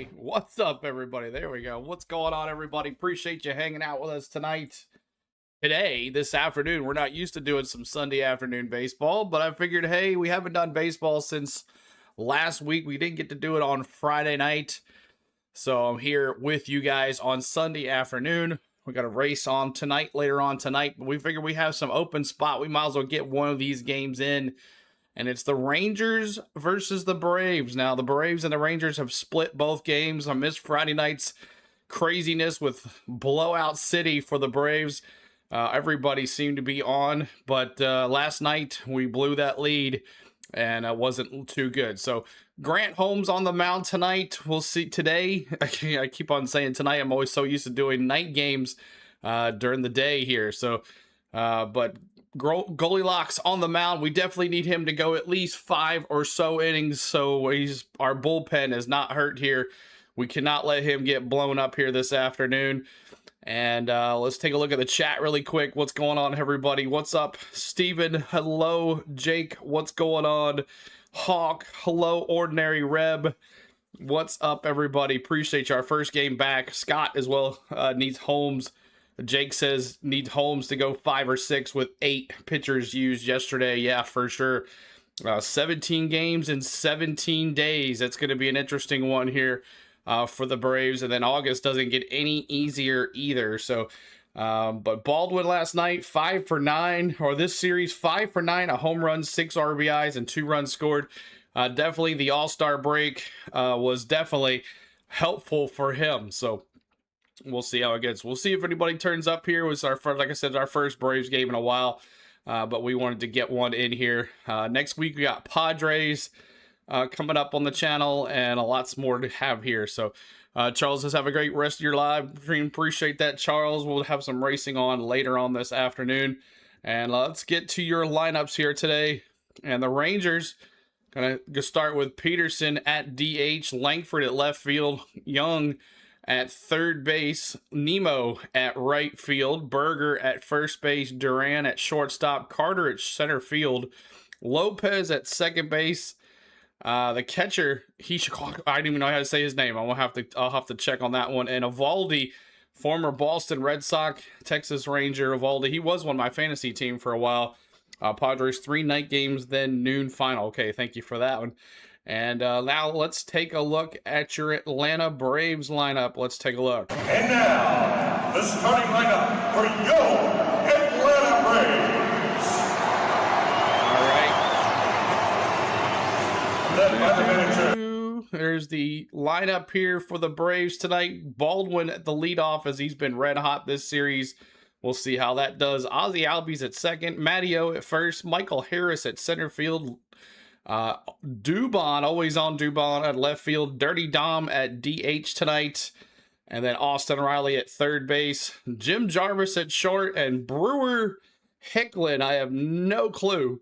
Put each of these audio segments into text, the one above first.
everybody? What's up, everybody? There we go. What's going on, everybody? Appreciate you hanging out with us tonight. Today, this afternoon, we're not used to doing some Sunday afternoon baseball, but I figured, hey, we haven't done baseball since last week. We didn't get to do it on Friday night, so I'm here with you guys on Sunday afternoon. We got a race on tonight, later on tonight, but we figured we have some open spot. We might as well get one of these games in. And it's the Rangers versus the Braves. Now, the Braves and the Rangers have split both games. I missed Friday night's craziness with Blowout City for the Braves. Everybody seemed to be on. But last night, we blew that lead, and it wasn't too good. So, Gran Holmes on the mound tonight. We'll see today. I keep on saying tonight. I'm always so used to doing night games during the day here. So, but Goldilocks on the mound. We definitely need him to go at least 5 or so innings, so our bullpen is not hurt here. We cannot let him get blown up here this afternoon. And let's take a look at the chat really quick. What's going on, everybody? What's up, Steven? Hello, Jake. What's going on? Hawk. Hello, Ordinary Reb. What's up, everybody? Appreciate you. Our first game back. Scott as well needs Holmes. Jake says needs Holmes to go 5 or 6 with 8 pitchers used yesterday. Yeah, for sure. 17 games in 17 days. That's going to be an interesting one here for the Braves. And then August doesn't get any easier either. So, but Baldwin last night, 5 for 9, or this series, 5 for 9, a home run, 6 RBIs, and 2 runs scored. Definitely the All-Star break was definitely helpful for him. So, we'll see how it gets. We'll see if anybody turns up here. It was our first, like I said, our first Braves game in a while, but we wanted to get one in here. Next week we got Padres coming up on the channel, and a lots more to have here. So Charles says, have a great rest of your live stream. Appreciate that, Charles. We'll have some racing on later on this afternoon, and let's get to your lineups here today. And the Rangers gonna start with Peterson at DH, Langford at left field, Young at third base, Nemo at right field, Berger at first base, Duran at shortstop, Carter at center field, Lopez at second base. The catcher, I don't even know how to say his name. I'll have to check on that one. And Eolvoldi, former Boston Red Sox, Texas Ranger Eolvoldi. He was on my fantasy team for a while. Padres 3 night games, then noon final. Okay, thank you for that one. And now let's take a look at your Atlanta Braves lineup. Let's take a look. And now, the starting lineup for your Atlanta Braves. All right. Led by the manager. There's the lineup here for the Braves tonight. Baldwin at the leadoff, as he's been red hot this series. We'll see how that does. Ozzie Albies at second. Matteo at first. Michael Harris at center field. Dubon, always on Dubon at left field, Dirty Dom at DH tonight, and then Austin Riley at third base, Jim Jarvis at short, and Brewer Hicklin. I have no clue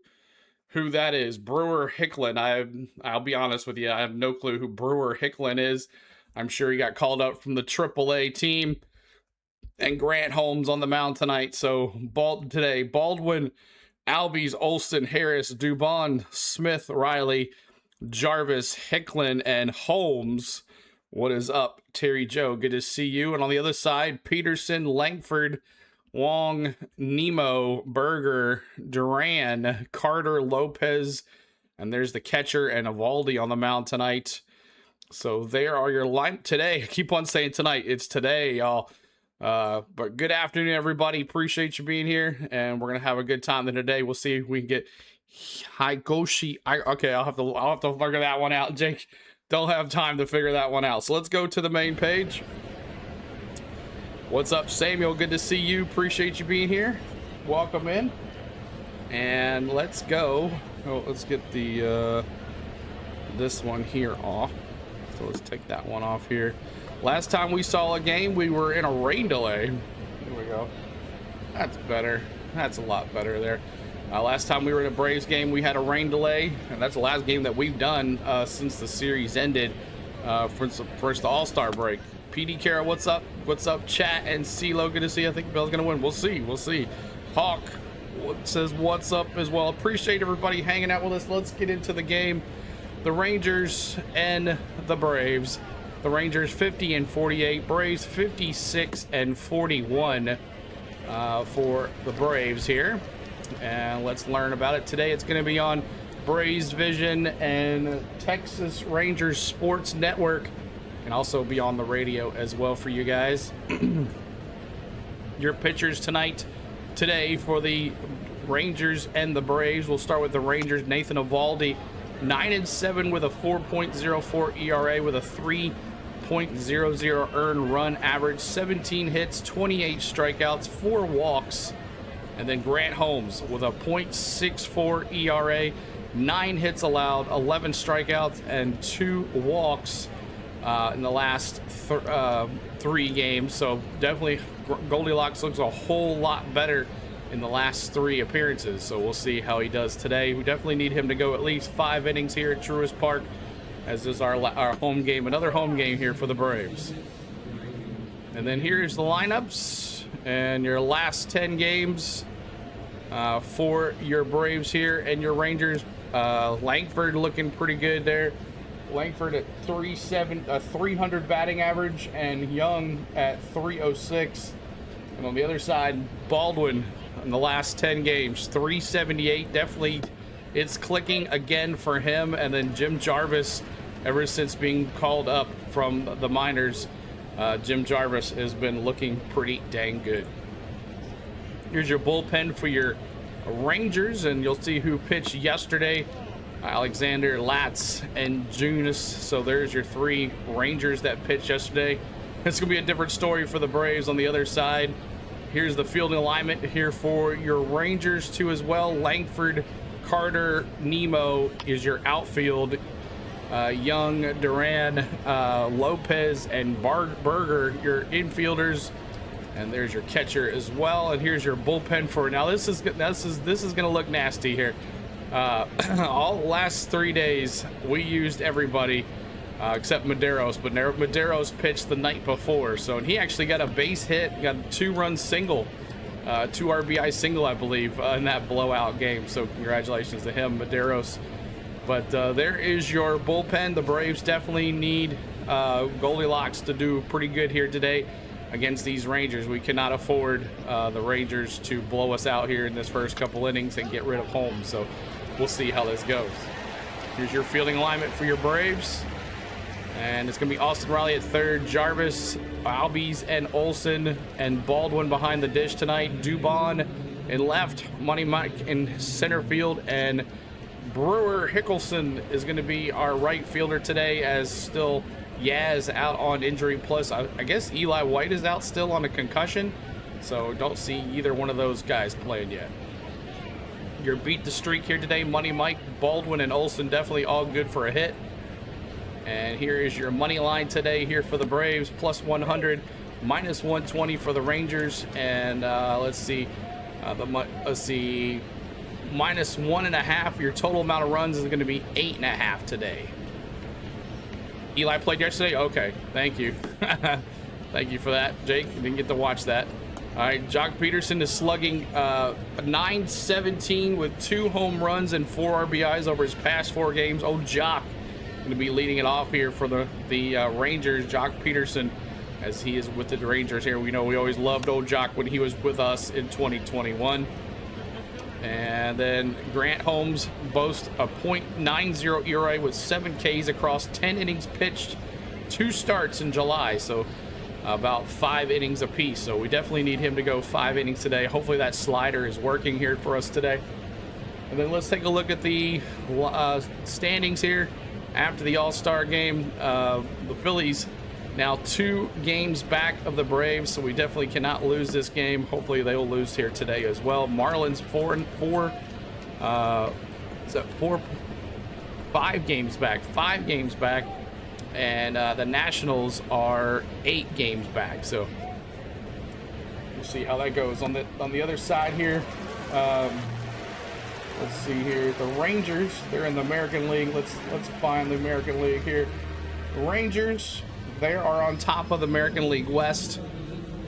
who that is. Brewer Hicklin. I'll be honest with you, I have no clue who Brewer Hicklin is. I'm sure he got called up from the AAA team. And Gran Holmes on the mound tonight. So Baldwin, Albies, Olsen, Harris, Dubon, Smith, Riley, Jarvis, Hicklin, and Holmes. What is up, Terry Joe? Good to see you. And on the other side, Peterson, Langford, Wong, Nemo, Berger, Duran, Carter, Lopez, and there's the catcher and Eolvoldi on the mound tonight. So there are your line today. I keep on saying tonight. It's today, y'all. But good afternoon, everybody. Appreciate you being here, and we're gonna have a good time today. We'll see if we can get Higoshi. Okay, I'll have to figure that one out. Jake, don't have time to figure that one out. So let's go to the main page. What's up, Samuel? Good to see you. Appreciate you being here. Welcome in, and let's go. Oh, let's get the this one here off. So let's take that one off here. Last time we saw a game, we were in a rain delay. Here we go. That's better. That's a lot better there. Last time we were in a Braves game, we had a rain delay, and that's the last game that we've done since the series ended for the All-Star break. PD Kara, what's up? What's up, chat and CeeLo? Good to see you. I think Bell's going to win. We'll see. We'll see. Hawk says what's up as well. Appreciate everybody hanging out with us. Let's get into the game. The Rangers and the Braves. The Rangers 50 and 48. Braves 56 and 41 for the Braves here. And let's learn about it today. It's going to be on Braves Vision and Texas Rangers Sports Network, and also be on the radio as well for you guys. Your pitchers today for the Rangers and the Braves. We'll start with the Rangers. Nathan Eolvoldi, 9-7 with a 4.04 ERA with a 3.00 earned run average, 17 hits, 28 strikeouts, 4 walks. And then Gran Holmes with a .64 ERA, 9 hits allowed, 11 strikeouts, and 2 walks in the last 3 games. So definitely Goldilocks looks a whole lot better in the last 3 appearances. So we'll see how he does today. We definitely need him to go at least 5 innings here at Truist Park, as is our home game, another home game here for the Braves. And then here's the lineups and your last 10 games for your Braves here and your Rangers. Langford looking pretty good there. Langford at 300 batting average, and Young at 306. And on the other side, Baldwin in the last 10 games, 378. Definitely it's clicking again for him. And then Jim Jarvis, ever since being called up from the minors, Jim Jarvis has been looking pretty dang good. Here's your bullpen for your Rangers, and you'll see who pitched yesterday. Alexander, Latz, and Junis. So there's your 3 Rangers that pitched yesterday. It's going to be a different story for the Braves on the other side. Here's the fielding alignment here for your Rangers too as well. Langford, Carter, Nemo is your outfield. Young, Duran, Lopez, and Berger, your infielders. And there's your catcher as well. And here's your bullpen for now. This is going to look nasty here. All the last 3 days we used everybody except Medeiros, but Medeiros pitched the night before, so and he actually got a base hit, got a 2-run single, 2 RBI single, I believe, in that blowout game. So congratulations to him, Medeiros. But there is your bullpen. The Braves definitely need Goldilocks to do pretty good here today against these Rangers. We cannot afford the Rangers to blow us out here in this first couple innings and get rid of Holmes. So we'll see how this goes. Here's your fielding alignment for your Braves. And it's going to be Austin Riley at third, Jarvis, Albies, and Olsen, and Baldwin behind the dish tonight. Dubon in left, Money Mike in center field, and Brewer Hickelson is going to be our right fielder today, as still Yaz out on injury. Plus, I guess Eli White is out still on a concussion, so don't see either one of those guys playing yet. Your beat the streak here today, Money Mike, Baldwin, and Olsen definitely all good for a hit. And here is your money line today here for the Braves, plus 100, minus 120 for the Rangers. And let's see, minus 1.5. Your total amount of runs is going to be 8.5 today. Eli played yesterday? Okay, thank you. Thank you for that, Jake. Didn't get to watch that. All right, Jock Peterson is slugging .917 with 2 home runs and 4 RBIs over his past 4 games. Oh, Jock going to be leading it off here for the Rangers. Jock Peterson, as he is with the Rangers here. We know we always loved old Jock when he was with us in 2021. And then Gran Holmes boasts a .90 ERA with 7 Ks across 10 innings pitched, 2 starts in July. So about 5 innings apiece. So we definitely need him to go 5 innings today. Hopefully that slider is working here for us today. And then let's take a look at the standings here after the All-Star game. The Phillies now 2 games back of the Braves, so we definitely cannot lose this game. Hopefully they will lose here today as well. Marlins 4-4. Is that 5 games back? 5 games back. And the Nationals are 8 games back. So we'll see how that goes. On the other side here, let's see here. The Rangers, they're in the American League. Let's find the American League here. The Rangers, they are on top of the American League West.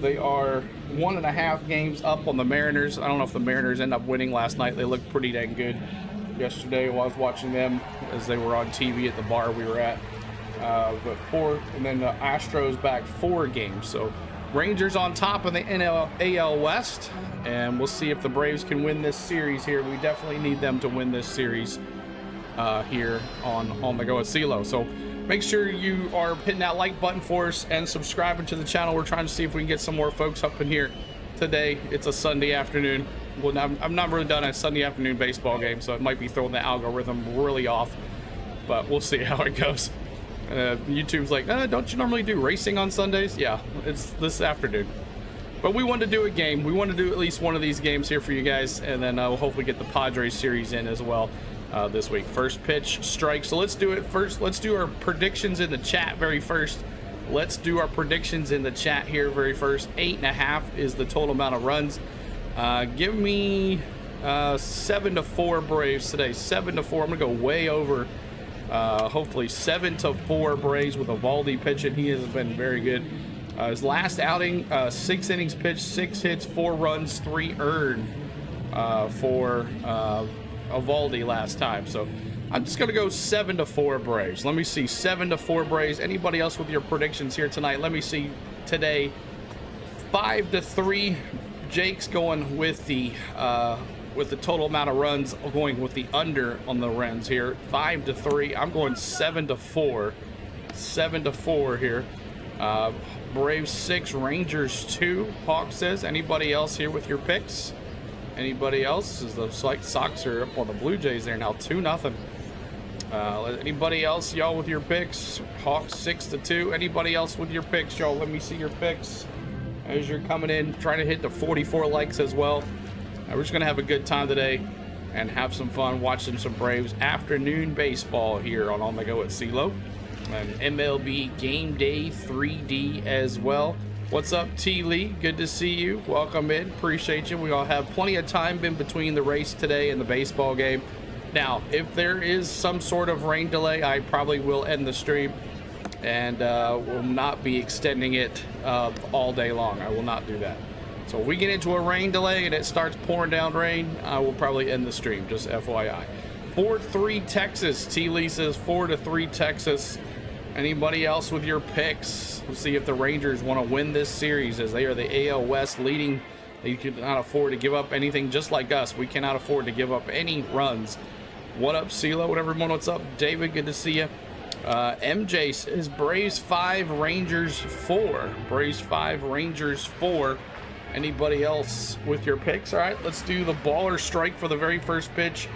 They are 1.5 games up on the Mariners. I don't know if the Mariners end up winning last night. They looked pretty dang good yesterday while I was watching them as they were on TV at the bar we were at. but 4, and then the Astros back 4 games. So Rangers on top of the AL West, and we'll see if the Braves can win this series here. We definitely need them to win this series here on the Go at CeeLo. So make sure you are hitting that like button for us and subscribing to the channel. We're trying to see if we can get some more folks up in here today. It's a Sunday afternoon. Well, I'm not really done a Sunday afternoon baseball game, so it might be throwing the algorithm really off, but we'll see how it goes. YouTube's like, don't you normally do racing on Sundays? Yeah, it's this afternoon. But we wanted to do a game. We want to do at least one of these games here for you guys, and then we'll hopefully get the Padres series in as well this week. First pitch, strike. So let's do it first. Let's do our predictions in the chat very first. Let's do our predictions in the chat here very first. 8.5 is the total amount of runs. Give me 7-4 Braves today. 7-4. I'm gonna go way over. Hopefully 7-4 Braves with Eolvoldi pitching. He has been very good. His last outing, 6 innings pitched, 6 hits, 4 runs, 3 earned for Eolvoldi last time. So I'm just gonna go 7-4 Braves. Let me see, 7-4 Braves. Anybody else with your predictions here tonight? Let me see today. 5-3. Jake's going with the total amount of runs, going with the under on the runs here. 5-3. I'm going 7-4. 7-4 here. Braves 6, Rangers 2. Hawk says. Anybody else here with your picks? Anybody else? As the Sox are up on the Blue Jays there now, 2-0. Anybody else, y'all, with your picks? Hawks 6-2. Anybody else with your picks, y'all? Let me see your picks as you're coming in, trying to hit the 44 likes as well. We're just gonna have a good time today and have some fun watching some Braves afternoon baseball here on the Go at CeeLo, and MLB Game Day 3D as well. What's up, T. Lee? Good to see you. Welcome in. Appreciate you. We all have plenty of time in between the race today and the baseball game. Now, if there is some sort of rain delay, I probably will end the stream and will not be extending it all day long. I will not do that. So if we get into a rain delay and it starts pouring down rain, I will probably end the stream, just FYI. 4-3 Texas. T. Lee says 4-3 Texas. Anybody else with your picks? We'll see if the Rangers want to win this series, as they are the AL West leading. They cannot afford to give up anything, just like us. We cannot afford to give up any runs. What up, CeeLo? What everyone? What's up, David? Good to see you. MJ says Braves 5, Rangers 4. Braves 5, Rangers 4. Anybody else with your picks? All right, let's do the ball or strike for the very first pitch.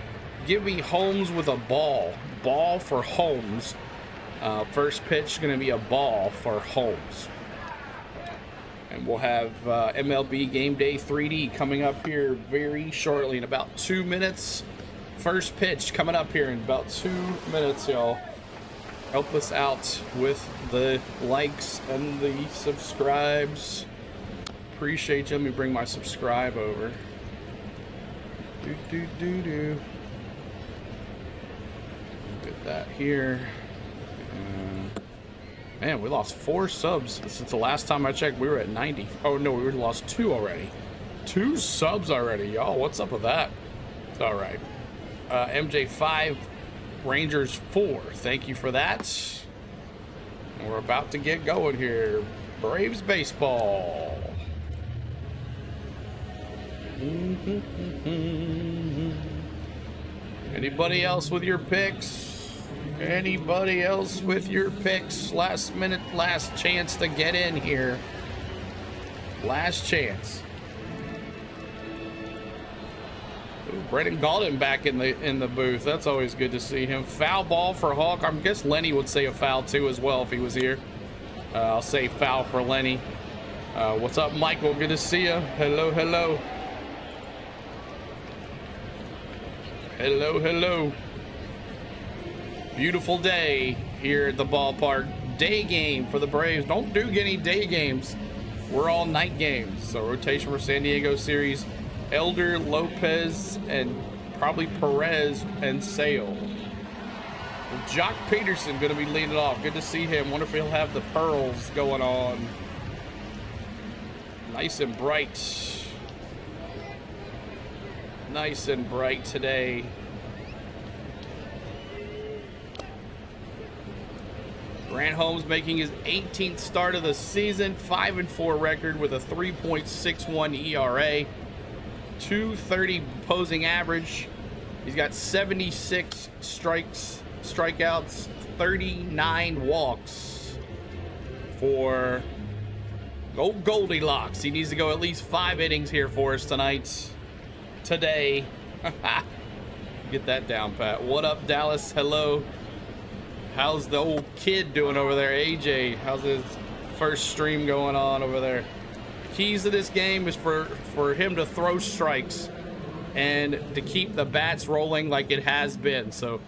Give me Holmes with a ball. Ball for Holmes. First pitch going to be a ball for Holmes. And we'll have MLB Game Day 3D coming up here very shortly in about 2 minutes. First pitch coming up here in about 2 minutes, y'all. Help us out with the likes and the subscribes. Appreciate you. Let me bring my subscribe over. Get that here. Man, we lost 4 subs since the last time I checked. We were at 90. Oh no, we lost 2 already. 2 subs already, y'all. What's up with that? It's all right. MJ 5, Rangers 4. Thank you for that. And we're about to get going here. Braves baseball. Anybody else with your picks? Anybody else with your picks? Last minute, last chance to get in here. Last chance. Ooh, Brendan Gaulden back in the booth. That's always good to see him. Foul ball for Hawk. I guess Lenny would say a foul too as well if he was here. I'll say foul for Lenny. What's up, Michael? Good to see you. Hello, hello. Hello, hello. Beautiful day here at the ballpark. Day game for the Braves. Don't do any day games. We're all night games. So rotation for San Diego series. Elder, Lopez, and probably Perez and Sale. Jock Peterson going to be leading off. Good to see him. Wonder if he'll have the pearls going on. Nice and bright. Nice and bright today. Gran Holmes making his 18th start of the season, 5-4 record with a 3.61 ERA, 230 opposing average. He's got 76 strikeouts, 39 walks for Goldilocks. He needs to go at least 5 innings here for us today. Get that down, Pat. What up, Dallas? Hello. How's the old kid doing over there, AJ? How's his first stream going on over there? Keys to this game is for him to throw strikes and to keep the bats rolling like it has been. So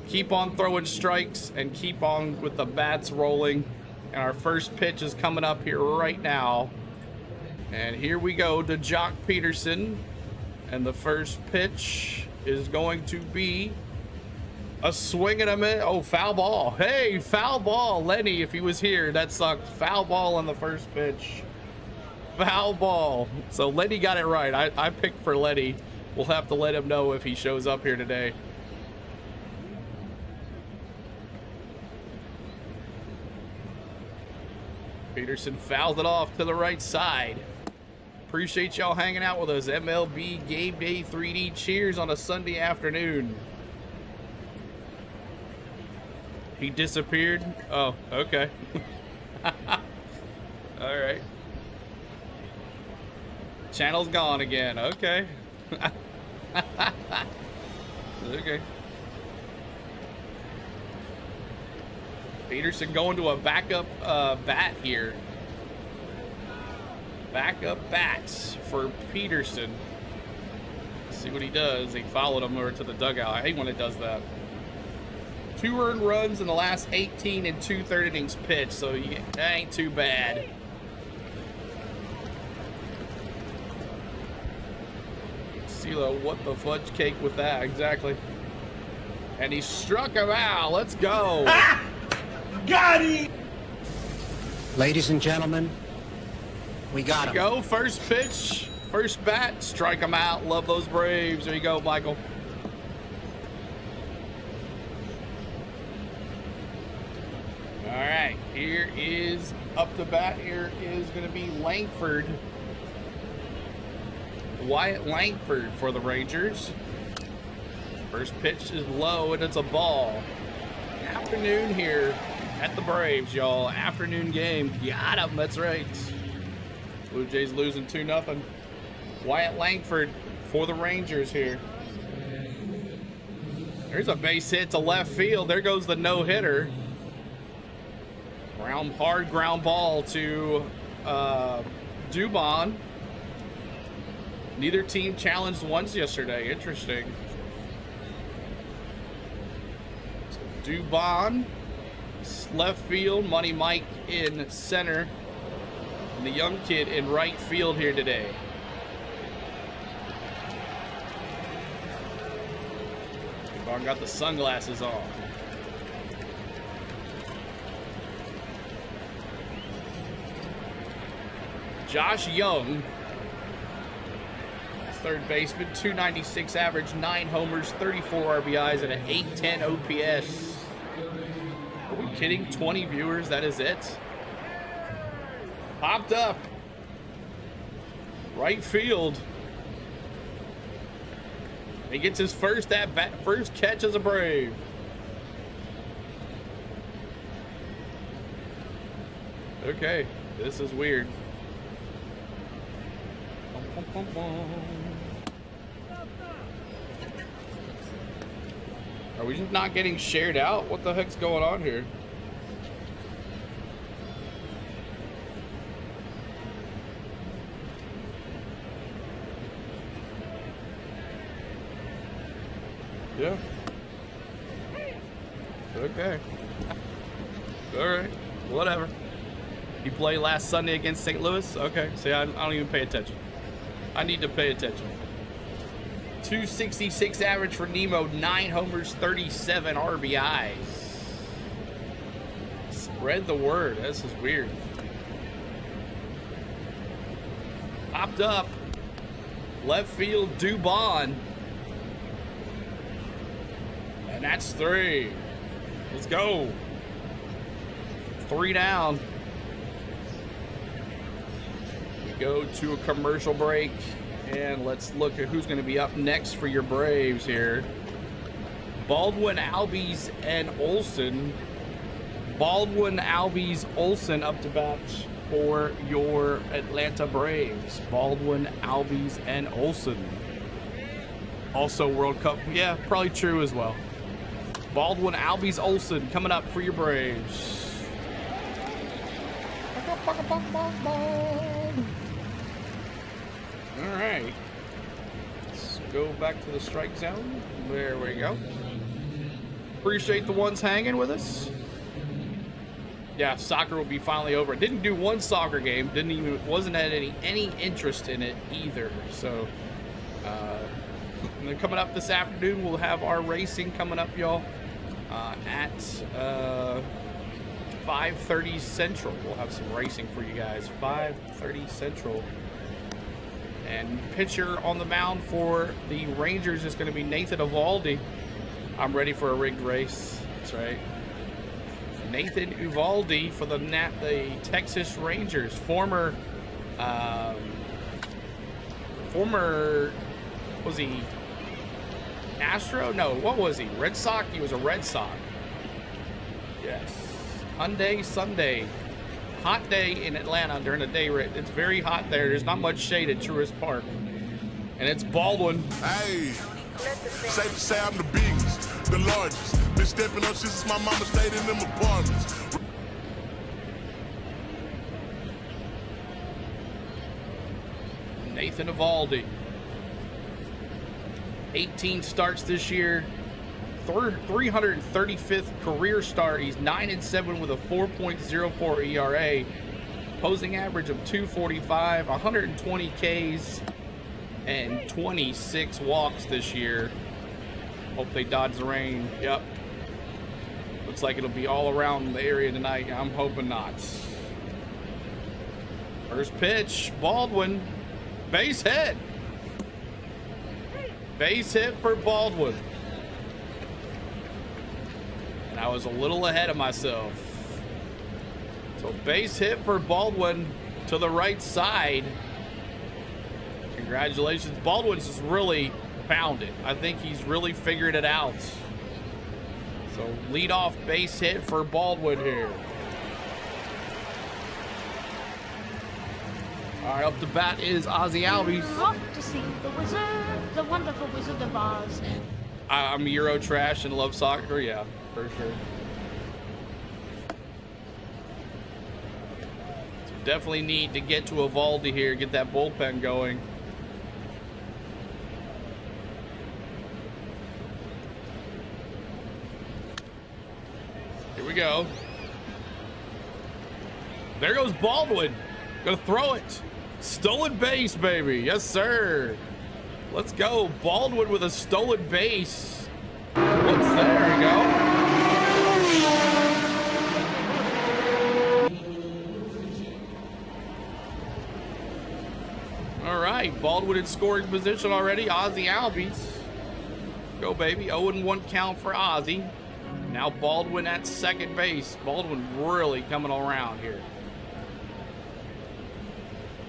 keep on throwing strikes and keep on with the bats rolling. And our first pitch is coming up here right now. And here we go to Jock Peterson. And the first pitch is going to be a swing and a miss. Oh, foul ball. Hey, foul ball. Lenny, if he was here, that sucked. Foul ball on the first pitch. Foul ball. So Lenny got it right. I picked for Lenny. We'll have to let him know if he shows up here today. Peterson fouled it off to the right side. Appreciate y'all hanging out with us. MLB Game Day 3D cheers on a Sunday afternoon. He disappeared. Oh, okay. All right. Channel's gone again. Okay. Okay. Peterson going to a backup bat here. Backup bats for Peterson. Let's see what he does. He followed him over to the dugout. I hate when it does that. 2 earned runs in the last 18 and 2/3 innings pitched, so that ain't too bad. CeeLo, what the fudge cake with that? Exactly. And he struck him out. Let's go. Ah! Got him! Ladies and gentlemen, we got him. Go, first pitch, first bat, strike him out. Love those Braves. There you go, Michael. All right, here is up to bat. Here is going to be Langford. Wyatt Langford for the Rangers. First pitch is low and it's a ball. Afternoon here at the Braves, y'all. Afternoon game. Got him. That's right. Blue Jays losing 2-0. Wyatt Langford for the Rangers here. There's a base hit to left field. There goes the no-hitter. Hard ground ball to Dubon. Neither team challenged once yesterday. Interesting. Dubon, left field. Money Mike in center. And the young kid in right field here today. Dubon got the sunglasses on. Josh Young, third baseman, 296 average, 9 homers, 34 RBIs, and an 810 OPS. Are we kidding? 20 viewers, that is it? Popped up. Right field. He gets his first at-bat, first catch as a Brave. Okay, this is weird. Are we just not getting shared out? What the heck's going on here? Yeah. Okay. All right. Whatever. You played last Sunday against St. Louis? Okay. See, I don't even pay attention. I need to pay attention. 266 average for Nemo, 9 homers, 37 RBIs. Spread the word. This is weird. Popped up. Left field, Dubon. And that's 3. Let's go. 3 down. We go to a commercial break, and let's look at who's going to be up next for your Braves here. Baldwin, Albies, and Olsen. Baldwin, Albies, Olsen up to bat for your Atlanta Braves. Baldwin, Albies, and Olsen. Also World Cup. Yeah, probably true as well. Baldwin, Albies, Olsen coming up for your Braves. All right. Let's go back to the strike zone. There we go. Appreciate the ones hanging with us. Yeah, soccer will be finally over. Didn't do one soccer game. Wasn't had any interest in it either. So, and then coming up this afternoon, we'll have our racing coming up, y'all, at 5:30 Central. We'll have some racing for you guys. 5:30 Central. And pitcher on the mound for the Rangers is going to be Nathan Eolvoldi. I'm ready for a rigged race. That's right. Nathan Eolvoldi for the Texas Rangers. Former, was he Astro? No, what was he? Red Sox? He was a Red Sox. Yes. Hyundai Sunday. Hot day in Atlanta during the day. It's very hot there. There's not much shade at Truist Park. And it's Baldwin. Hey, say I'm the biggest, the largest. Been stepping up since my mama stayed in them apartments. Nathan Eolvoldi. 18 starts this year. 335th career start. He's 9-7 with a 4.04 ERA. Opposing average of 245, 120 Ks, and 26 walks this year. Hope they dodge the rain. Yep. Looks like it'll be all around the area tonight. I'm hoping not. First pitch, Baldwin. Base hit. Base hit for Baldwin. And I was a little ahead of myself. So base hit for Baldwin to the right side. Congratulations. Baldwin's just really found it. I think he's really figured it out. So leadoff base hit for Baldwin here. All right, up to bat is Ozzy Albies. Off to see the wizard, the wonderful Wizard of Oz. I'm Euro trash and love soccer. Yeah, for sure. So definitely need to get to Eolvoldi here, get that bullpen going. Here we go. There goes Baldwin. Gonna throw it. Stolen base, baby. Yes, sir. Let's go. Baldwin with a stolen base. There we go. All right. Baldwin in scoring position already. Ozzy Albies. Go, baby. 0-1 count for Ozzy. Now Baldwin at second base. Baldwin really coming around here.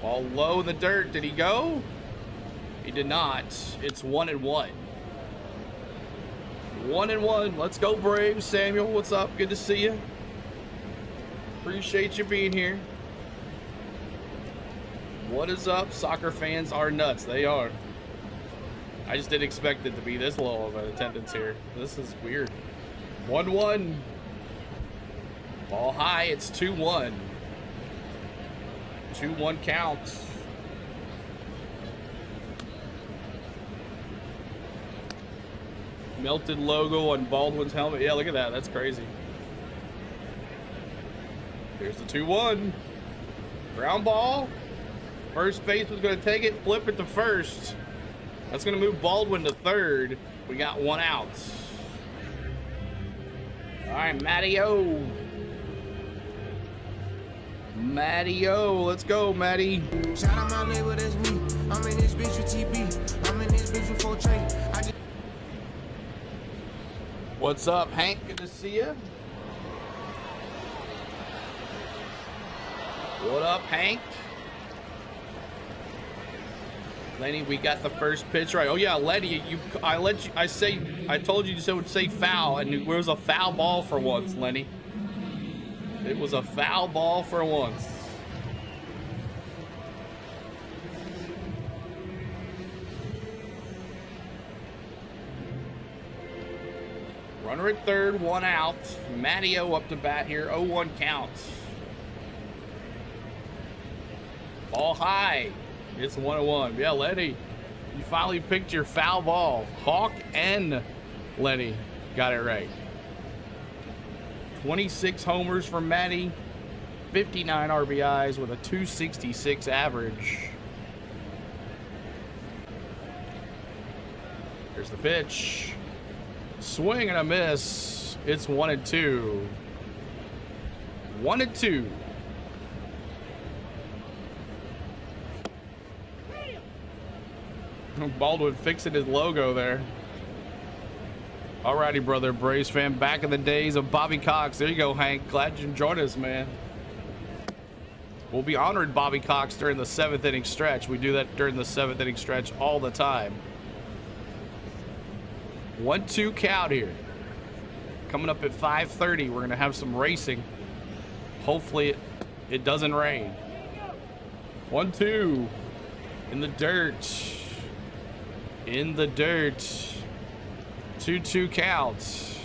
Ball low in the dirt. Did he go? He did not. It's 1-1. 1-1. Let's go, Braves. Samuel, what's up? Good to see you. Appreciate you being here. What is up? Soccer fans are nuts. They are. I just didn't expect it to be this low of an attendance here. This is weird. 1-1. Ball high. It's 2-1. 2-1 counts. Melted logo on Baldwin's helmet. Yeah, look at that. That's crazy. Here's the 2-1. Ground ball. First base was going to take it, flip it to first. That's going to move Baldwin to third. We got one out. All right, Matty-O. Matty-O. Let's go, Matty. Shout out my label, that's me. I'm in this bitch with TB. I'm in this bitch with 4 Trey. What's up, Hank? Good to see you. What up, Hank? Lenny, we got the first pitch right. Oh yeah, Lenny, I told you to say foul, and it was a foul ball for once, Lenny. It was a foul ball for once. Runner at third, one out. Matteo up to bat here, 0-1 count. Ball high. It's 1-1. Yeah, Lenny, you finally picked your foul ball. Hawk and Lenny got it right. 26 homers for Matty, 59 RBIs with a 266 average. Here's the pitch. Swing and a miss. It's 1-2. 1-2. Baldwin fixing his logo there. Alrighty, brother. Braves fan, back in the days of Bobby Cox. There you go, Hank. Glad you joined us, man. We'll be honoring Bobby Cox during the 7th inning stretch. We do that during the 7th inning stretch all the time. 1-2 count here. Coming up at 5:30, we're going to have some racing. Hopefully it doesn't rain. 1-2 in the dirt. In the dirt. 2-2 count.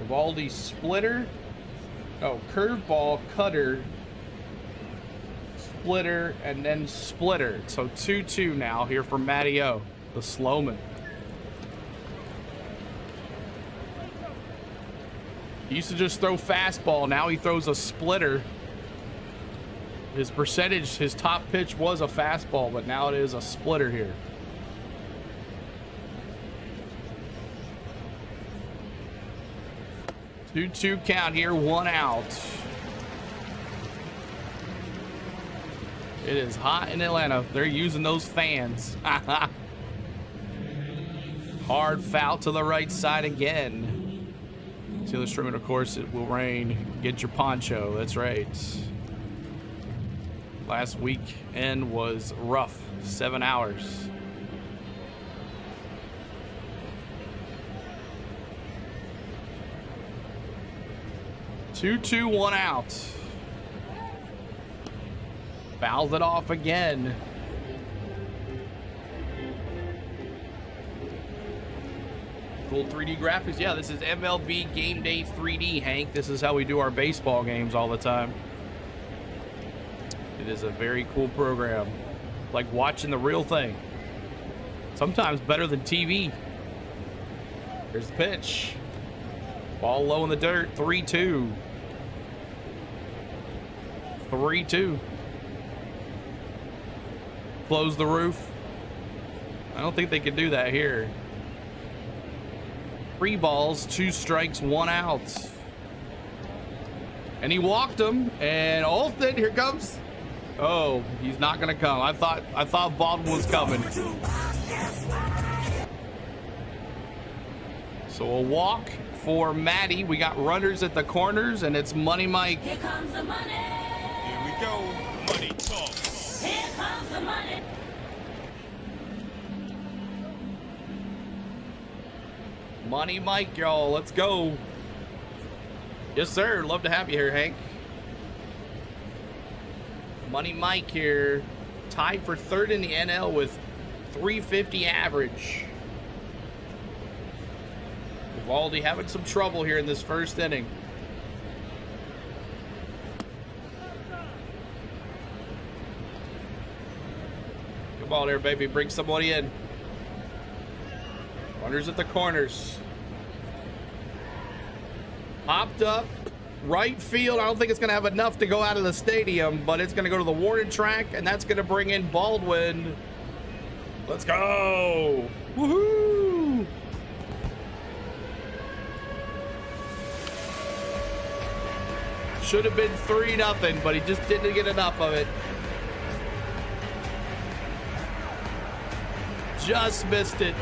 Eolvoldi splitter. Oh, curveball, cutter, splitter, and then splitter. So 2-2 now here for Matteo, the slowman. He used to just throw fastball. Now he throws a splitter. His percentage, his top pitch was a fastball, but now it is a splitter here. Two count here, one out. It is hot in Atlanta. They're using those fans. Hard foul to the right side again. See the streaming, of course, it will rain. Get your poncho. That's right. Last weekend was rough. 7 hours. Two, one out. Fouls it off again. Cool 3D graphics. Yeah, this is MLB Game Day 3D, Hank. This is how we do our baseball games all the time. It is a very cool program. Like watching the real thing. Sometimes better than TV. Here's the pitch. Ball low in the dirt. 3-2. 3-2. Close the roof. I don't think they could do that here. 3 balls, 2 strikes, 1 out. And he walked him. And Olsen, here comes. Oh, he's not gonna come. I thought Baldwin was coming. So a walk for Matty. We got runners at the corners, and it's Money Mike. Here comes the money. Here we go. Money talk. Here comes the money. Money Mike, y'all. Let's go. Yes, sir. Love to have you here, Hank. Money Mike here. Tied for 3rd in the NL with 350 average. Eolvoldi having some trouble here in this 1st inning. Come on there, baby. Bring someone in. Runners at the corners. Popped up. Right field. I don't think it's going to have enough to go out of the stadium, but it's going to go to the warning track, and that's going to bring in Baldwin. Let's go. Woohoo. Should have been 3-0, but he just didn't get enough of it. Just missed it.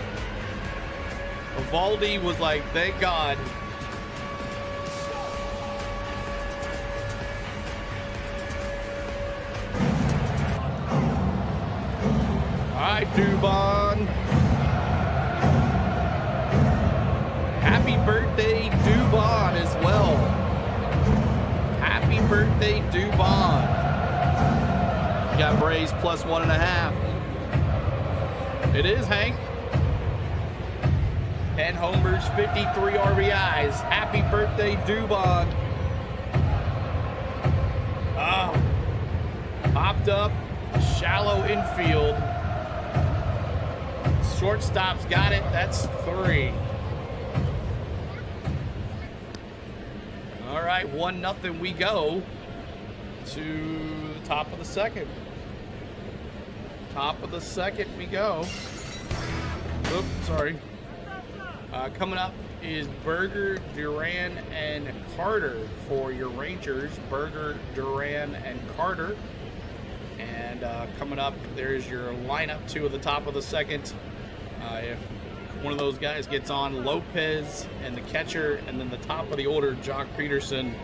Eolvoldi was like, thank God. right, Dubon. Happy birthday, Dubon, as well. Happy birthday, Dubon. You got Braves plus 1.5. It is, Hank. 10 homers, 53 RBIs. Happy birthday, Dubon. Oh. Popped up. Shallow infield. Shortstop's got it. That's 3. All right, 1-0. We go to the top of the second. Top of the second we go. Oops, sorry. Coming up is Berger, Duran, and Carter for your Rangers. Berger, Duran, and Carter. And coming up, there's your lineup, 2 at the top of the second. If one of those guys gets on, Lopez and the catcher, and then the top of the order, Jock Peterson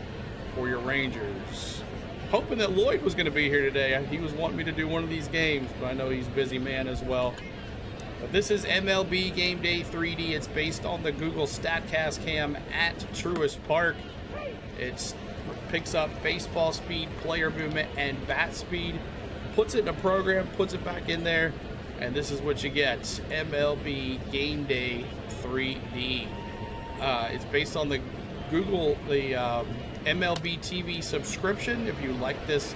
for your Rangers. Hoping that Lloyd was going to be here today. He was wanting me to do one of these games, but I know he's a busy man as well. But this is MLB Game Day 3D. It's based on the Google StatCast cam at Truist Park. It picks up baseball speed, player movement, and bat speed. Puts it in a program, puts it back in there, and this is what you get. MLB Game Day 3D. It's based on the Google, the MLB TV subscription. If you like this,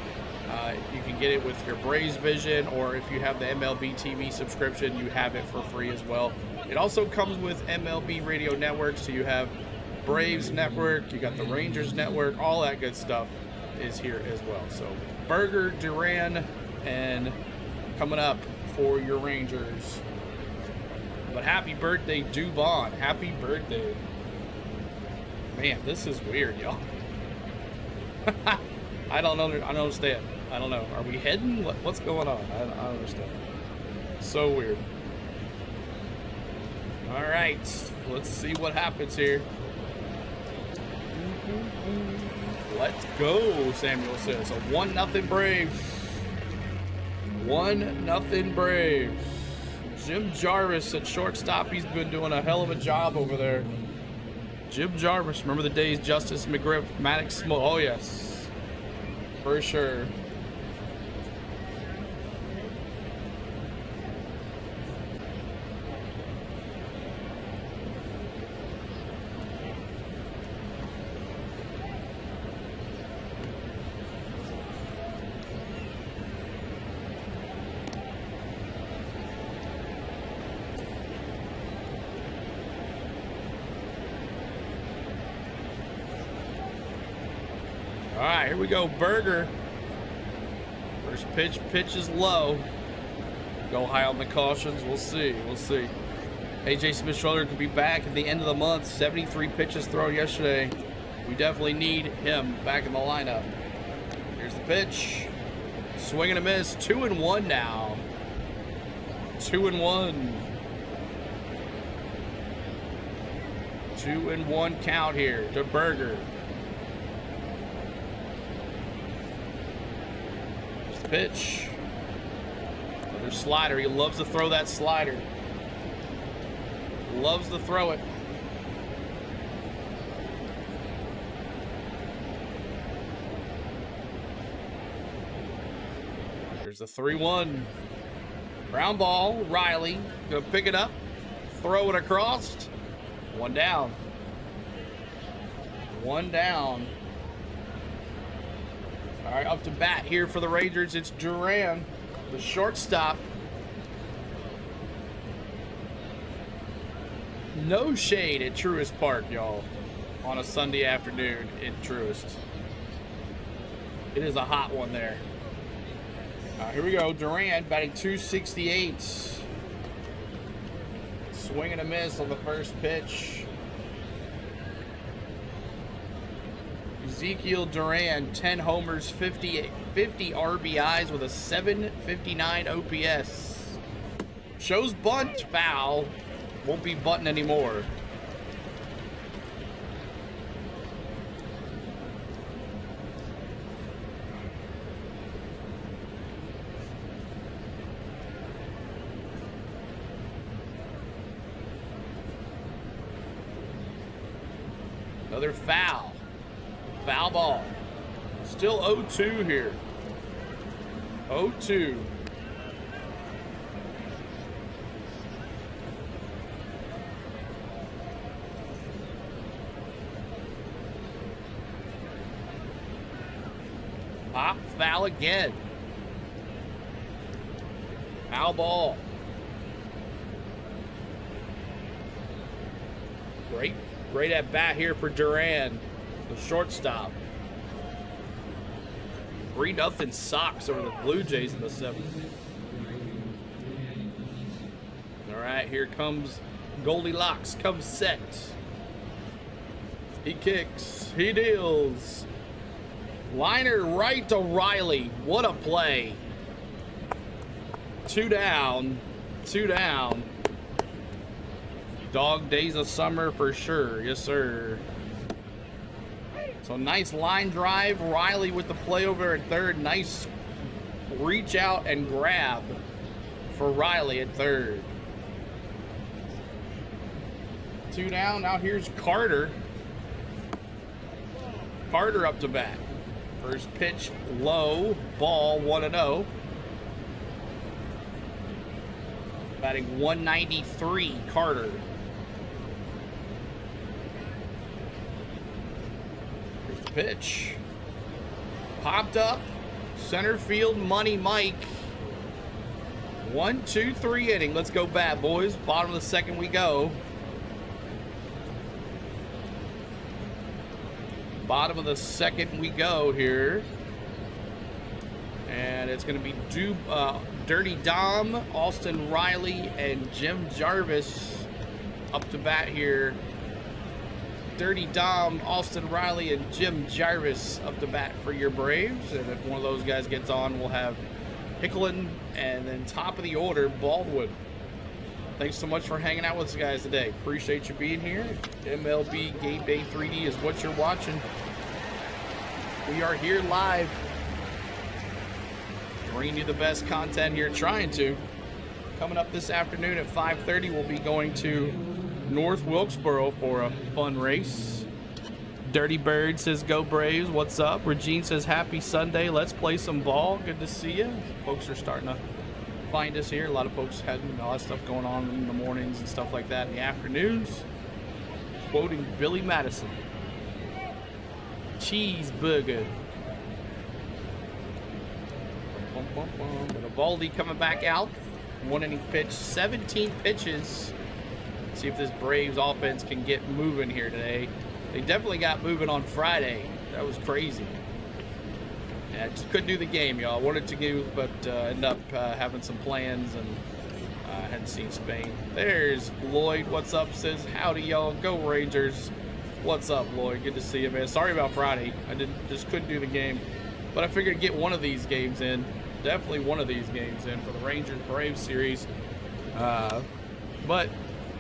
you can get it with your Braves Vision, or if you have the MLB TV subscription, you have it for free as well. It also comes with MLB Radio Network, so you have Braves Network, you got the Rangers Network, all that good stuff is here as well. So Berger, Duran, and coming up for your Rangers. But happy birthday, Dubon. Happy birthday. Man, this is weird, y'all. I don't understand. I don't know. Are we heading? What's going on? I don't understand. So weird. All right. Let's see what happens here. Let's go, Samuel says. So 1-0 Braves. 1-0 Braves. Jim Jarvis at shortstop. He's been doing a hell of a job over there. Jim Jarvis. Remember the days Justice McGriff, Maddox Smoke? Oh, yes. For sure. All right, here we go. Berger. First pitch is low. Go high on the cautions. We'll see. We'll see. AJ Smith-Schroeder could be back at the end of the month. 73 pitches thrown yesterday. We definitely need him back in the lineup. Here's the pitch. Swing and a miss. 2-1 now. 2-1. 2-1 count here to Berger. Pitch. Another slider. He loves to throw that slider. Loves to throw it. There's the 3-1. Ground ball. Riley gonna pick it up. Throw it across. 1 down. 1 down. All right, up to bat here for the Rangers. It's Duran, the shortstop. No shade at Truist Park, y'all, on a Sunday afternoon in Truist. It is a hot one there. All right, here we go. Duran batting .268. Swing and a miss on the first pitch. Ezekiel Duran, 10 homers, 50 RBIs with a 759 OPS. Shows bunt, foul. Won't be bunting anymore. Another foul. Foul ball. Still 0-2 here. 0-2. Pop, foul again. Foul ball. Great at bat here for Duran, the shortstop. 3-0 Sox over the Blue Jays in the 7th. All right, here comes Goldilocks, comes set. He kicks, he deals. Liner right to Riley. What a play. 2 down, 2 down. Dog days of summer for sure. Yes, sir. So nice line drive. Riley with the play over at third. Nice reach out and grab for Riley at third. 2 down. Now here's Carter. Carter up to bat. First pitch low. Ball 1-0. Batting 193, Carter. Here's the pitch. Popped up. Center field, Money Mike. 1, 2, 3 inning. Let's go bat, boys. Bottom of the 2nd we go. Bottom of the 2nd we go here. And it's going to be Dirty Dom, Austin Riley, and Jim Jarvis up to bat here. Dirty Dom, Austin Riley, and Jim Jarvis up to bat for your Braves. And if one of those guys gets on, we'll have Hicklin, and then top of the order, Baldwin. Thanks so much for hanging out with us guys today. Appreciate you being here. MLB Game Day 3D is what you're watching. We are here live, bringing you the best content here, trying to. Coming up this afternoon at 5:30, we'll be going to North Wilkesboro for a fun race. Dirty Bird says, go Braves, what's up? Regine says, happy Sunday, let's play some ball. Good to see you. Folks are starting to find us here. A lot of folks had a lot of stuff going on in the mornings and stuff like that in the afternoons. Quoting Billy Madison. Cheeseburger. Eolvoldi coming back out. 1 inning pitch, 17 pitches. See if this Braves offense can get moving here today. They definitely got moving on Friday. That was crazy. Yeah, just couldn't do the game, y'all. Wanted to go, but ended up having some plans and hadn't seen Spain. There's Lloyd. What's up? Says, howdy, y'all. Go Rangers. What's up, Lloyd? Good to see you, man. Sorry about Friday. I just couldn't do the game. But I figured to get one of these games in. Definitely one of these games in for the Rangers-Braves series. But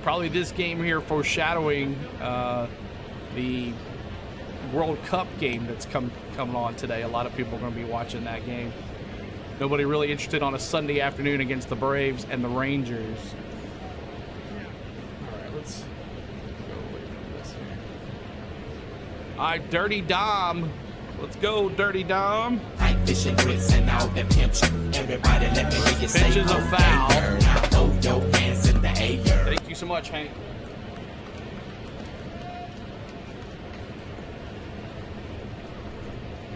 probably this game here foreshadowing the World Cup game that's coming on today. A lot of people are going to be watching that game. Nobody really interested on a Sunday afternoon against the Braves and the Rangers. All right, let's go away from this here. All right, Dirty Dom. Let's go, Dirty Dom. Pitch is a foul. Thank you so much, Hank.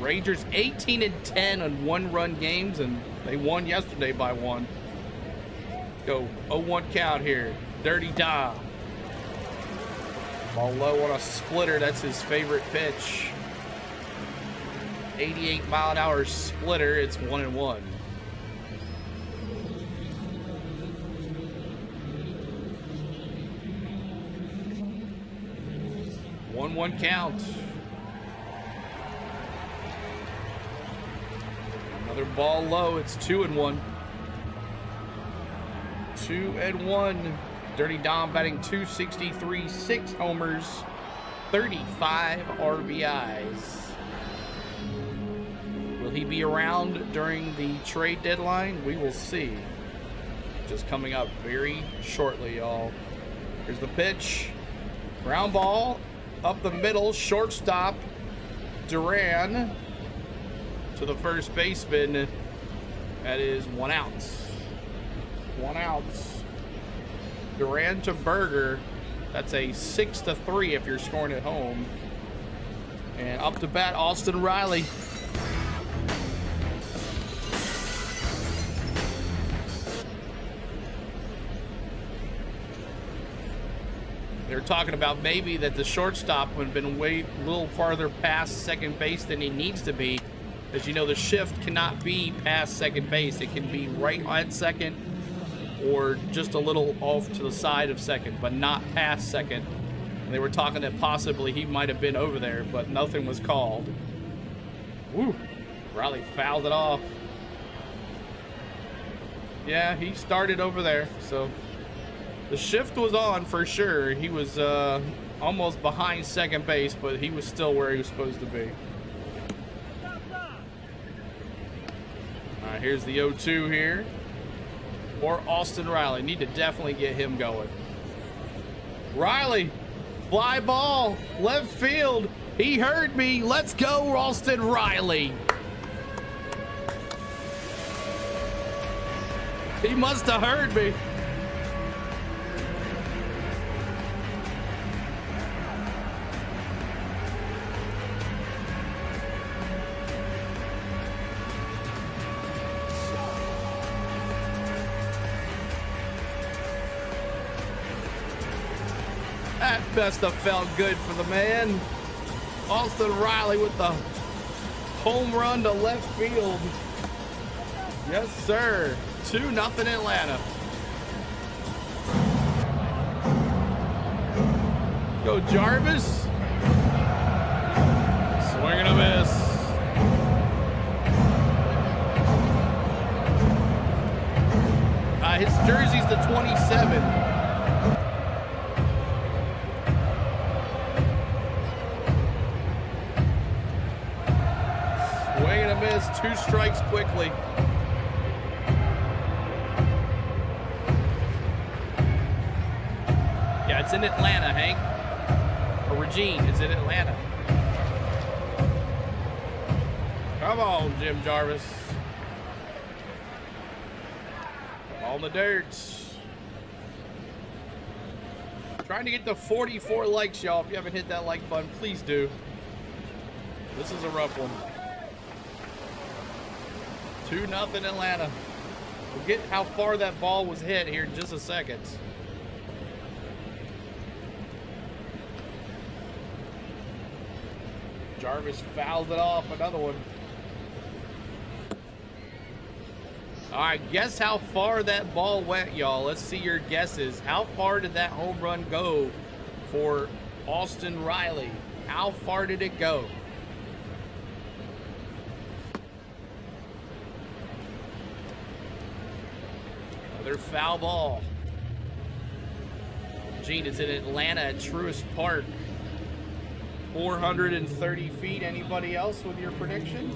Rangers 18-10 on 1-run games, and they won yesterday by 1. Let's go 0-1 count here. Dirty Dom. Ball low on a splitter. That's his favorite pitch. 88-mile-an-hour splitter. It's 1-1. One count. Another ball low. It's 2-1. 2-1. Dirty Dom batting .263, 6 homers, 35 RBIs. Will he be around during the trade deadline? We will see. Just coming up very shortly, y'all. Here's the pitch. Ground ball. Up the middle, shortstop Duran to the first baseman. That is 1 out. 1 out. Duran to Berger. That's a 6-3 if you're scoring at home. And up to bat, Austin Riley. They're talking about maybe that the shortstop would have been a little farther past second base than he needs to be. As you know, the shift cannot be past second base. It can be right on second or just a little off to the side of second, but not past second. And they were talking that possibly he might have been over there, but nothing was called. Woo! Riley fouled it off. Yeah, he started over there, so the shift was on for sure. He was almost behind second base, but he was still where he was supposed to be. All right, here's the 0-2 here. Or Austin Riley. Need to definitely get him going. Riley, fly ball, left field. He heard me. Let's go, Austin Riley. He must have heard me. That must have felt good for the man. Austin Riley with the home run to left field. Yes, sir. 2-0 Atlanta. Go Jarvis. Swing and a miss. His jersey's the 27. Swing and a miss. 2 strikes quickly. Yeah, it's in Atlanta, Hank. Or Regine, it's in Atlanta. Come on, Jim Jarvis. On the dirt. Trying to get to 44 likes, y'all. If you haven't hit that like button, please do. This is a rough one. 2-0 Atlanta. We'll get how far that ball was hit here in just a second. Jarvis fouled it off. Another one. All right, guess how far that ball went, y'all. Let's see your guesses. How far did that home run go for Austin Riley? How far did it go? Another foul ball. Gene, it's in Atlanta at Truist Park. 430 feet. Anybody else with your predictions?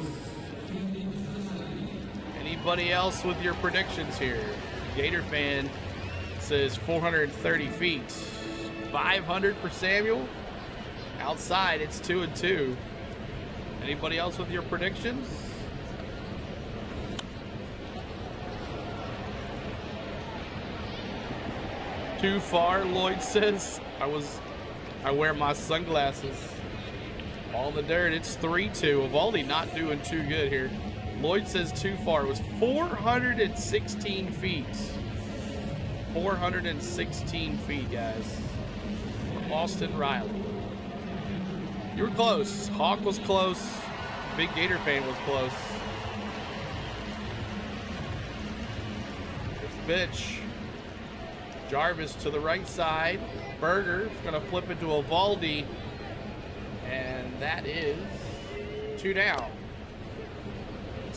Anybody else with your predictions here? Gator fan says 430 feet. 500 for Samuel. Outside, it's 2-2. Anybody else with your predictions? Too far, Lloyd says. I wear my sunglasses. All the dirt, it's 3-2. Eolvoldi not doing too good here. Lloyd says too far. It was 416 feet. 416 feet, guys. For Austin Riley. You were close. Hawk was close. Big Gator fan was close. Here's the pitch. Jarvis to the right side. Berger gonna flip it to Eolvoldi. And that is 2 down.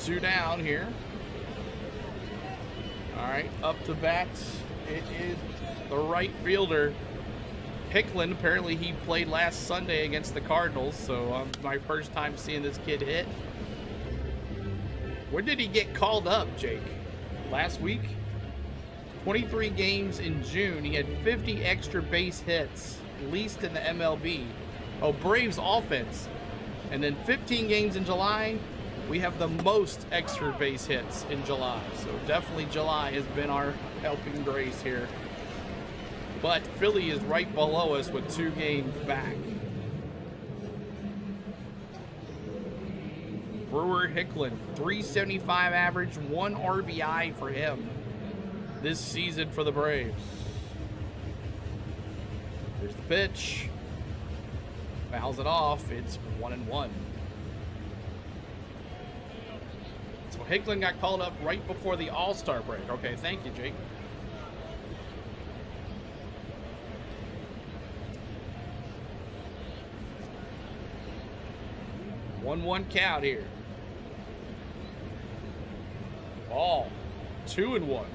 2 down here. All right, up to bat. It is the right fielder, Hicklin. Apparently he played last Sunday against the Cardinals, so my first time seeing this kid hit. When did he get called up, Jake? Last week? 23 games in June. He had 50 extra base hits, least in the MLB. Oh, Braves offense. And then 15 games in July, we have the most extra base hits in July. So definitely July has been our helping grace here. But Philly is right below us with 2 games back. Brewer Hicklin, 375 average, 1 RBI for him this season for the Braves. Here's the pitch. Fouls it off. It's 1-1. So Hicklin got called up right before the All-Star break. Okay, thank you, Jake. One count here. Ball. 2-1.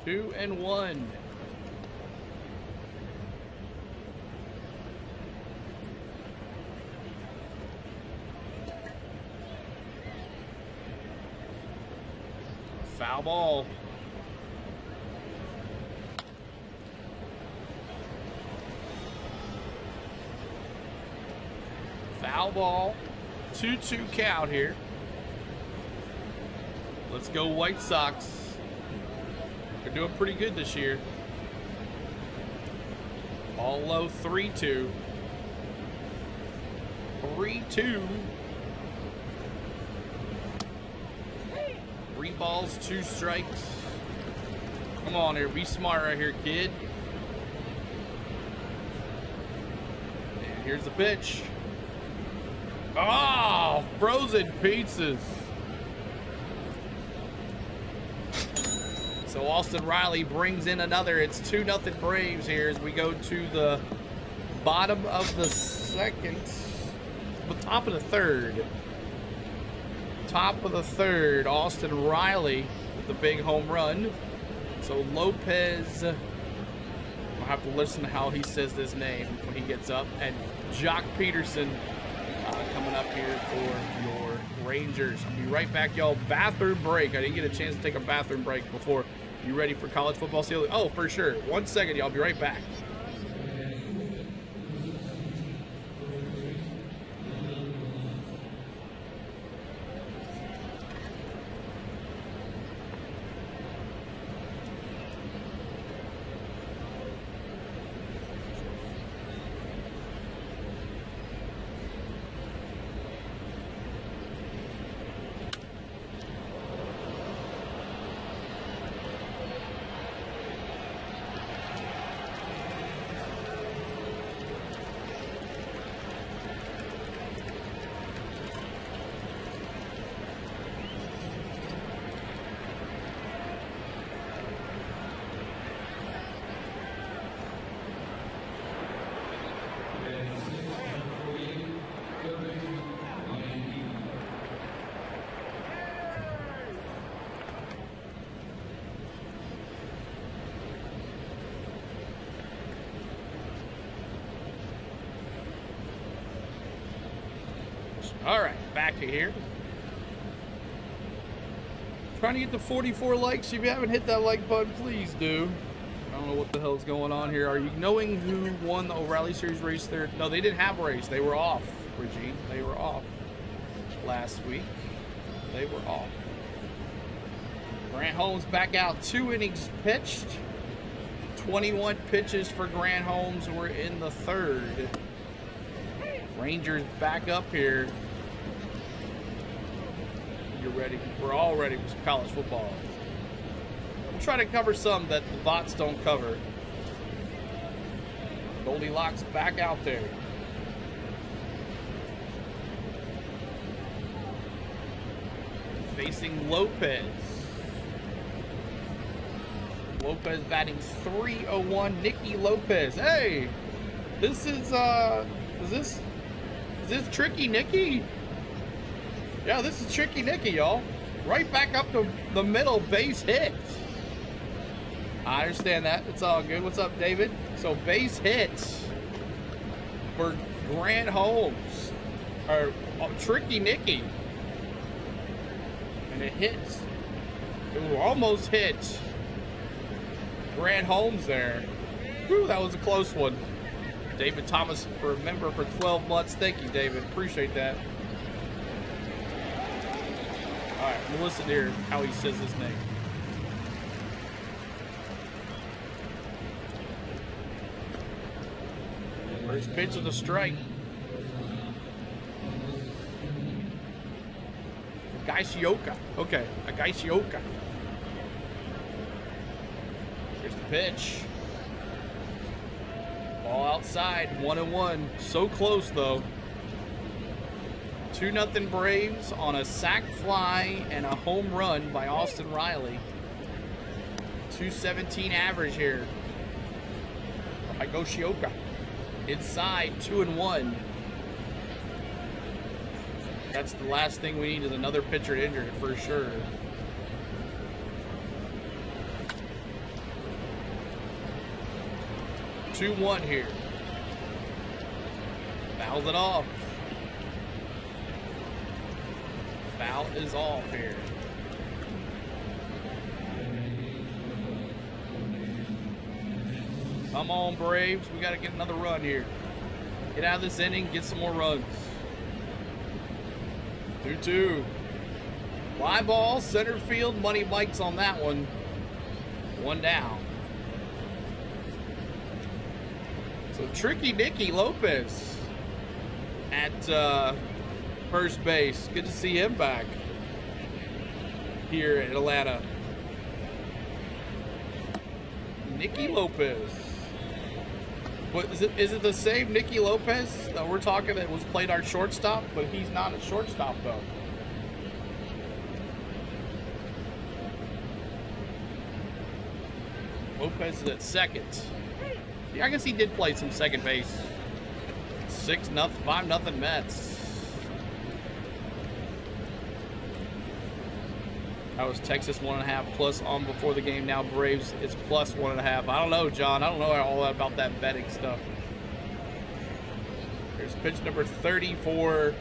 2-1. Foul ball. Foul ball. 2-2 count here. Let's go White Sox. They're doing pretty good this year. All low 3-2. 3-2. 3 balls, 2 strikes. Come on here, be smart right here, kid. And here's the pitch. Oh, frozen pizzas. So Austin Riley brings in another. It's 2-0 Braves here as we go to the bottom of the second, top of the third. Top of the third, Austin Riley with the big home run. So Lopez, I'll have to listen to how he says this name when he gets up. And Jock Peterson coming up here for your Rangers. I'll be right back, y'all. Bathroom break. I didn't get a chance to take a bathroom break before. You ready for college football season? Oh, for sure. 1 second, y'all. I'll be right back. All right, back to here. Trying to get to 44 likes. If you haven't hit that like button, please do. I don't know what the hell's going on here. Are you knowing who won the O'Reilly Series race there? No, they didn't have a race. They were off, Regine. They were off last week. They were off. Gran Holmes back out. 2 innings pitched. 21 pitches for Gran Holmes. We're in the third. Rangers back up here. You're ready. We're all ready for some college football. We'll try to cover some that the bots don't cover. Goldilocks back out there. Facing Lopez. Lopez batting .301. Nicky Lopez. Hey, this is this Tricky Nicky? Yeah, this is Tricky Nicky, y'all. Right back up to the middle, base hit. I understand that. It's all good. What's up, David? So base hits for Gran Holmes, or Tricky Nicky, and it hits. It almost hit Gran Holmes there. Whew, that was a close one. David Thomas for a member for 12 months. Thank you, David. Appreciate that. All right, we'll listen here how he says his name. First pitch of the strike. Gaishioka. Okay, a Gaishioka. Here's the pitch. Ball outside, 1-1. So close though. 2-0 Braves on a sac fly and a home run by Austin Riley. 217 average here. Higashioka. Inside, 2-1. That's the last thing we need is another pitcher injured for sure. Two 2-1 here. Fouls it off. Foul is off here. Come on, Braves. We got to get another run here. Get out of this inning, get some more runs. 2-2. Fly ball, center field. Money Mike's on that one. One down. So Tricky Nicky Lopez at first base. Good to see him back here in Atlanta. Nicky Lopez. What is it? Is it the same Nicky Lopez that we're talking that was played our shortstop? But he's not a shortstop though. Lopez is at second. Yeah, I guess he did play some second base. 6-0, 5-0 Mets. That was Texas 1.5 plus on before the game. Now Braves, it's plus 1.5. I don't know, John. I don't know all about that betting stuff. Here's pitch number 30 for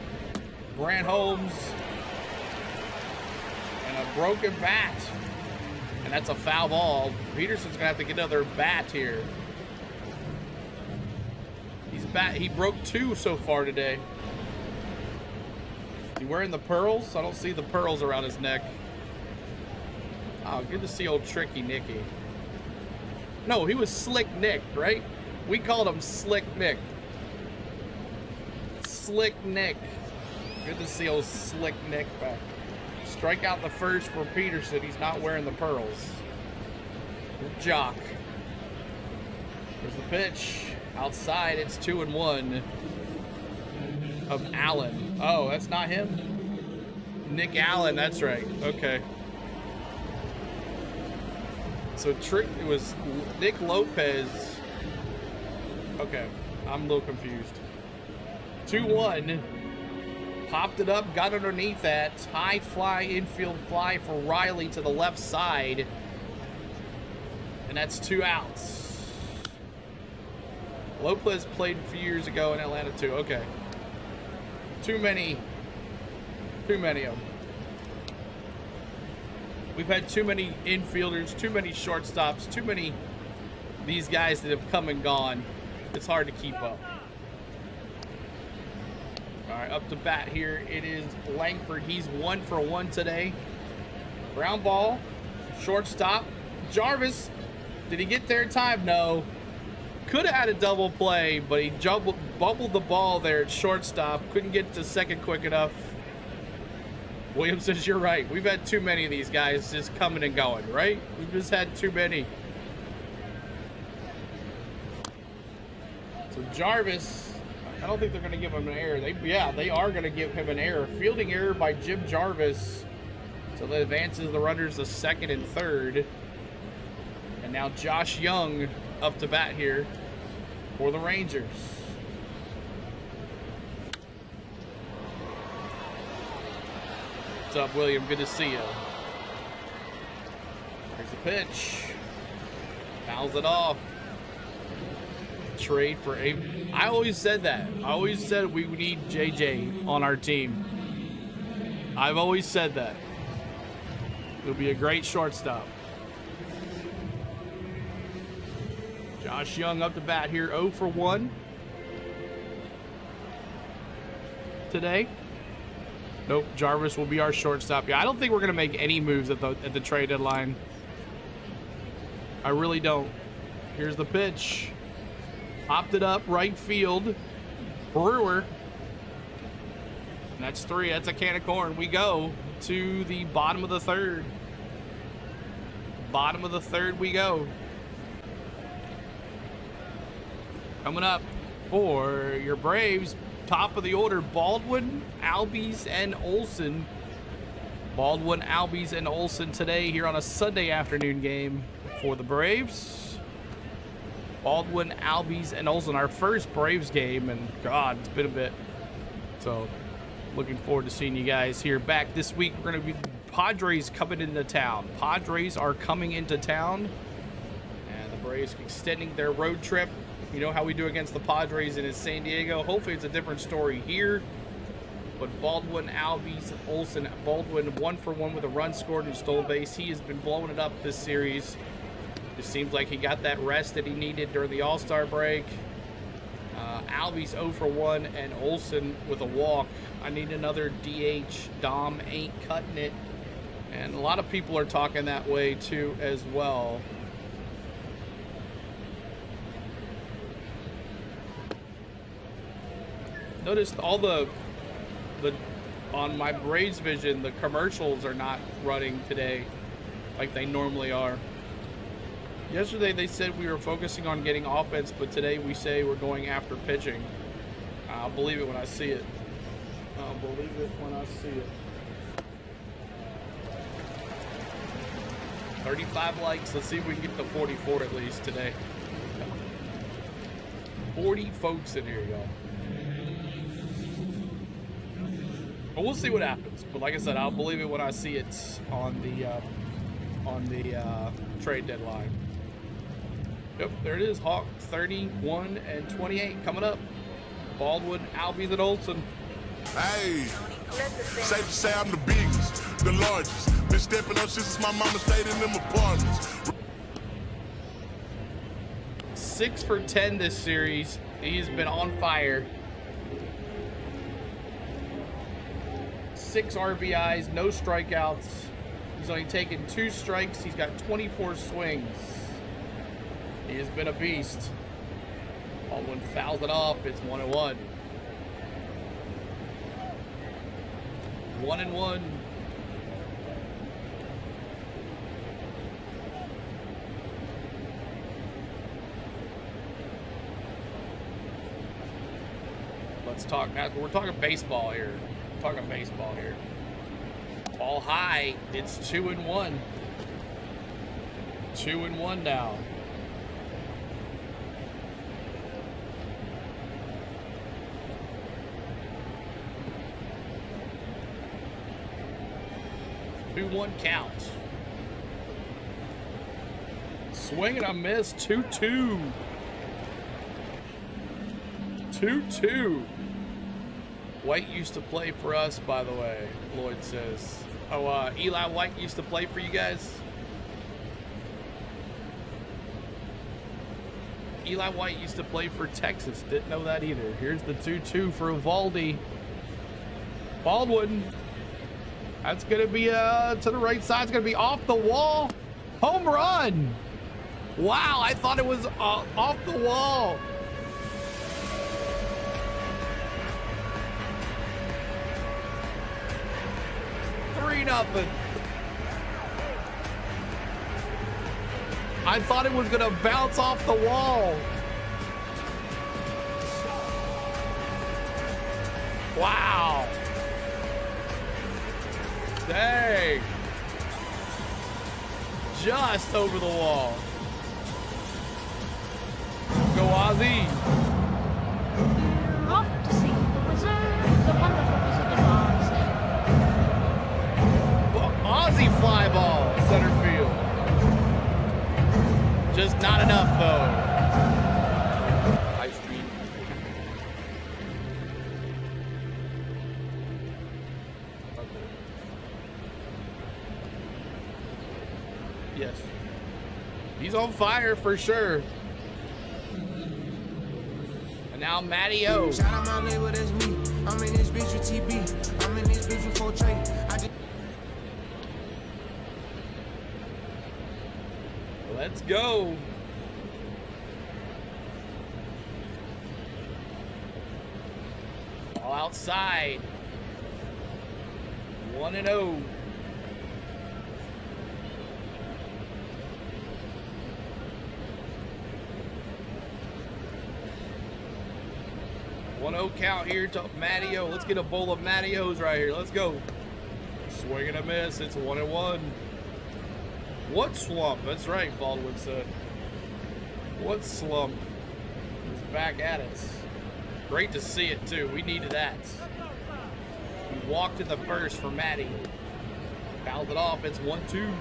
Gran Holmes. And a broken bat. And that's a foul ball. Peterson's gonna have to get another bat here. He broke 2 so far today. Is he wearing the pearls? I don't see the pearls around his neck. Oh, good to see old Tricky Nicky. No, he was Slick Nick, right? We called him Slick Nick. Slick Nick. Good to see old Slick Nick back. Strike out the first for Peterson. He's not wearing the pearls. Jock. There's the pitch. Outside, it's 2-1 of Allen. Oh, that's not him? Nick Allen, that's right. Okay. So it was Nick Lopez. Okay, I'm a little confused. 2-1. Popped it up, got underneath that. High fly, infield fly for Riley to the left side. And that's 2 outs. Lopez played a few years ago in Atlanta too. Okay. Too many of them. We've had too many infielders, too many shortstops, too many these guys that have come and gone. It's hard to keep up. All right, up to bat here. It is Langford. He's 1 for 1 today. Ground ball, shortstop. Jarvis, did he get there in time? No. Could have had a double play, but he bubbled the ball there at shortstop. Couldn't get to second quick enough. Williams says, you're right. We've had too many of these guys just coming and going, right? We've just had too many. So Jarvis, I don't think they're going to give him an error. They are going to give him an error. Fielding error by Jim Jarvis. So that advances the runners to second and third. And now Josh Young up to bat here for the Rangers. What's up, William? Good to see you. Here's the pitch. Fouls it off. Trade for I always said that. I always said we need JJ on our team. I've always said that. He'll be a great shortstop. Josh Young up to bat here, 0 for 1. today. Nope, Jarvis will be our shortstop. Yeah, I don't think we're gonna make any moves at the trade deadline. I really don't. Here's the pitch. Popped it up, right field. Brewer. And that's 3. That's a can of corn. We go to the bottom of the 3rd. Bottom of the 3rd we go. Coming up for your Braves, top of the order, Baldwin, Albies, and Olsen. Baldwin, Albies, and Olsen today here on a Sunday afternoon game for the Braves. Baldwin, Albies, and Olsen, our first Braves game, and God, it's been a bit. So, looking forward to seeing you guys here back this week. We're going to be Padres coming into town. Padres are coming into town, and the Braves extending their road trip. You know how we do against the Padres in San Diego. Hopefully it's a different story here. But Baldwin, Albies, Olsen. Baldwin 1 for 1 with a run scored and stole base. He has been blowing it up this series. It seems like he got that rest that he needed during the All-Star break. Albies 0 for 1 and Olsen with a walk. I need another DH. Dom ain't cutting it. And a lot of people are talking that way too as well. Noticed all the on my Braves Vision, the commercials are not running today like they normally are. Yesterday they said we were focusing on getting offense, but today we say we're going after pitching. I'll believe it when I see it. I'll believe it when I see it. 35 likes. Let's see if we can get to 44 at least today. 40 folks in here, y'all. But we'll see what happens. But like I said, I'll believe it when I see it on the trade deadline. Yep, there it is. Hawk 31 and 28 coming up. Baldwin, Albies, and Olsen. Hey, safe to say I'm the biggest, the largest. Been stepping up since my mama stayed in them apartments. 6 for 10 this series. He's been on fire. 6 RBIs, no strikeouts. He's only taken 2 strikes. He's got 24 swings. He has been a beast. Baldwin fouls it off. It's 1-1. 1-1. Let's talk now. We're talking baseball here. We're talking baseball here. Ball high. It's 2-1. 2-1 now. One count. Swing and a miss. 2-2. 2-2. White used to play for us, by the way, Lloyd says. Oh, Eli White used to play for you guys? Eli White used to play for Texas. Didn't know that either. Here's the 2-2 for Eolvoldi. Baldwin. That's going to be to the right side. It's going to be off the wall. Home run. Wow, I thought it was off the wall. Nothing. I thought it was going to bounce off the wall. Wow. Dang. Just over the wall. Go Ozzy. Off to see the wizard, the wonderful Wizard of Oz. Ozzy fly ball, center field. Just not enough though. Livestream. Yes. He's on fire for sure. And now Matty O. Shout out my label, that's me. I'm in this bitch with TB. I'm in this bitch with 4 tray. I just Let's go. All outside. 1-0. One 0 count here to Matty-O. Let's get a bowl of Matty-O's right here. Let's go. Swing and a miss. It's 1-1. What slump? That's right, Baldwin said. What slump? He's back at it. Great to see it, too. We needed that. He walked in the first for Matty. Fouled it off. It's 1-2.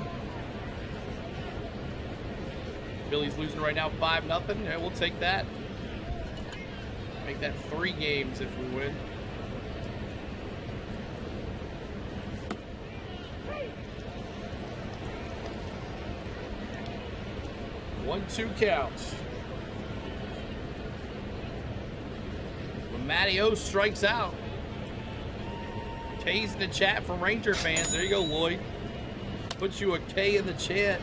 Billy's losing right now 5-0. Yeah, we'll take that. Make that 3 games if we win. One, 2 counts. When Matty-O strikes out. K's in the chat for Ranger fans. There you go, Lloyd. Put you a K in the chat.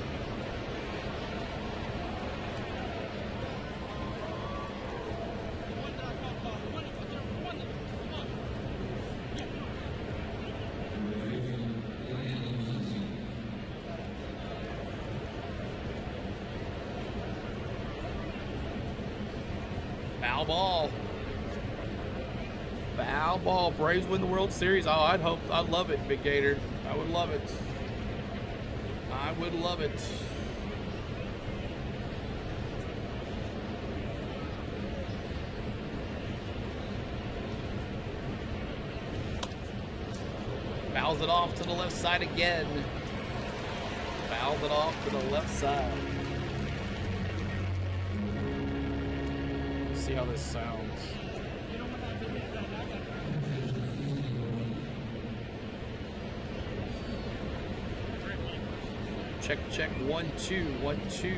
Foul ball. Foul ball. Braves win the World Series. Oh, I'd love it, Big Gator. I would love it. I would love it. Fouls it off to the left side again. Fouls it off to the left side. See how this sounds. Check, check, 1, 2, 1, 2.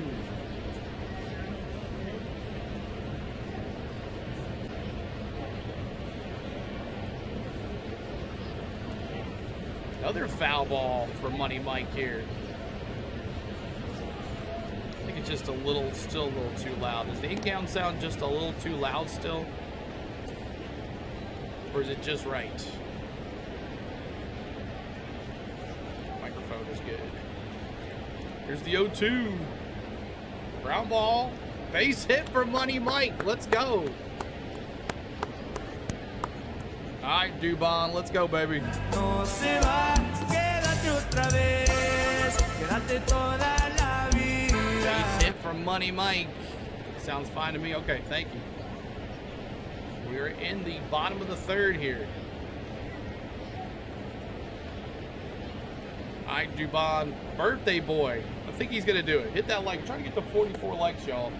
Another foul ball for Money Mike here. I think it's just still a little too loud. Is the in-count sound just a little too loud still? Or is it just right? Microphone is good. Here's the 0-2. Ground ball. Base hit for Money Mike. Let's go. All right, Dubon. Let's go, baby. no se va, quédate otra vez, quédate toda la vida. Base hit from Money Mike. Sounds fine to me. Okay, thank you. We're in the bottom of the 3rd here. All right, Dubon, birthday boy. I think he's gonna do it. Hit that like. Try to get to 44 likes, y'all.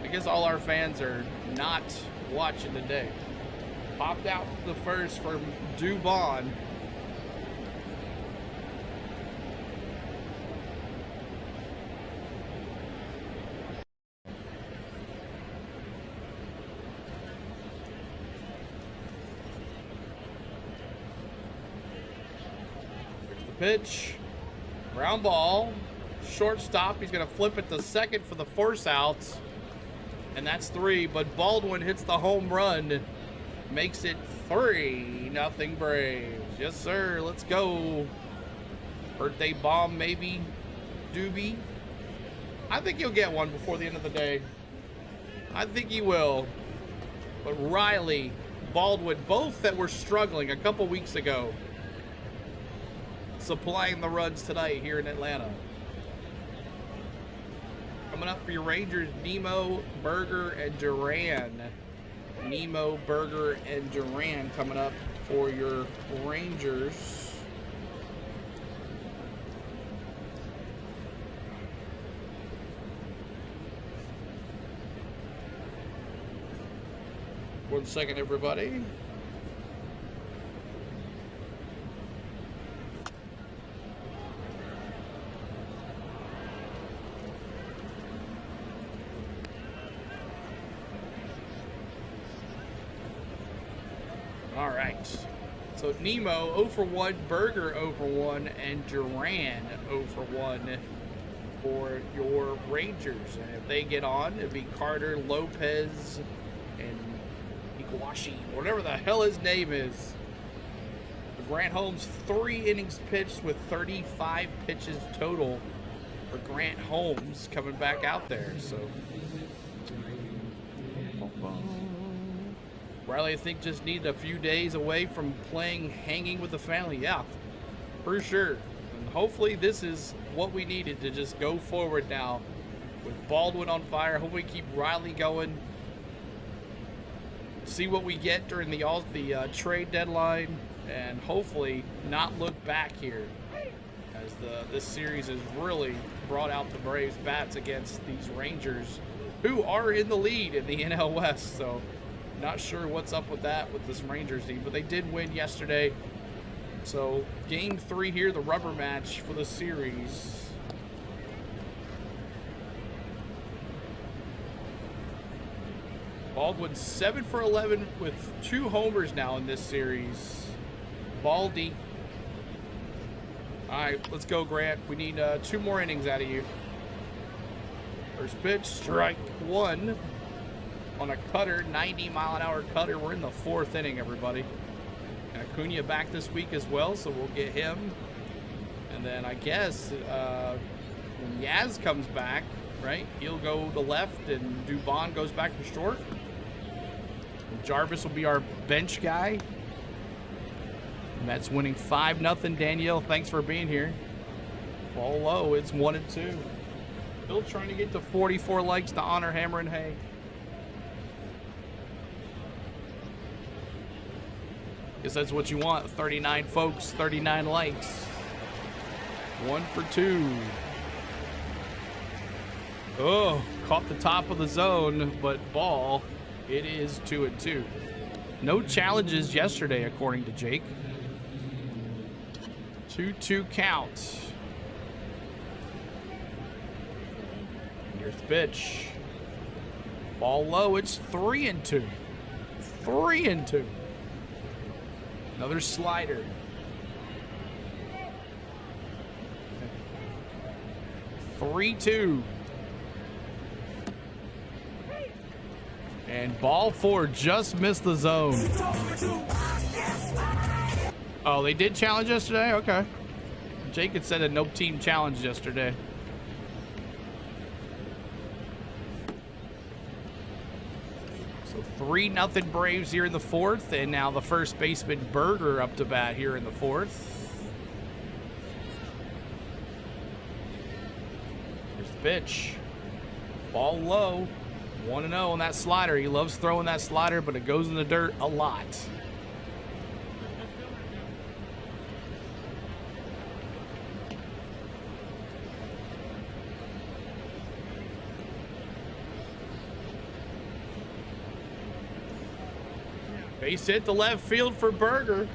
I guess all our fans are not watching today. Popped out the first for Dubon. Here's the pitch. Ground ball. Shortstop. He's going to flip it to second for the force out. And that's 3. But Baldwin hits the home run. Makes it 3-0 Braves. Yes, sir. Let's go. Birthday bomb, maybe. Doobie. I think he'll get one before the end of the day. I think he will. But Riley, Baldwin, both that were struggling a couple weeks ago, supplying the runs tonight here in Atlanta. Coming up for your Rangers, Nemo, Berger, and Duran. Nemo, Berger, and Duran coming up for your Rangers. One second, everybody. All right. So Nemo 0 for 1, Berger 0 for 1, and Duran 0 for 1 for your Rangers. And if they get on, it'd be Carter, Lopez, and Iguashi, whatever the hell his name is. Gran Holmes, 3 innings pitched with 35 pitches total for Gran Holmes coming back out there. So Riley, I think, just needed a few days away from playing hanging with the family. Yeah, for sure. And hopefully this is what we needed to just go forward now with Baldwin on fire. Hopefully keep Riley going. See what we get during the trade deadline, and hopefully not look back here, as this series has really brought out the Braves bats against these Rangers, who are in the lead in the NL West. So not sure what's up with that with this Rangers team, but they did win yesterday. So game 3 here, the rubber match for the series. Baldwin 7 for 11 with 2 homers now in this series. Baldy. All right, let's go, Grant. We need 2 more innings out of you. First pitch, strike 1 on a cutter, 90-mile-an-hour cutter. We're in the 4th inning, everybody. And Acuna back this week as well, so we'll get him. And then I guess when Yaz comes back, right, he'll go to left, and Dubon goes back to short. And Jarvis will be our bench guy. Mets winning 5-0. Danielle, thanks for being here. Ball low, it's 1-2. Still trying to get to 44 likes to honor Hammer and Hay. Guess that's what you want. 39 folks, 39 likes. 1 for 2. Oh, caught the top of the zone, but ball. It is 2-2. No challenges yesterday, according to Jake. 2-2 count. Here's the pitch. Ball low. It's 3-2. 3-2. Another slider. Okay. 3-2. And ball 4 just missed the zone. Oh, they did challenge yesterday? Okay. Jake had said that no team challenged yesterday. So 3-0 Braves here in the 4th, and now the first baseman Berger up to bat here in the 4th. Here's the pitch. Ball low. 1-0 on that slider. He loves throwing that slider, but it goes in the dirt a lot. Base hit to left field for Berger.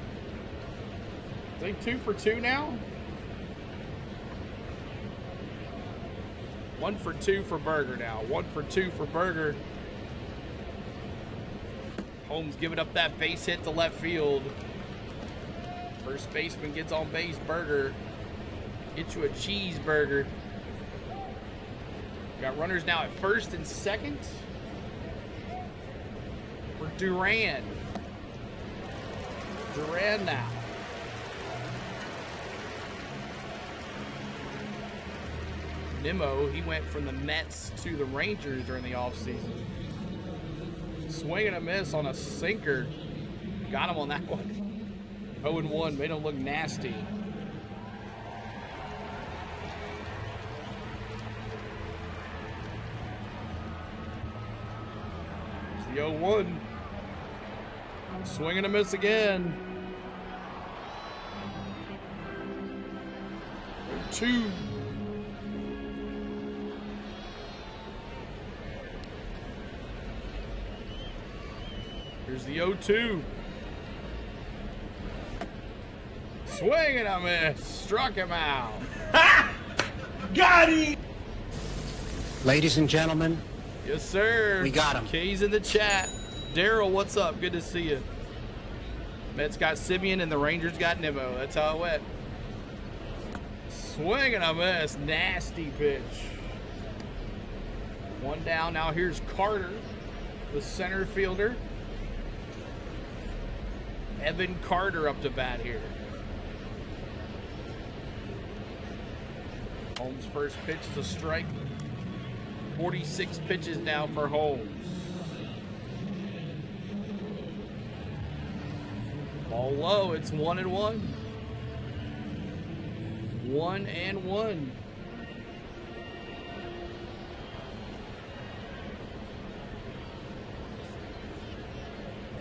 Is he 2 for 2 now? 1 for 2 for Berger now. 1 for 2 for Berger. Holmes giving up that base hit to left field. First baseman gets on base. Berger. Get you a cheeseburger. Got runners now at first and second for Duran. Duran now. Nimmo, he went from the Mets to the Rangers during the offseason. Swing and a miss on a sinker. Got him on that one. 0-1, made him look nasty. There's the 0-1. Swing and a miss again. 2. Here's the 0-2. Swing and a miss. Struck him out. Got him! Ladies and gentlemen, Yes, sir. We got him. K's in the chat. Daryl, what's up? Good to see you. Mets got Simeon and the Rangers got Nimmo. That's how it went. Swing and a miss. Nasty pitch. One down. Now here's Carter, the center fielder. Evan Carter up to bat here. Holmes' first pitch is a strike. 46 pitches now for Holmes. Ball low, it's 1-1. 1-1.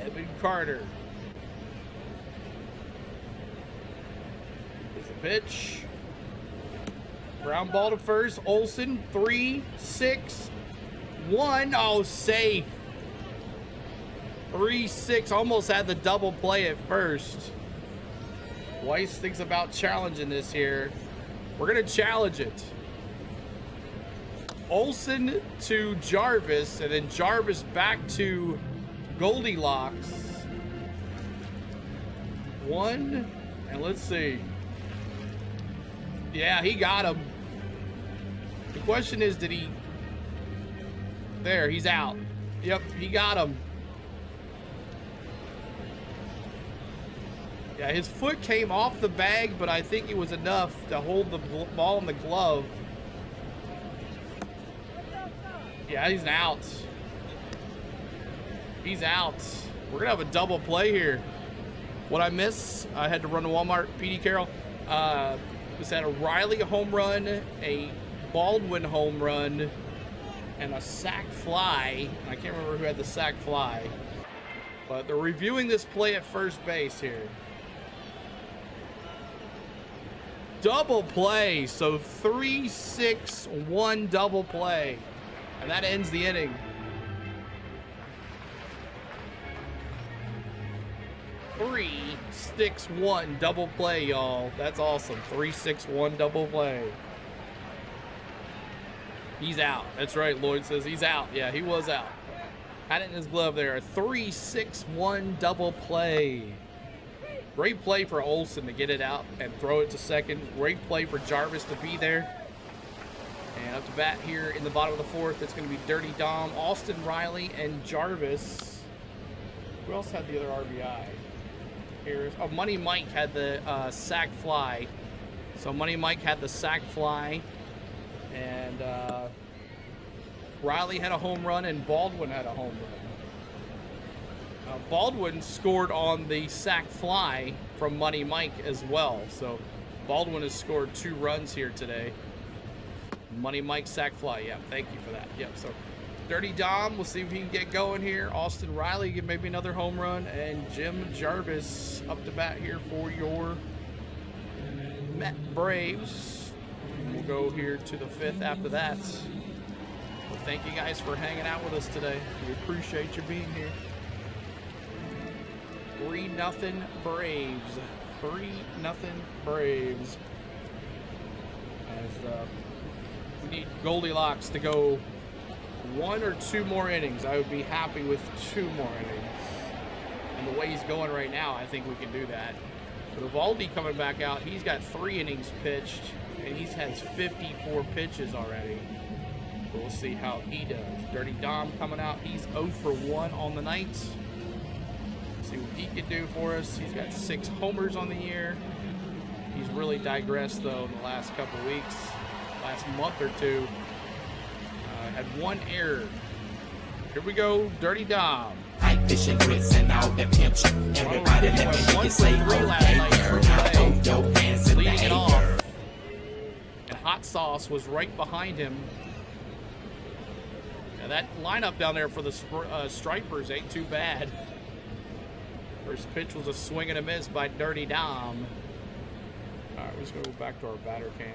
Evan Carter. Here's the pitch. Ground ball to first. Olsen, 3-6-1. Oh, safe. 3-6. Almost had the double play at first. Weiss thinks about challenging this here. We're going to challenge it. Olsen to Jarvis, and then Jarvis back to Goldilocks. One, and let's see. Yeah, he got him. The question is, did he... There, he's out. Yep, he got him. Yeah, his foot came off the bag, but I think it was enough to hold the ball in the glove. Yeah, he's out. He's out. We're going to have a double play here. What I miss, I had to run to Walmart. P.D. Carroll. Was that a Riley home run, a Baldwin home run, and a sac fly. I can't remember who had the sac fly. But they're reviewing this play at first base here. Double play. So 3-6-1 double play. And that ends the inning. 3-6-1 double play, y'all. That's awesome. 3-6-1 double play. He's out. That's right. Lloyd says he's out. Yeah, he was out. Had it in his glove there. 3-6-1 double play. Great play for Olsen to get it out and throw it to second. Great play for Jarvis to be there. And up to bat here in the bottom of the fourth, it's going to be Dirty Dom, Austin Riley, and Jarvis. Who else had the other RBI? Here's, oh, Money Mike had the sac fly. So Money Mike had the sac fly. And Riley had a home run, and Baldwin had a home run. Baldwin scored on the sac fly from Money Mike as well. So Baldwin has scored 2 runs here today. Money Mike sac fly. Yeah, thank you for that. Yep, so Dirty Dom, we'll see if he can get going here. Austin Riley, get maybe another home run. And Jim Jarvis up to bat here for your Met Braves. We'll go here to the 5th after that. Well, thank you guys for hanging out with us today. We appreciate you being here. 3-0 Braves. 3-0 Braves. As we need Goldilocks to go 1 or 2 more innings. I would be happy with 2 more innings. And the way he's going right now, I think we can do that. But Eolvoldi coming back out, he's got 3 innings pitched, and he has 54 pitches already. We'll see how he does. Dirty Dom coming out, he's 0 for 1 on the night. See what he can do for us. He's got 6 homers on the year. He's really digressed, though, in the last couple weeks. Last month or 2. Had 1 error. Here we go, Dirty Dom. Fishing grits and all the pimps. Everybody let me hear you say, okay, girl. Throw your hands in the leading it air. off. And Hot Sauce was right behind him. Now that lineup down there for the Stripers ain't too bad. First pitch was a swing and a miss by Dirty Dom. All right, we're just going to go back to our batter cam.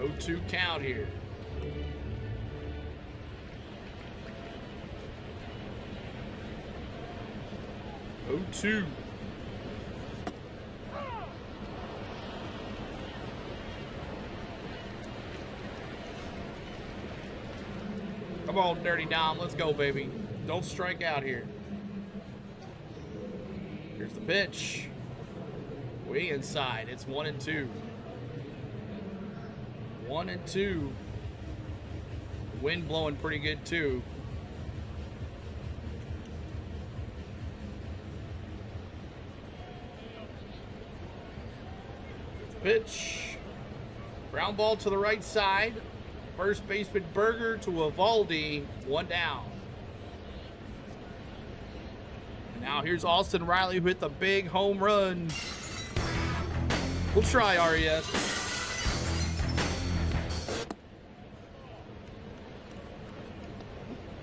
Oh, 0-2 count here. Oh, 2. Come on, Dirty Dom. Let's go, baby. Don't strike out here. Here's the pitch. Way inside. It's 1-2. 1-2. Wind blowing pretty good, too. Pitch. Ground ball to the right side. First baseman Berger to Eolvoldi. 1 down. And now here's Austin Riley who hit the big home run. We'll try RES.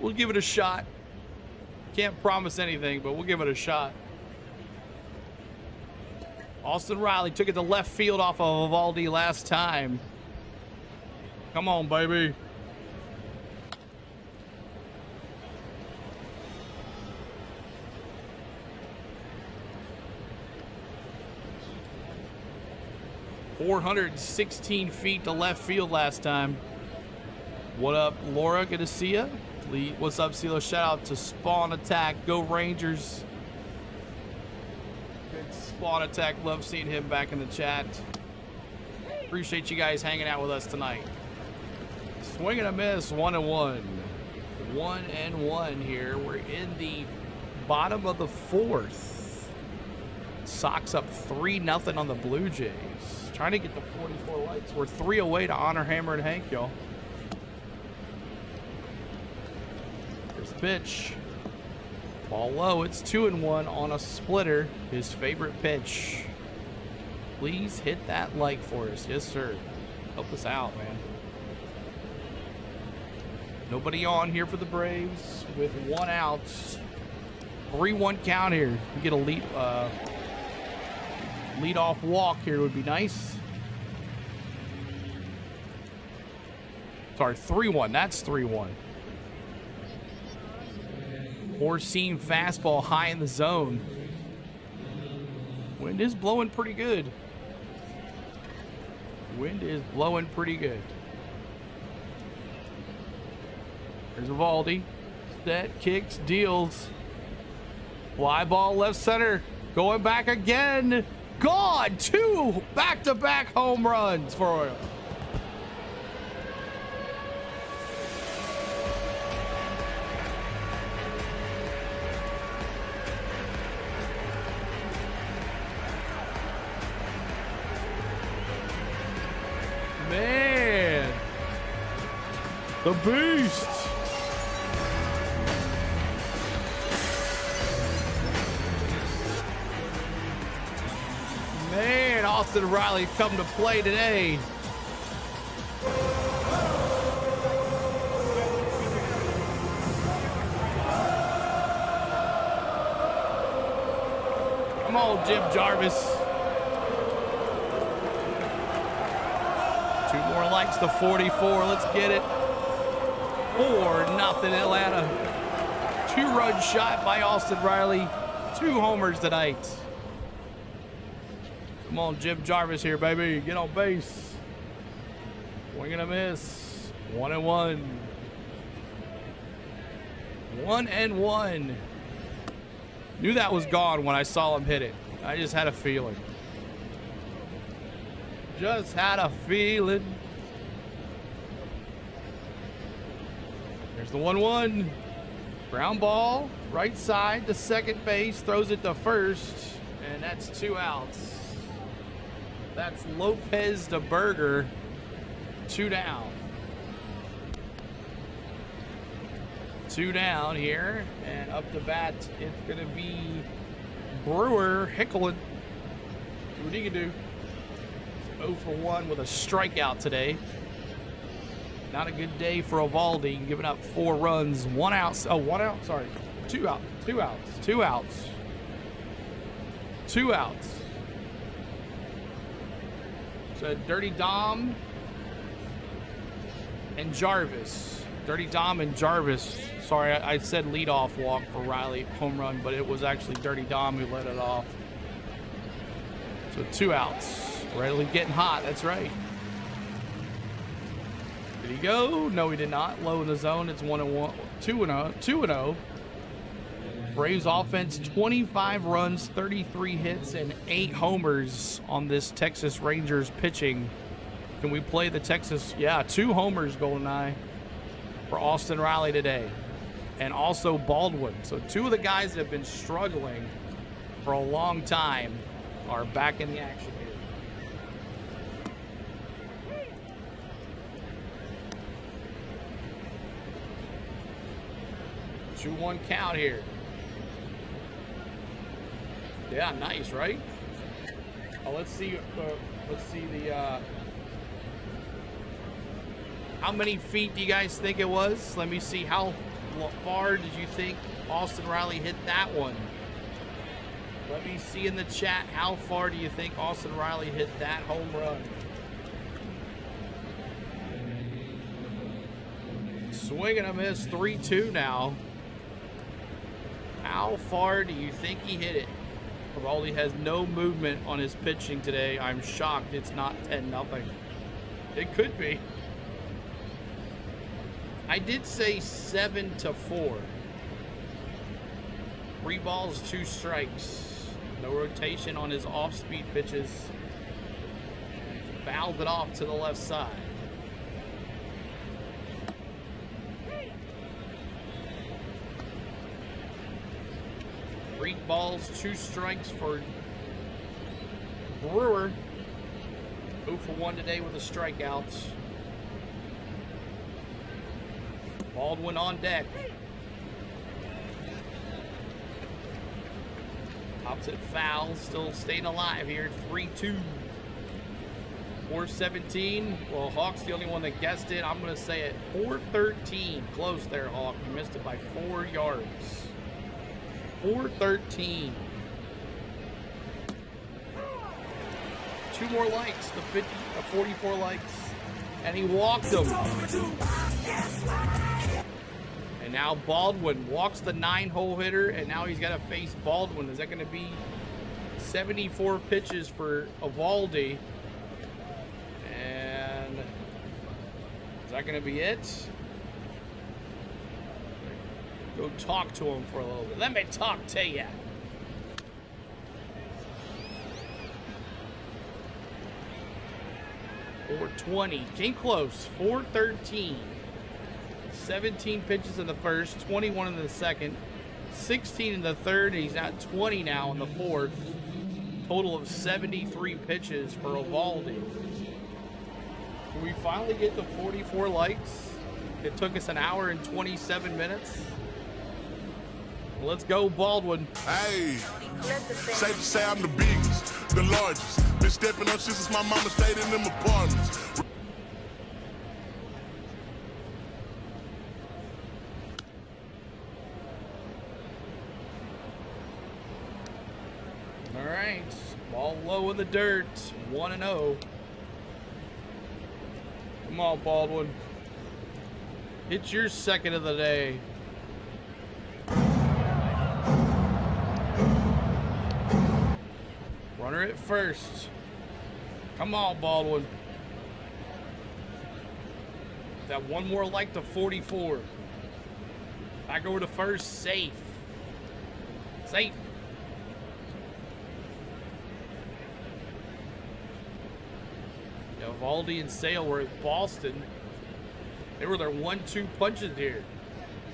We'll give it a shot. Can't promise anything, but we'll give it a shot. Austin Riley took it to left field off of Eolvoldi last time. Come on, baby. ...416 feet to left field last time. What up, Laura? Good to see ya. What's up, CeeLo? Shout out to Spawn Attack. Go Rangers. Good Spawn Attack. Love seeing him back in the chat. Appreciate you guys hanging out with us tonight. Swing and a miss. 1-1. 1-1 here. We're in the bottom of the 4th. Sox up 3-0 on the Blue Jays. Trying to get the 44 likes. We're 3 away to honor Hammer and Hank, y'all. Here's the pitch. Ball low. It's 2-1 on a splitter. His favorite pitch. Please hit that like for us. Yes, sir. Help us out, man. Nobody on here for the Braves with 1 out. 3-1 count here. We get a lead-off walk here would be nice. Sorry, 3-1. That's 3-1. Four-seam fastball high in the zone. Wind is blowing pretty good. Wind is blowing pretty good. There's Eolvoldi. Set, kicks, deals. Fly ball left center. Going back again. Gone. 2 back-to-back home runs for him. Man. The beast. Man, Austin Riley come to play today. Come on, Jim Jarvis. 2 more likes to 44. Let's get it. 4-0 Atlanta. 2-run shot by Austin Riley. 2 homers tonight. Come on, Jim Jarvis here, baby. Get on base. Swing and a miss. 1-1. 1-1. Knew that was gone when I saw him hit it. I just had a feeling. Just had a feeling. There's the 1-1. Ground ball, right side to second base, throws it to first, and that's 2 outs. That's Lopez to Berger. 2 down. 2 down here, and up to bat, it's gonna be Brewer Hicklin. See what he can do. 0 for 1 with a strikeout today. Not a good day for Eolvoldi, giving up 4 runs, 1 out. Oh, 1 out. Sorry, 2 out. 2 outs. 2 outs. 2 outs. So Dirty Dom and Jarvis. Dirty Dom and Jarvis. Sorry, I said leadoff walk for Riley, home run, but it was actually Dirty Dom who let it off. So 2 outs. Riley getting hot, that's right. Did he go? No, he did not. Low in the zone. It's 1-1, 2-0, 2-0. Braves offense, 25 runs, 33 hits, and 8 homers on this Texas Rangers pitching. Can we play the Texas? Yeah, 2 homers, GoldenEye, for Austin Riley today. And also Baldwin. So 2 of the guys that have been struggling for a long time are back in the action here. 2-1 count here. Yeah, nice, right? Oh, let's see the how many feet do you guys think it was? Let me see, how far did you think Austin Riley hit that one? Let me see in the chat, how far do you think Austin Riley hit that home run? Swing and a miss, 3-2 now. How far do you think he hit it? Eolvoldi has no movement on his pitching today. I'm shocked it's not 10-0. It could be. I did say 7-4. 3 balls, 2 strikes. No rotation on his off-speed pitches. Fouled it off to the left side. Three balls, 2 strikes for Brewer. 0 for 1 today with a strikeout. Baldwin on deck. Pops it foul, still staying alive here. 3-2. 4-17. Well, Hawk's the only one that guessed it. I'm going to say it. 4-13. Close there, Hawk. You missed it by 4 yards. 4-13. 2 more likes to 44 likes. And he walked them. And now Baldwin walks the 9-hole hitter, and now he's got to face Baldwin. Is that going to be 74 pitches for Eolvoldi? And is that going to be it? Go talk to him for a little bit. Let me talk to you. .420. Came close. 4-13. 17 pitches in the first, 21 in the second, 16 in the third, and he's at 20 now in the fourth. Total of 73 pitches for Eolvoldi. Can we finally get to 44 likes? It took us an hour and 27 minutes. Let's go, Baldwin. Hey, safe to say I'm the biggest, the largest. Been stepping up since my mama stayed in them apartments. All right, ball low in the dirt, 1-0. Come on, Baldwin. It's your second of the day. Runner at first. Come on, Baldwin. That one more like to 44. Back over to first, safe. Safe. Eolvoldi and Sale were at Boston. They were their 1-2 punches here.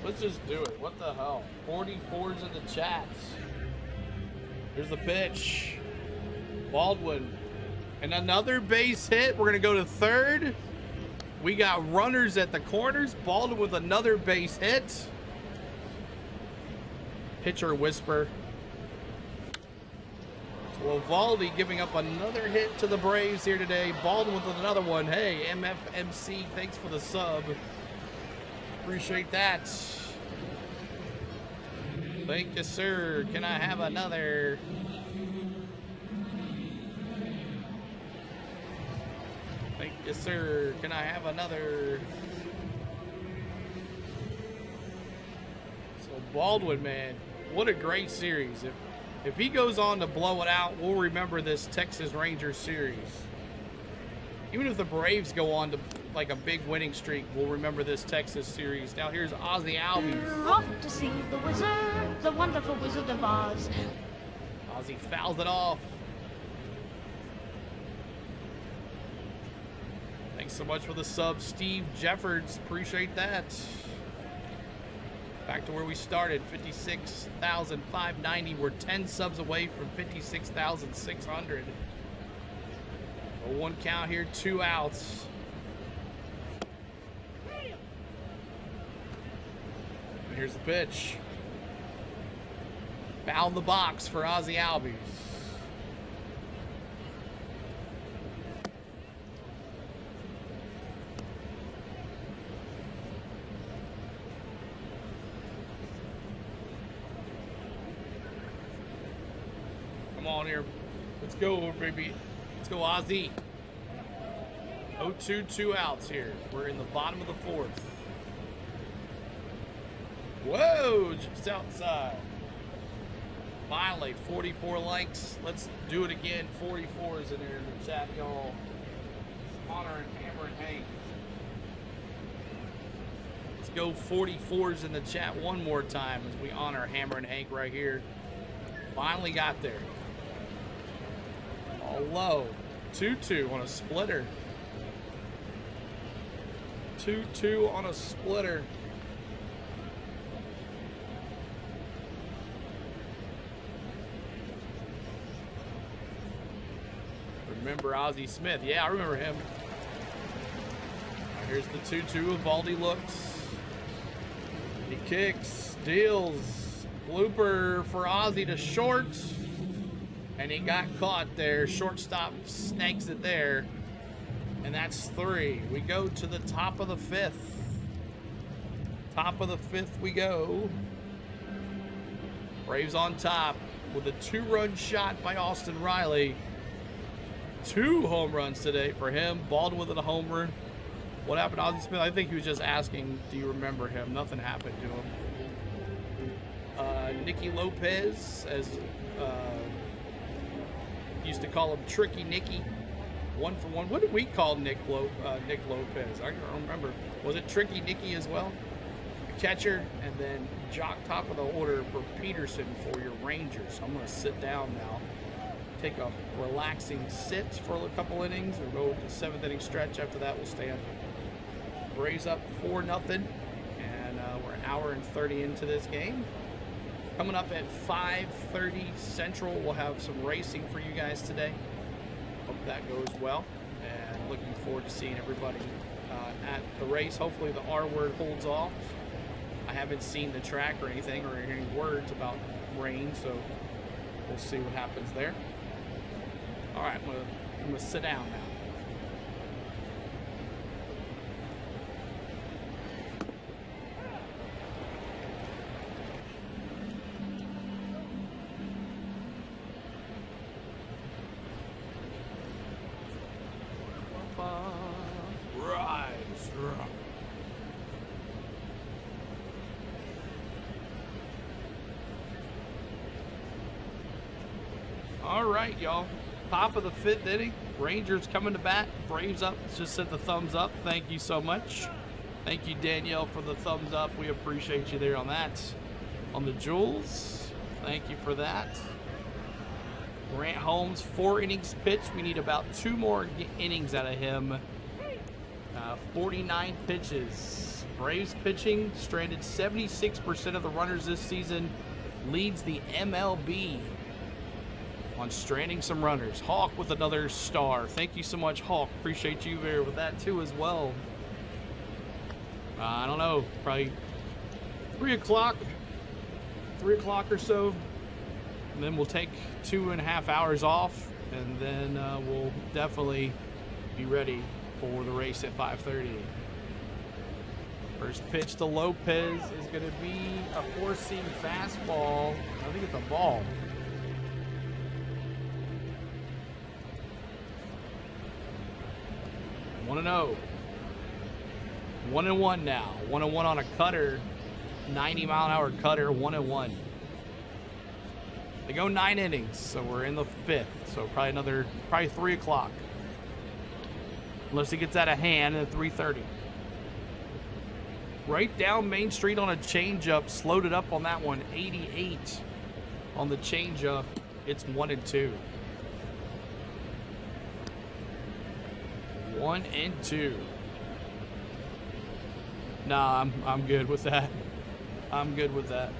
Let's just do it. What the hell? 44's in the chats. Here's the pitch. Baldwin. And another base hit. We're going to go to third. We got runners at the corners. Baldwin with another base hit. Pitcher whisper. So Eolvoldi giving up another hit to the Braves here today. Baldwin with another one. Hey, MFMC, thanks for the sub. Appreciate that. Thank you, sir. Can I have another? Thank you, sir. Can I have another? So Baldwin, man, what a great series. If he goes on to blow it out, we'll remember this Texas Rangers series. Even if the Braves go on to like a big winning streak, we'll remember this Texas series. Now here's Ozzy Albies. Off to see the wizard, the wonderful Wizard of Oz. Ozzy fouls it off. Thanks so much for the sub, Steve Jeffords. Appreciate that. Back to where we started, 56,590. We're 10 subs away from 56,600. A 1 count here, 2 outs. And here's the pitch. Foul in the box for Ozzy Albies. Come on here. Let's go, baby. Let's go, Ozzy. 0-2, 2 outs here. We're in the bottom of the 4th. Whoa, just outside. Finally, 44 likes. Let's do it again. 44s in there in the chat, y'all. Honor and Hammer and Hank. Let's go 44s in the chat one more time as we honor Hammer and Hank right here. Finally got there. All low. 2-2 on a splitter. 2-2 on a splitter. Remember Ozzie Smith? Yeah, I remember him. Here's the 2-2. Eolvoldi looks. He kicks, deals. Blooper for Ozzie to short. And he got caught there. Shortstop snakes it there. And that's 3. We go to the top of the 5th. Top of the 5th we go. Braves on top with a 2-run shot by Austin Riley. 2 home runs today for him. Baldwin with a homer. What happened to Ozzie Smith? I think he was just asking, do you remember him? Nothing happened to him. Nicky Lopez, as used to call him Tricky Nicky. 1 for 1. What did we call Nick Lopez? I don't remember. Was it Tricky Nicky as well? Catcher, and then jock top of the order for Peterson for your Rangers. I'm going to sit down now. Take a relaxing sit for a couple innings. We'll go to 7th inning stretch. After that, we'll stand. Braves up 4-0, and we're an hour and 30 into this game. Coming up at 5:30 Central, we'll have some racing for you guys today. Hope that goes well, and looking forward to seeing everybody at the race. Hopefully the R word holds off. I haven't seen the track or anything or any words about rain, so we'll see what happens there. All right, I'm gonna sit down now. Rise. All right, y'all. Top of the 5th inning. Rangers coming to bat. Braves up. Just sent the thumbs up. Thank you so much. Thank you, Danielle, for the thumbs up. We appreciate you there on that. On the Jules. Thank you for that. Gran Holmes, 4 innings pitched. We need about 2 more innings out of him. 49 pitches. Braves pitching stranded 76% of the runners this season. Leads the MLB on stranding some runners. Hawk with another star. Thank you so much, Hawk. Appreciate you there with that too as well. I don't know, probably 3 o'clock or so. And then we'll take 2.5 hours off, and then we'll definitely be ready for the race at 5:30. First pitch to Lopez is going to be a 4-seam fastball. I think it's a ball. One and 0. 1-1 now. 1-1 on a cutter. 90-mile-an-hour cutter. 1-1. They go 9 innings, so we're in the 5th. So probably 3 o'clock. Unless he gets out of hand at 3:30. Right down Main Street on a changeup. Slowed it up on that one. 88 on the changeup. It's 1-2. 1-2. Nah, I'm good with that. I'm good with that.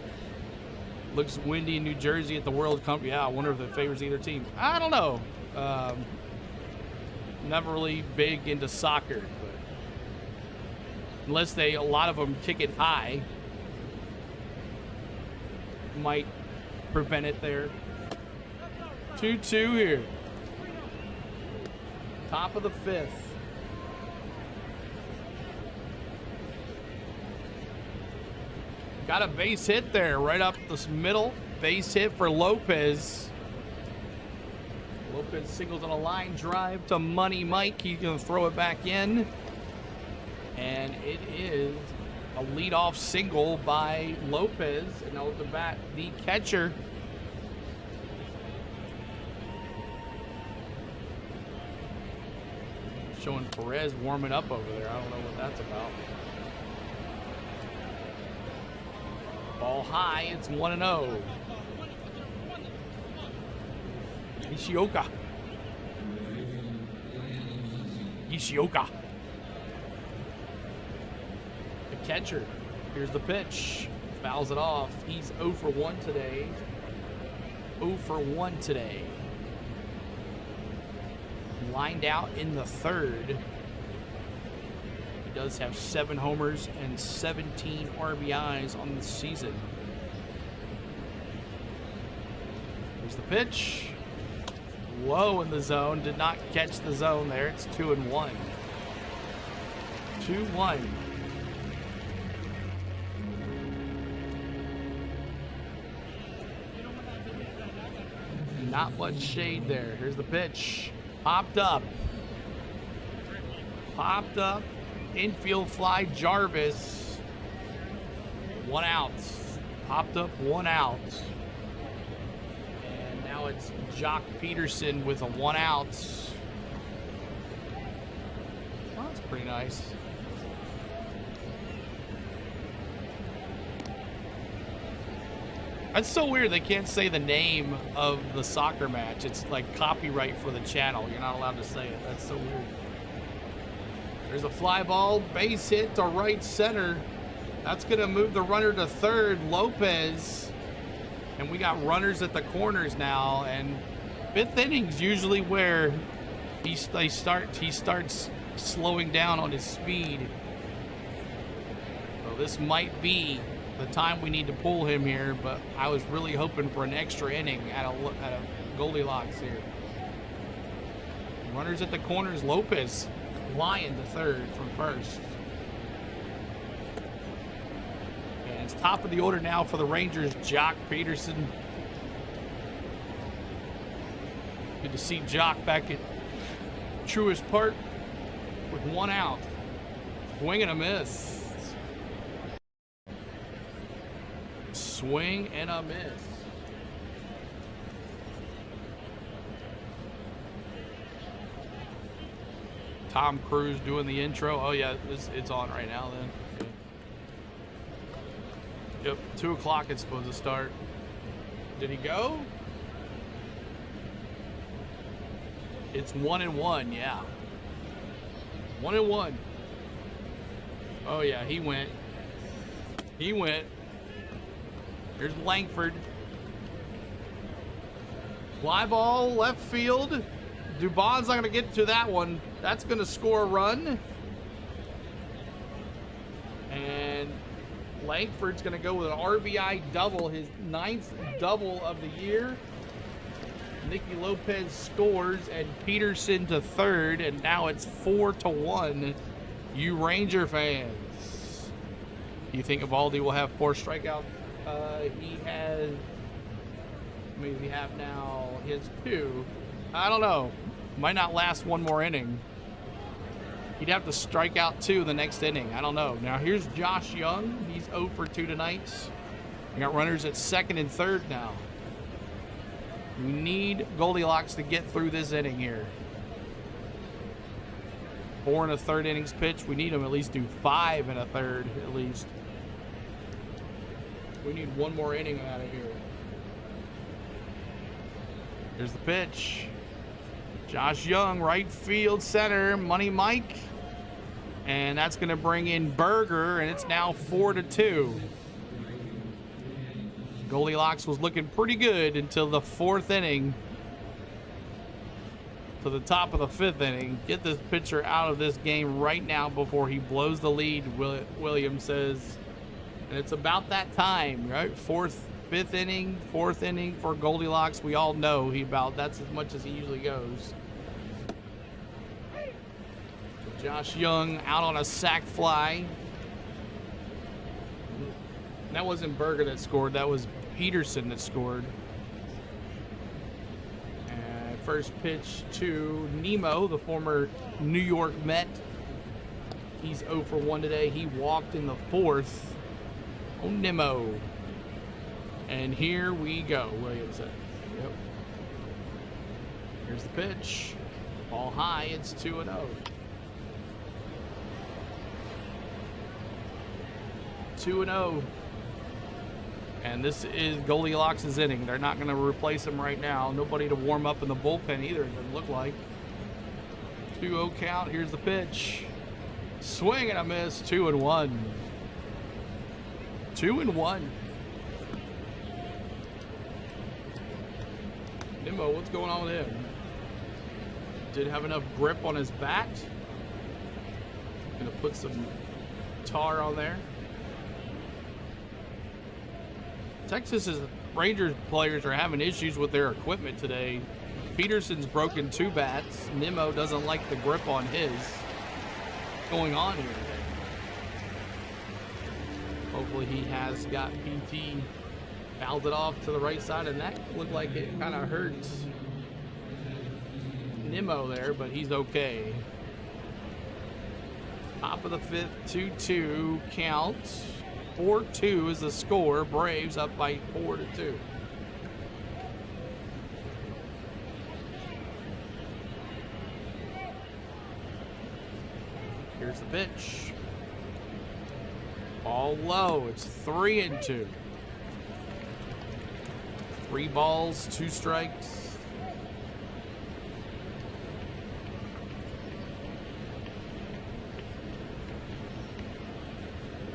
Looks windy in New Jersey at the World Cup. Yeah, I wonder if it favors either team. I don't know. Never really big into soccer, but unless a lot of them kick it high, might prevent it there. 2-2 here. Top of the 5th. Got a base hit there, right up this middle. Base hit for Lopez. Lopez singles on a line drive to Money Mike. He's going to throw it back in. And it is a leadoff single by Lopez. And now with the bat, the catcher. Showing Perez warming up over there. I don't know what that's about. Ball high, it's 1-0. Ishioka. The catcher. Here's the pitch. Fouls it off. He's 0 for 1 today. 0 for 1 today. Lined out in the 3rd. He does have 7 homers and 17 RBIs on the season. Here's the pitch. Low in the zone. Did not catch the zone there. It's 2-1. 2-1. Not much shade there. Here's the pitch. Popped up. Popped up. Infield fly, Jarvis. 1 out. Popped up, 1 out. And now it's Jock Peterson with a 1 out. Well, that's pretty nice. That's so weird they can't say the name of the soccer match. It's like copyright for the channel. You're not allowed to say it. That's so weird. There's a fly ball, base hit to right center. That's going to move the runner to 3rd, Lopez. And we got runners at the corners now. And 5th inning's usually where he starts slowing down on his speed. So this might be the time we need to pull him here, but I was really hoping for an extra inning at a Goldilocks here. Runners at the corners, Lopez flying to 3rd from 1st. And it's top of the order now for the Rangers, Jock Peterson. Good to see Jock back at Truist Park with 1 out. Swing and a miss. Swing and a miss. Tom Cruise doing the intro. Oh yeah, it's on right now then. Okay. Yep, 2 o'clock it's supposed to start. Did he go? It's 1-1, yeah. 1-1. Oh yeah, he went. He went. Here's Langford. Fly ball, left field. Dubon's not going to get to that one. That's going to score a run. And Langford's going to go with an RBI double, his 9th double of the year. Nicky Lopez scores, and Peterson to 3rd, and now it's 4-1. You Ranger fans. Do you think Eolvoldi will have 4 strikeouts? He has, maybe we have now, he has 2. I don't know. Might not last 1 more inning. He'd have to strike out 2 the next inning. I don't know. Now here's Josh Young. He's 0 for 2 tonight. We got runners at 2nd and 3rd now. We need Goldilocks to get through this inning here. 4 1/3 innings pitched. We need him at least do 5 1/3 at least. We need one more inning out of here. Here's the pitch. Josh Young, right field center, Money Mike. And that's going to bring in Berger, and it's now 4-2. Goldilocks was looking pretty good until the 4th inning. To the top of the 5th inning. Get this pitcher out of this game right now before he blows the lead, Williams says. And it's about that time, right? 5th inning, 4th inning for Goldilocks. We all know that's as much as he usually goes. Josh Young out on a sac fly. That wasn't Berger that scored. That was Peterson that scored. And first pitch to Nemo, the former New York Met. He's 0 for 1 today. He walked in the 4th. Oh, Nemo. And here we go, Williams says. Yep. Here's the pitch. Ball high. It's 2-0. 2-0. And this is Goldilocks' inning. They're not going to replace him right now. Nobody to warm up in the bullpen either, it doesn't look like. 2-0 count. Here's the pitch. Swing and a miss. 2-1. 2-1. Nimmo, what's going on with him? Didn't have enough grip on his bat. Gonna put some tar on there. Texas's Rangers players are having issues with their equipment today. Peterson's broken 2 bats. Nimmo doesn't like the grip on his. What's going on here today? Hopefully he has got PT. Fouled it off to the right side, and that looked like it kind of hurts Nimmo there, but he's okay. Top of the 5th, 2-2 count. 4-2 is the score. Braves up by 4-2. Here's the pitch. Ball low. It's 3-2. 3 balls, 2 strikes.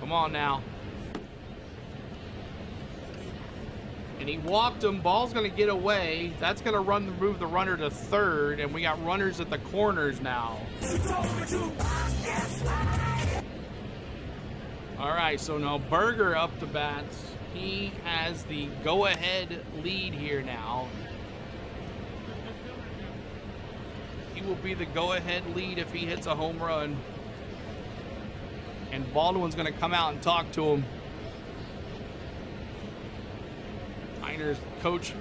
Come on now. And he walked him. Ball's going to get away. That's going to move the runner to 3rd, and we got runners at the corners now. All right, so now Berger up to bat. He has the go-ahead lead here now. He will be the go-ahead lead if he hits a home run. And Baldwin's going to come out and talk to him. Coach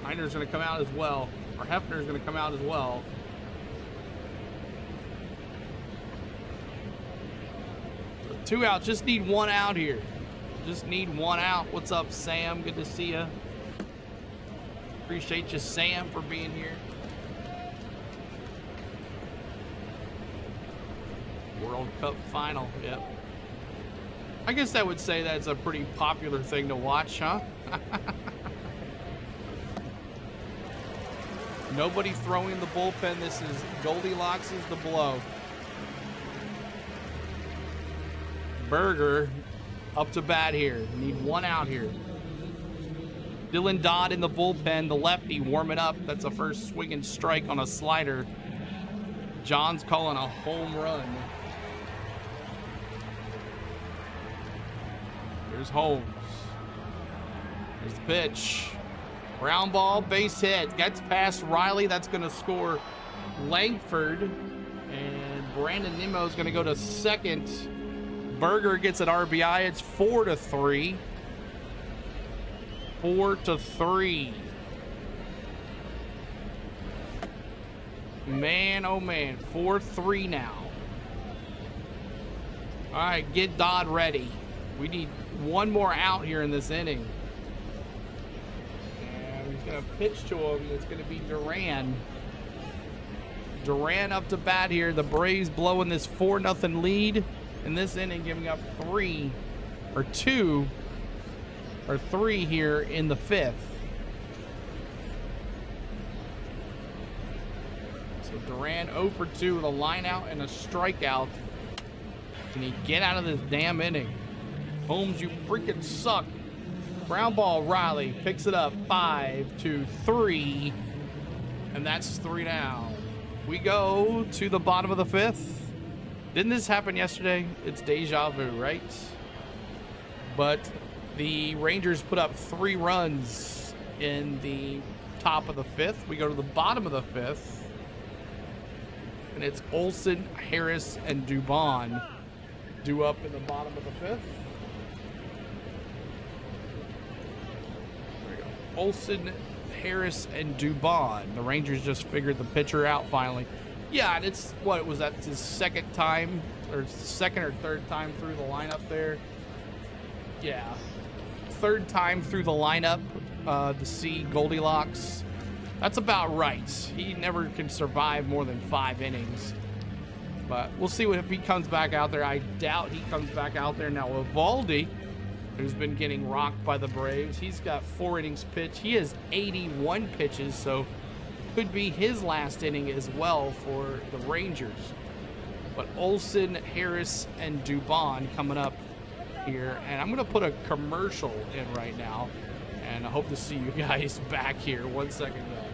Heiner's going to come out as well. Or Hefner's going to come out as well. So 2 outs. Just need 1 out here. Just need 1 out. What's up, Sam? Good to see you. Appreciate you, Sam, for being here. World Cup final. Yep. I guess I would say that's a pretty popular thing to watch, huh? Nobody throwing the bullpen. This is Goldilocks is the blow. Berger up to bat here. Need 1 out here. Dylan Dodd in the bullpen, the lefty warming up. That's a first swinging strike on a slider. John's calling a home run. Here's Holmes. Here's the pitch. Ground ball, base hit. Gets past Riley. That's going to score Langford. And Brandon Nimmo is going to go to 2nd. Berger gets an RBI. It's 4-3. 4-3. Man, oh man. 4-3 now. All right, get Dodd ready. We need 1 more out here in this inning. And he's going to pitch to him. It's going to be Duran. Duran up to bat here. The Braves blowing this 4-0 lead in this inning, giving up 3 here in the 5th. So Duran 0 for 2 with a line out and a strikeout. Can he get out of this damn inning? Holmes, you freaking suck. Ground ball, Riley picks it up 5-3, and that's 3 down. We go to the bottom of the 5th. Didn't this happen yesterday? It's deja vu, right? But the Rangers put up 3 runs in the top of the 5th. We go to the bottom of the 5th, and it's Olsen, Harris, and Dubon due up in the bottom of the 5th. Olsen, Harris, and Dubon. The Rangers just figured the pitcher out finally. Yeah, and it's, what was that, his second time, or second or third time through the lineup there? Yeah, third time through the lineup to see Goldilocks. That's about right. He never can survive more than 5 innings. But we'll see if he comes back out there. I doubt he comes back out there. Now, Eolvoldi, who's been getting rocked by the Braves, he's got 4 innings pitched. He has 81 pitches, so could be his last inning as well for the Rangers. But Olsen, Harris, and Dubon coming up here. And I'm going to put a commercial in right now. And I hope to see you guys back here. 1 second, guys.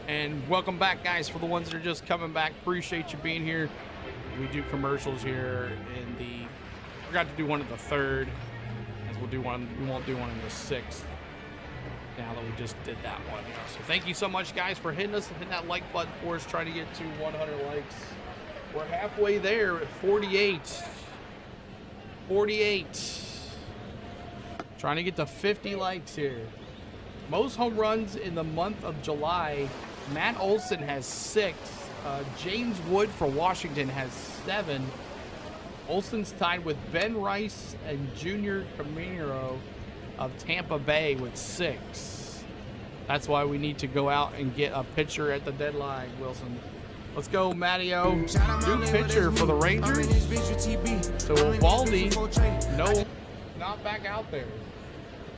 And welcome back, guys. For the ones that are just coming back, appreciate you being here. We do commercials here in the, forgot to do one at the 3rd, as we'll do one, we won't do one in the 6th now that we just did that one. So thank you so much, guys, for hitting us and hitting that like button for us, trying to get to 100 likes. We're halfway there at 48. Trying to get to 50 likes here. Most home runs in the month of July. Matt Olson has 6. James Wood for Washington has 7. Olson's tied with Ben Rice and Junior Camino of Tampa Bay with 6. That's why we need to go out and get a pitcher at the deadline, Wilson. Let's go, Matteo. New pitcher for the Rangers. So Eolvoldi, no, not back out there.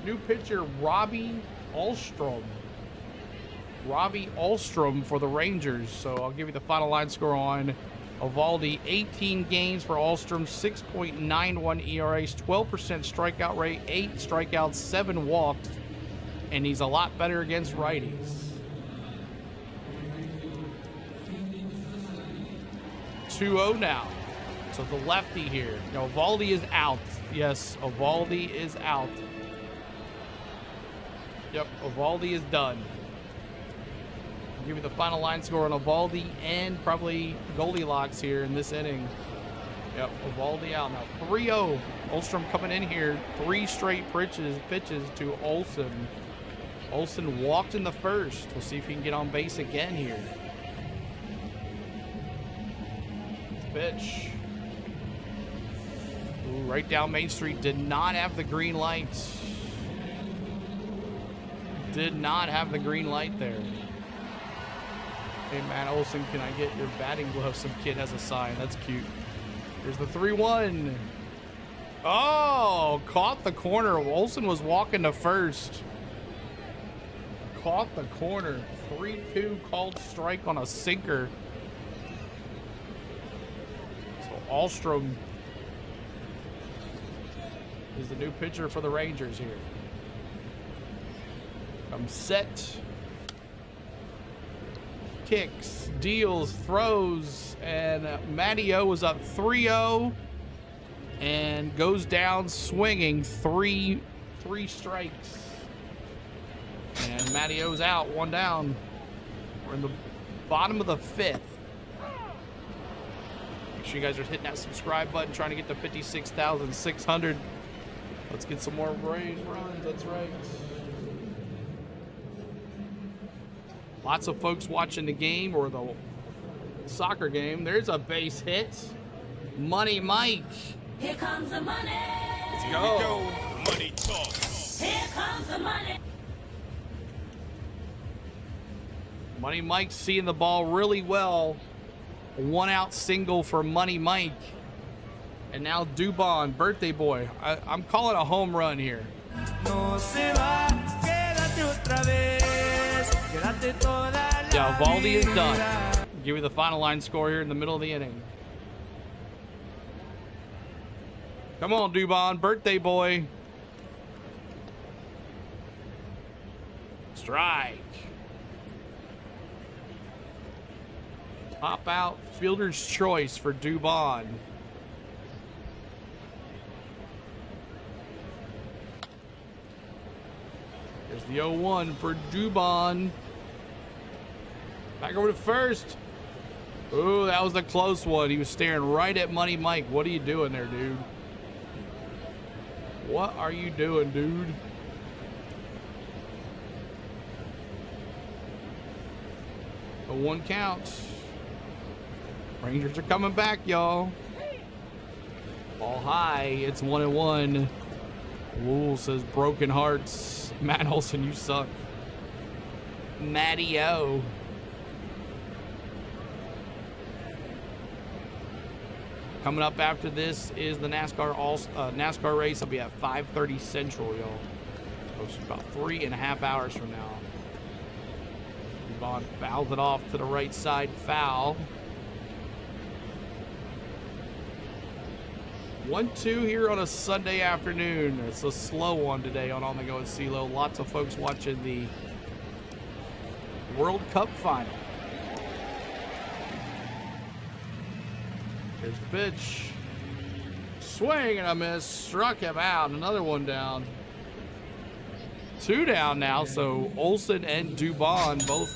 New pitcher, Robbie Alstrom for the Rangers. So I'll give you the final line score on Eolvoldi. 18 games for Alstrom, 6.91 ERAs, 12% strikeout rate, 8 strikeouts, 7 walks, and he's a lot better against righties. 2-0 now. So the lefty here. Now Eolvoldi is out. Yes, Eolvoldi is out. Yep, Eolvoldi is done. I'll give you the final line score on Eolvoldi and probably Goldilocks here in this inning. Yep, Eolvoldi out now. 3-0. Olstrom coming in here. 3 straight pitches to Olsen. Olsen walked in the 1st. We'll see if he can get on base again here. Pitch. Ooh, right down Main Street. Did not have the green light. Did not have the green light there. Hey, Matt Olson, can I get your batting glove? Some kid has a sign. That's cute. Here's the 3-1. Oh, caught the corner. Olson was walking to 1st. Caught the corner. 3-2 called strike on a sinker. So Alstrom is the new pitcher for the Rangers here. I'm set. Kicks, deals, throws, and Matteo is up 3-0 and goes down swinging. Three strikes. And Matteo's out, 1 down. We're in the bottom of the 5th. Make sure you guys are hitting that subscribe button, trying to get to 56,600. Let's get some more Braves runs. That's right. Lots of folks watching the game or the soccer game. There's a base hit. Money Mike. Here comes the money. Let's Here go. we go. Money talk. Here comes the money. Money Mike seeing the ball really well. A 1-out single for Money Mike. And now Dubon, birthday boy. I'm calling a home run here. No se va, quédate otra vez, quédate toda la Eolvoldi is vida. done. Give me the final line score here in the middle of the inning. Come on, Dubon, birthday boy. Strike. Pop out, fielder's choice for Dubon. There's the 0-1 for Dubon. Back over to first. Ooh, that was a close one. He was staring right at Money Mike. What are you doing there, dude? What are you doing, dude? A 1 count. Rangers are coming back, y'all. Ball high. It's 1-1. Wool says broken hearts. Matt Olson, you suck. Matty-O. Coming up after this is the NASCAR race. I'll be at 5:30 Central, y'all. So it's about 3.5 hours from now. Bond fouls it off to the right side. Foul. 1-2 here on a Sunday afternoon. It's a slow one today on the Go with CeeLo. Lots of folks watching the World Cup final. Here's the pitch. Swing and a miss. Struck him out. Another one down. 2 down now. So Olson and Dubon both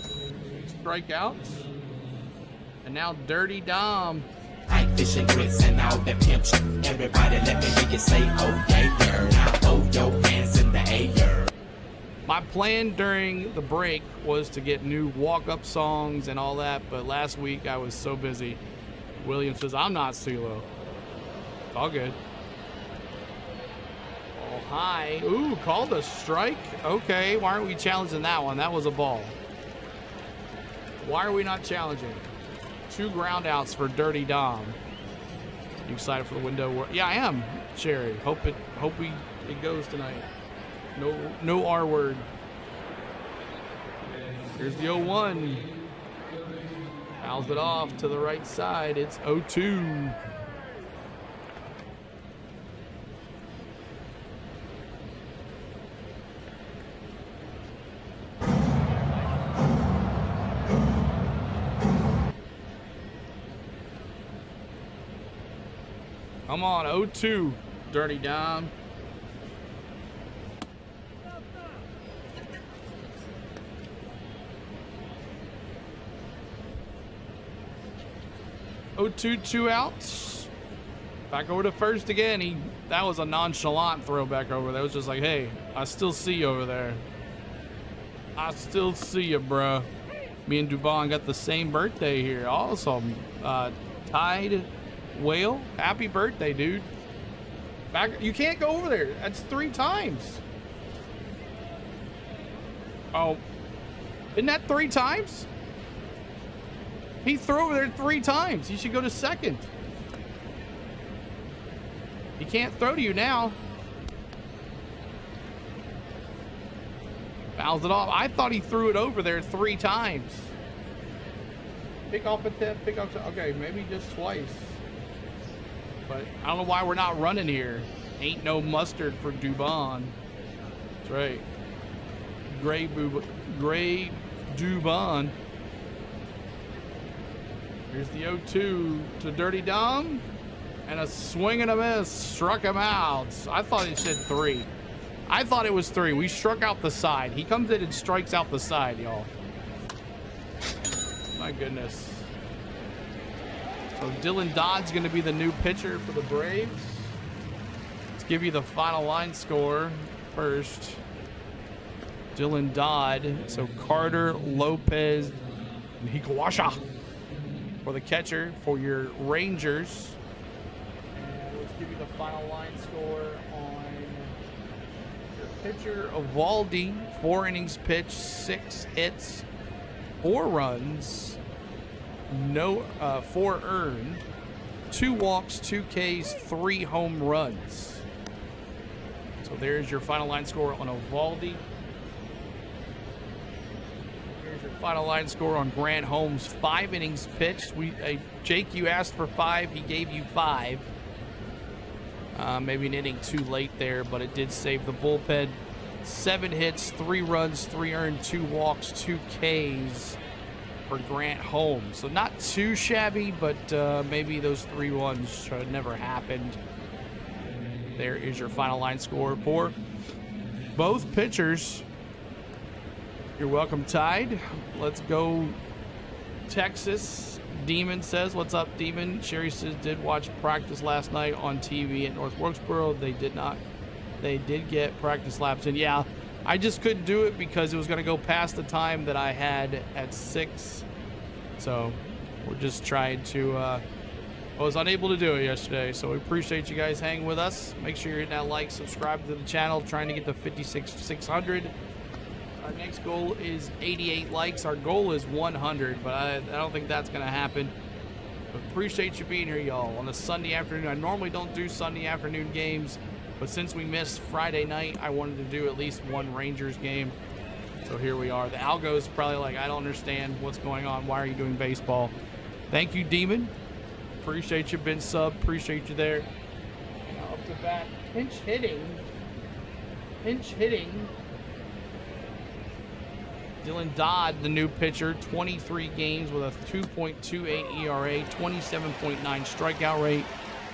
strikeouts. And now Dirty Dom. Like fish and grits and all the pimps. Everybody let me hear you say, oh yeah, girl. Now throw your hands in the air. My plan during the break was to get new walk-up songs and all that, but last week I was so busy. William says, I'm not CeeLo. It's all good. Ball high. Ooh, called a strike. Okay, why aren't we challenging that one? That was a ball. Why are we not challenging? 2 ground outs for Dirty Dom. You excited for the window? Yeah, I am, Sherry. Hope it goes tonight. No R word. Here's the 0-1. Fouls it off to the right side. It's 0-2. Come on, 0-2, Dirty Dom. Oh, 2 outs. Back over to first again. That was a nonchalant throw back over. That was just like, hey, I still see you over there. I still see you, bro. Me and Dubon got the same birthday here. Awesome. Tide Whale, happy birthday, dude. Back, you can't go over there. That's 3 times. Oh, isn't that 3 times? He threw over there 3 times. He should go to second. He can't throw to you now. Fouls it off. I thought he threw it over there 3 times. Pick off a tip, pick off. Okay, maybe just twice. But I don't know why we're not running here. Ain't no mustard for Dubon. That's right. Gray Dubon. Here's the 0-2 to Dirty Dom. And a swing and a miss. Struck him out. I thought he said 3. I thought it was 3. We struck out the side. He comes in and strikes out the side, y'all. My goodness. So Dylan Dodd's going to be the new pitcher for the Braves. Let's give you the final line score first. Dylan Dodd. So Carter, Lopez, and Hikawasha for the catcher for your Rangers. And let's give you the final line score on your pitcher, Eolvoldi. 4 innings pitched, 6 hits, 4 runs, 4 earned, 2 walks, 2 Ks, 3 home runs. So there's your final line score on Eolvoldi. Here's your final line score on Gran Holmes. 5 innings pitched. Jake, you asked for 5. He gave you 5. Maybe an inning too late there, but it did save the bullpen. 7 hits, 3 runs, 3 earned, 2 walks, 2 Ks for Gran Holmes. So not too shabby, but maybe those 3 runs should have never happened. There is your final line score for both pitchers. You're welcome, Tide. Let's go Texas. Demon says, what's up, Demon? Sherry says, did watch practice last night on TV at North Wilkesboro. They did not. They did get practice laps in. Yeah, I just couldn't do it because it was going to go past the time that I had at 6. So we're just trying to, I was unable to do it yesterday. So we appreciate you guys hanging with us. Make sure you're hitting that like, subscribe to the channel, trying to get to 56,600. Our next goal is 88 likes. Our goal is 100, but I don't think that's going to happen. But appreciate you being here, y'all, on a Sunday afternoon. I normally don't do Sunday afternoon games, but since we missed Friday night, I wanted to do at least one Rangers game. So here we are. The algo's probably like, I don't understand what's going on. Why are you doing baseball? Thank you, Demon. Appreciate you, been sub. Appreciate you there. Now up to bat, pinch hitting. Dylan Dodd, the new pitcher, 23 games with a 2.28 ERA, 27.9 strikeout rate,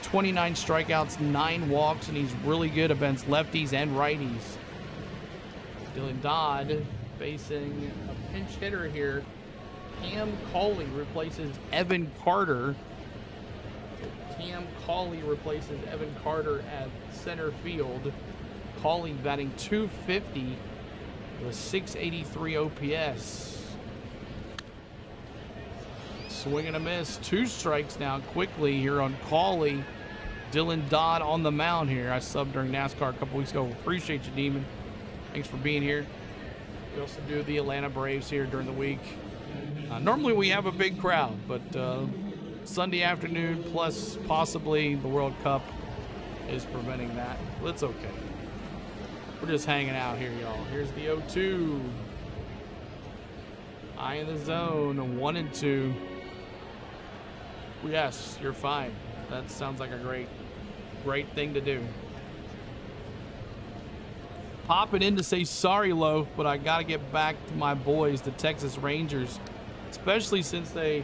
29 strikeouts, 9 walks, and he's really good against lefties and righties. Dylan Dodd facing a pinch hitter here. Cam Cauley replaces Evan Carter. Cam Cauley replaces Evan Carter at center field. Cauley batting .250 with a 683 OPS. Swing and a miss. 2 strikes now quickly here on Cauley. Dylan Dodd on the mound here. I subbed during NASCAR a couple weeks ago. Appreciate you, Demon. Thanks for being here. We also do the Atlanta Braves here during the week. Normally we have a big crowd, but Sunday afternoon plus possibly the World Cup is preventing that. Well, it's okay. We're just hanging out here, y'all. Here's the 0-2. Eye in the zone, 1-2. Yes, you're fine. That sounds like a great thing to do. Popping in to say sorry, Loaf, but I got to get back to my boys, the Texas Rangers, especially since they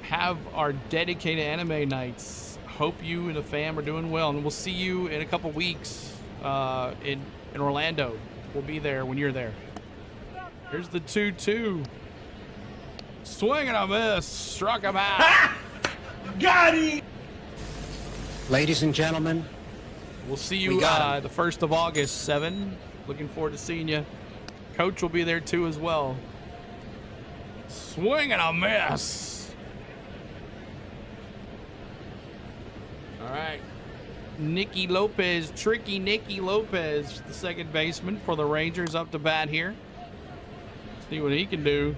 have our dedicated anime nights. Hope you and the fam are doing well, and we'll see you in a couple weeks in Orlando. We'll be there when you're there. Here's the 2-2. Swing and a miss. Struck him out. Got him! Ladies and gentlemen, we'll see you the 1st of August, 7. Looking forward to seeing you. Coach will be there too as well. Swing and a miss. All right. Nicky Lopez, tricky Nicky Lopez, the second baseman for the Rangers, up to bat here. See what he can do.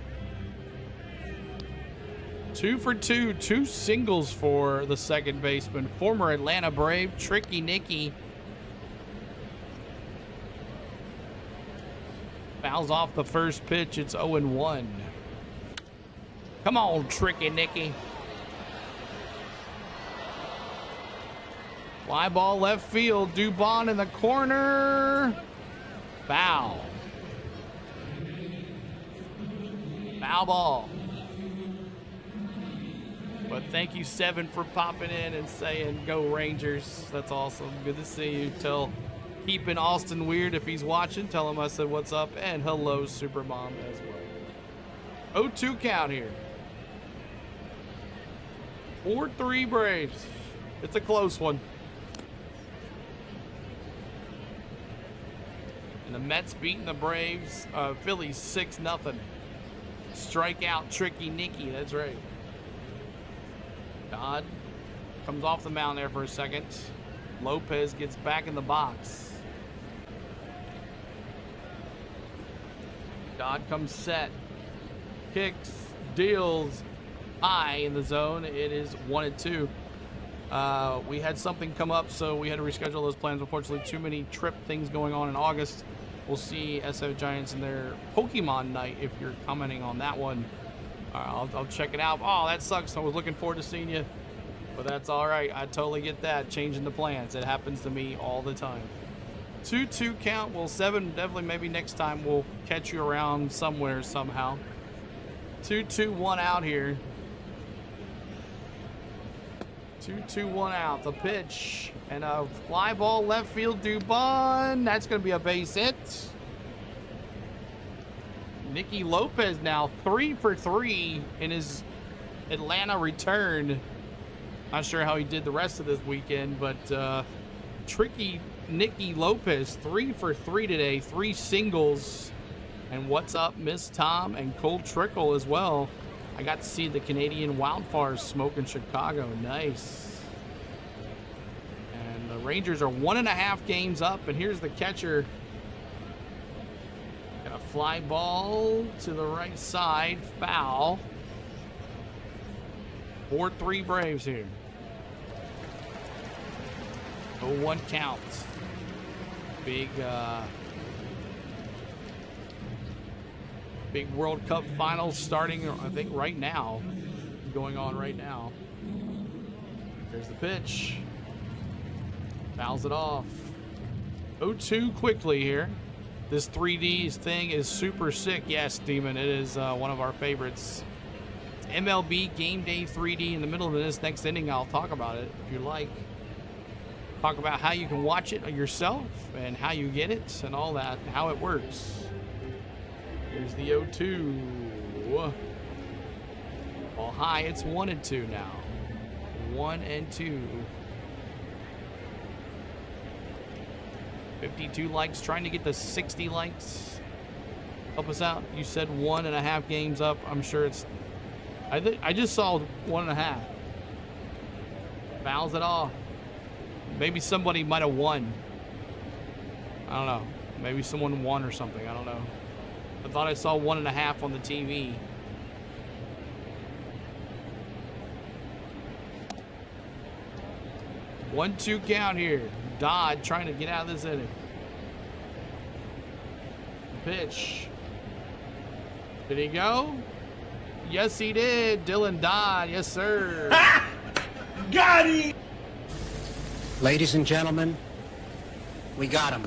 2 for 2, 2 singles for the second baseman, former Atlanta Brave, tricky Nicky. Fouls off the first pitch. It's 0-1. Come on, tricky Nicky. Fly ball left field. Dubon in the corner. Foul. Foul ball. But thank you, 7, for popping in and saying go Rangers. That's awesome. Good to see you. Tell keeping Austin weird if he's watching. Tell him I said what's up and hello, Supermom, as well. 0-2 count here. 4-3 Braves. It's a close one. And the Mets beating the Braves, Phillies 6-0. Strikeout, Tricky Nicky, that's right. Dodd comes off the mound there for a second. Lopez gets back in the box. Dodd comes set. Kicks, deals, high in the zone. It is 1-2. We had something come up, so we had to reschedule those plans. Unfortunately, too many trip things going on in August. We'll see SF Giants in their Pokemon night if you're commenting on that one. I'll check it out. Oh, that sucks. I was looking forward to seeing you, but that's all right. I totally get that. Changing the plans. It happens to me all the time. 2-2 count. Well, 7. Definitely maybe next time we'll catch you around somewhere somehow. 2-2-1 out here. 2-2-1 out. The pitch. And a fly ball left field. Dubon. That's going to be a base hit. Nicky Lopez now 3 for 3 in his Atlanta return. Not sure how he did the rest of this weekend, but tricky Nicky Lopez 3 for 3 today. 3 singles. And what's up, Miss Tom and Cold Trickle as well. I got to see the Canadian Wildfires smoke in Chicago. Nice. And the Rangers are 1.5 games up. And here's the catcher. Got a fly ball to the right side. Foul. 4-3 Braves here. 0-1 count. Big World Cup finals starting, I think, right now. Going on right now. There's the pitch. Fouls it off. 0-2 quickly here. This 3D thing is super sick. Yes, Demon, it is one of our favorites. It's MLB Game Day 3D. In the middle of this next inning, I'll talk about it if you like. Talk about how you can watch it yourself and how you get it and all that, how it works. Here's the 0-2. Ball high, it's 1-2 now. 1-2. 52 likes, trying to get to 60 likes. Help us out. You said 1.5 games up. I'm sure it's... I just saw 1.5. Fouls it off. Maybe somebody might have won. I don't know. Maybe someone won or something. I don't know. I thought I saw 1.5 on the TV. One-two count here. Dodd trying to get out of this inning. Pitch. Did he go? Yes, he did. Dylan Dodd. Yes, sir. Got him! Ladies and gentlemen, we got him.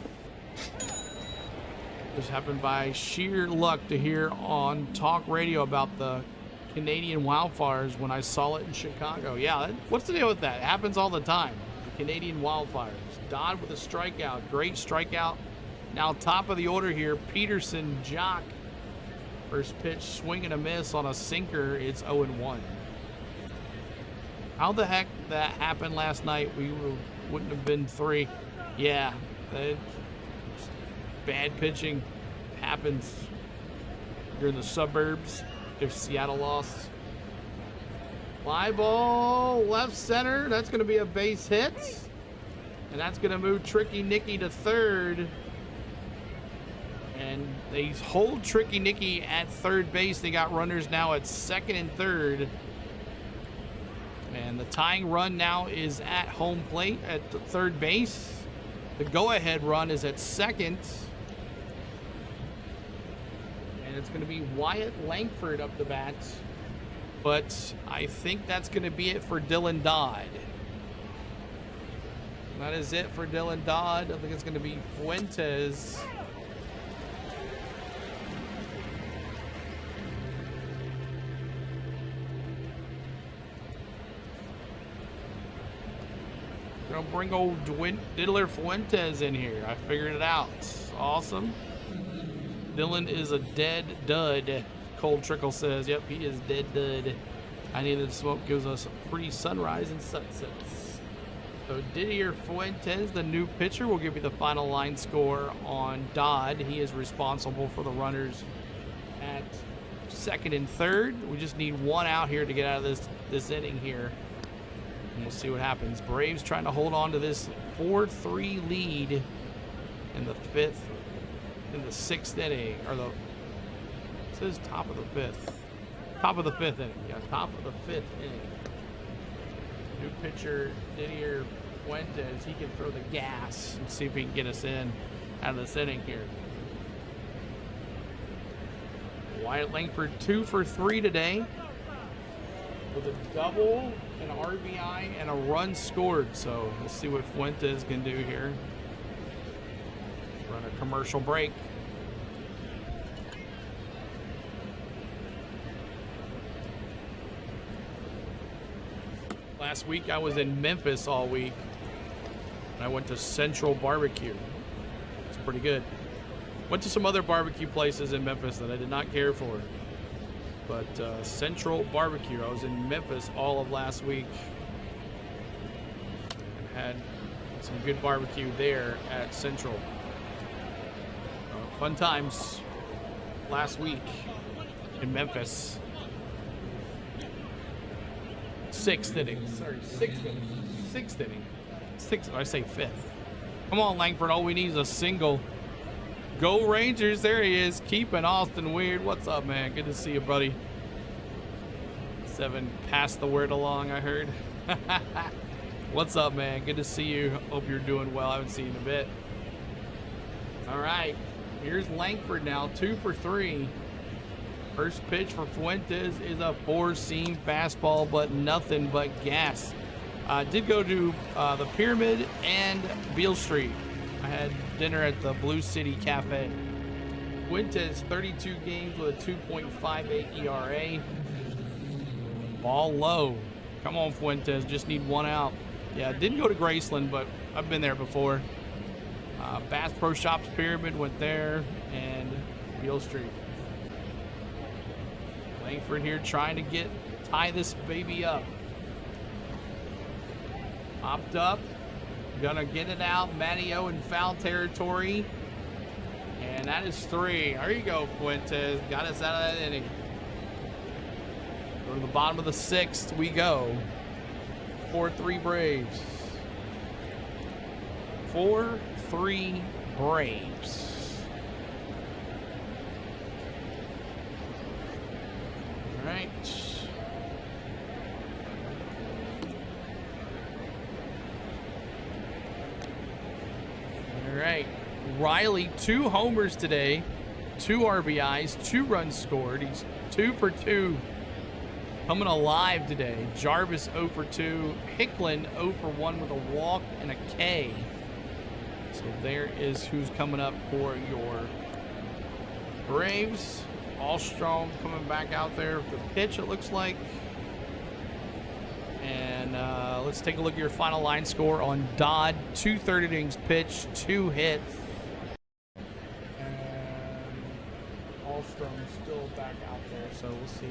This happened by sheer luck to hear on talk radio about the Canadian Wildfires when I saw it in Chicago. Yeah, what's the deal with that? It happens all the time. The Canadian Wildfires. Dodd with a strikeout. Great strikeout. Now top of the order here, Peterson, Jock. First pitch, swing and a miss on a sinker. It's 0-1. How the heck that happened last night? Wouldn't have been 3. Yeah, bad pitching happens. You're in the suburbs if Seattle lost. Fly ball left center. That's going to be a base hit. And that's going to move Tricky Nicky to third. And they hold Tricky Nicky at third base. They got runners now at second and third. And the tying run now is at home plate at the third base. The go-ahead run is at second. And it's going to be Wyatt Langford up the bat. But I think that's going to be it for Dylan Dodd. That is it for Dylan Dodd. I think it's going to be Fuentes. Gonna bring old Diddler Fuentes in here. I figured it out. Awesome. Dylan is a dead dud. Cold Trickle says, yep, he is dead dud. I needed smoke gives us a pretty sunrise and sunsets. So Didier Fuentes, the new pitcher, will give you the final line score on Dodd. He is responsible for the runners at second and third. We just need one out here to get out of this inning here. And we'll see what happens. Braves trying to hold on to this 4-3 lead in the sixth inning, or it says top of the fifth inning. Yeah, top of the fifth inning. New pitcher Didier Fuentes, he can throw the gas and see if he can get us in out of this inning here. Wyatt Langford 2 for 3 today with a double, an RBI, and a run scored. So let's see what Fuentes can do here. Run a commercial break. Last week I was in Memphis all week, and I went to Central Barbecue. It's pretty good. Went to some other barbecue places in Memphis that I did not care for, but Central Barbecue, I was in Memphis all of last week and had some good barbecue there at Central. Fun times last week in Memphis. Sixth inning. I say fifth. Come on, Langford. All we need is a single. Go Rangers. There he is. Keeping Austin Weird. What's up, man? Good to see you, buddy. 7 passed the word along, I heard. What's up, man? Good to see you. Hope you're doing well. I haven't seen you in a bit. All right. Here's Langford now. 2 for 3. First pitch for Fuentes is a 4-seam fastball, but nothing but gas. Did go to the Pyramid and Beale Street. I had dinner at the Blue City Cafe. Fuentes, 32 games with a 2.58 ERA. Ball low. Come on, Fuentes. Just need one out. Yeah, didn't go to Graceland, but I've been there before. Bass Pro Shops Pyramid went there, and Beale Street. Langford here trying to tie this baby up. Popped up. Gonna get it out. Matteo in foul territory. And that is 3. There you go, Fuentes. Got us out of that inning. Go to the bottom of the 6th we go. 4-3 Braves. 4-3 Braves. All right. All right. Riley, 2 homers today, 2 RBIs, 2 runs scored. He's 2 for 2. Coming alive today. Jarvis 0 for 2. Hicklin 0 for 1 with a walk and a K. So there is who's coming up for your Braves. Allstrom coming back out there with the pitch, it looks like. And let's take a look at your final line score on Dodd. 2 third innings pitched, 2 hits. And Allstrom's still back out there, so we'll see.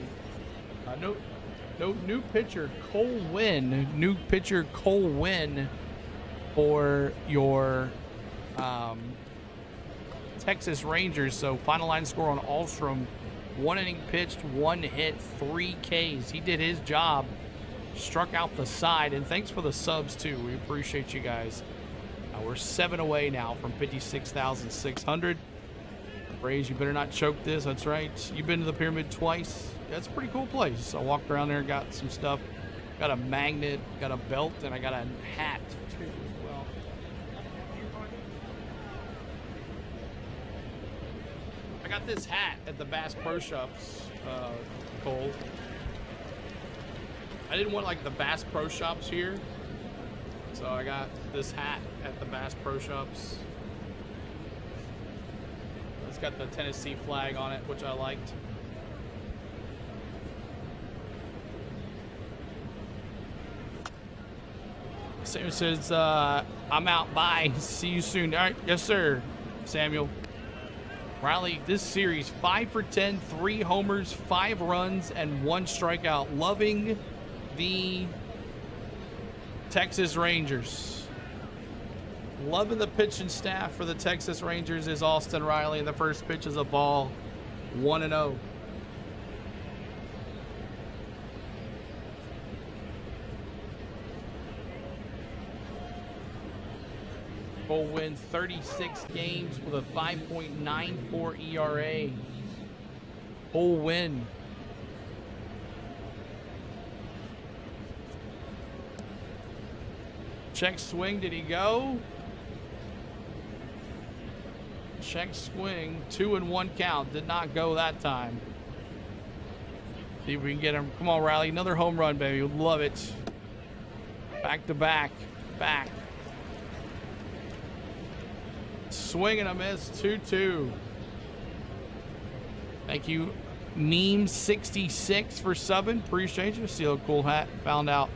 No new pitcher Cole Winn. New pitcher Cole Winn for your Texas Rangers. So final line score on Allstrom: 1 inning pitched, 1 hit, 3 Ks. He did his job. Struck out the side, and thanks for the subs too. We appreciate you guys. We're 7 away now from 56,600. Braves, you better not choke this. That's right. You've been to the Pyramid twice. That's a pretty cool place. I walked around there, got some stuff. Got a magnet, got a belt, and I got a hat too as well. I got this hat at the Bass Pro Shops, Cole. I didn't want like the Bass Pro Shops here, so I got this hat at the Bass Pro Shops. It's got the Tennessee flag on it, which I liked. Samuel says, I'm out, bye, see you soon. All right, yes sir, Samuel. Riley, this series, 5 for 10, 3 homers, 5 runs, and 1 strikeout. Loving the Texas Rangers. Loving the pitching staff for the Texas Rangers is Austin Riley, and the first pitch is a ball. 1-0. Full win 36 games with a 5.94 ERA. Full win. Check swing, did he go? Check swing, 2-1 count. Did not go that time. See if we can get him. Come on, Riley. Another home run, baby. Love it. Back to back. Back. Swing and a miss. 2-2. Thank you, Meme66 for subbing. Appreciate you. See a cool hat. Found out.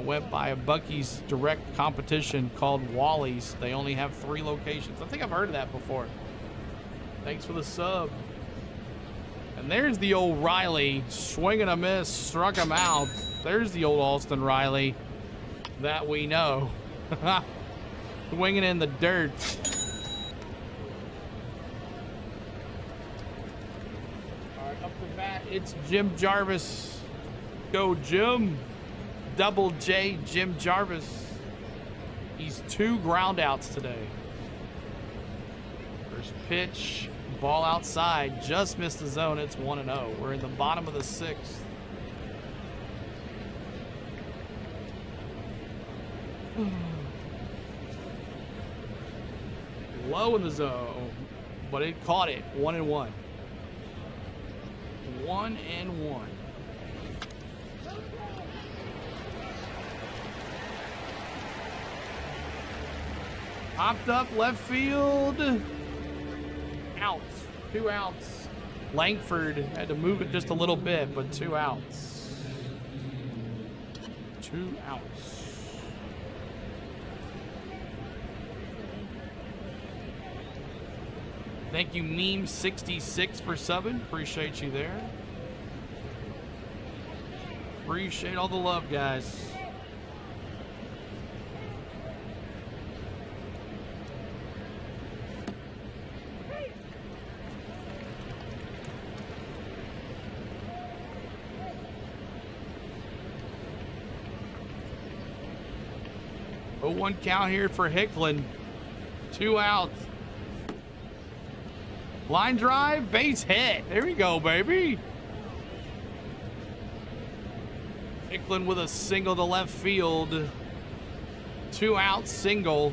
Went by a Buc-ee's direct competition called Wally's. They only have 3 locations. I think I've heard of that before. Thanks for the sub. And there's the old Riley. Swing and a miss. Struck him out. There's the old Austin Riley that we know. Swinging in the dirt. All right, up the bat, it's Jim Jarvis. Go, Jim. Double J, Jim Jarvis. He's 2 ground outs today. First pitch, ball outside, just missed the zone. It's 1-0. We're in the bottom of the 6th. Low in the zone, but it caught it. 1-1. 1-1. Popped up left field. Out. 2 outs. Langford had to move it just a little bit, but 2 outs. 2 outs. Thank you, Meme66 for subbing. Appreciate you there. Appreciate all the love, guys. Oh, 1 count here for Hicklin. 2 outs. Line drive, base hit. There we go, baby. Hicklin with a single to left field. 2 outs, single.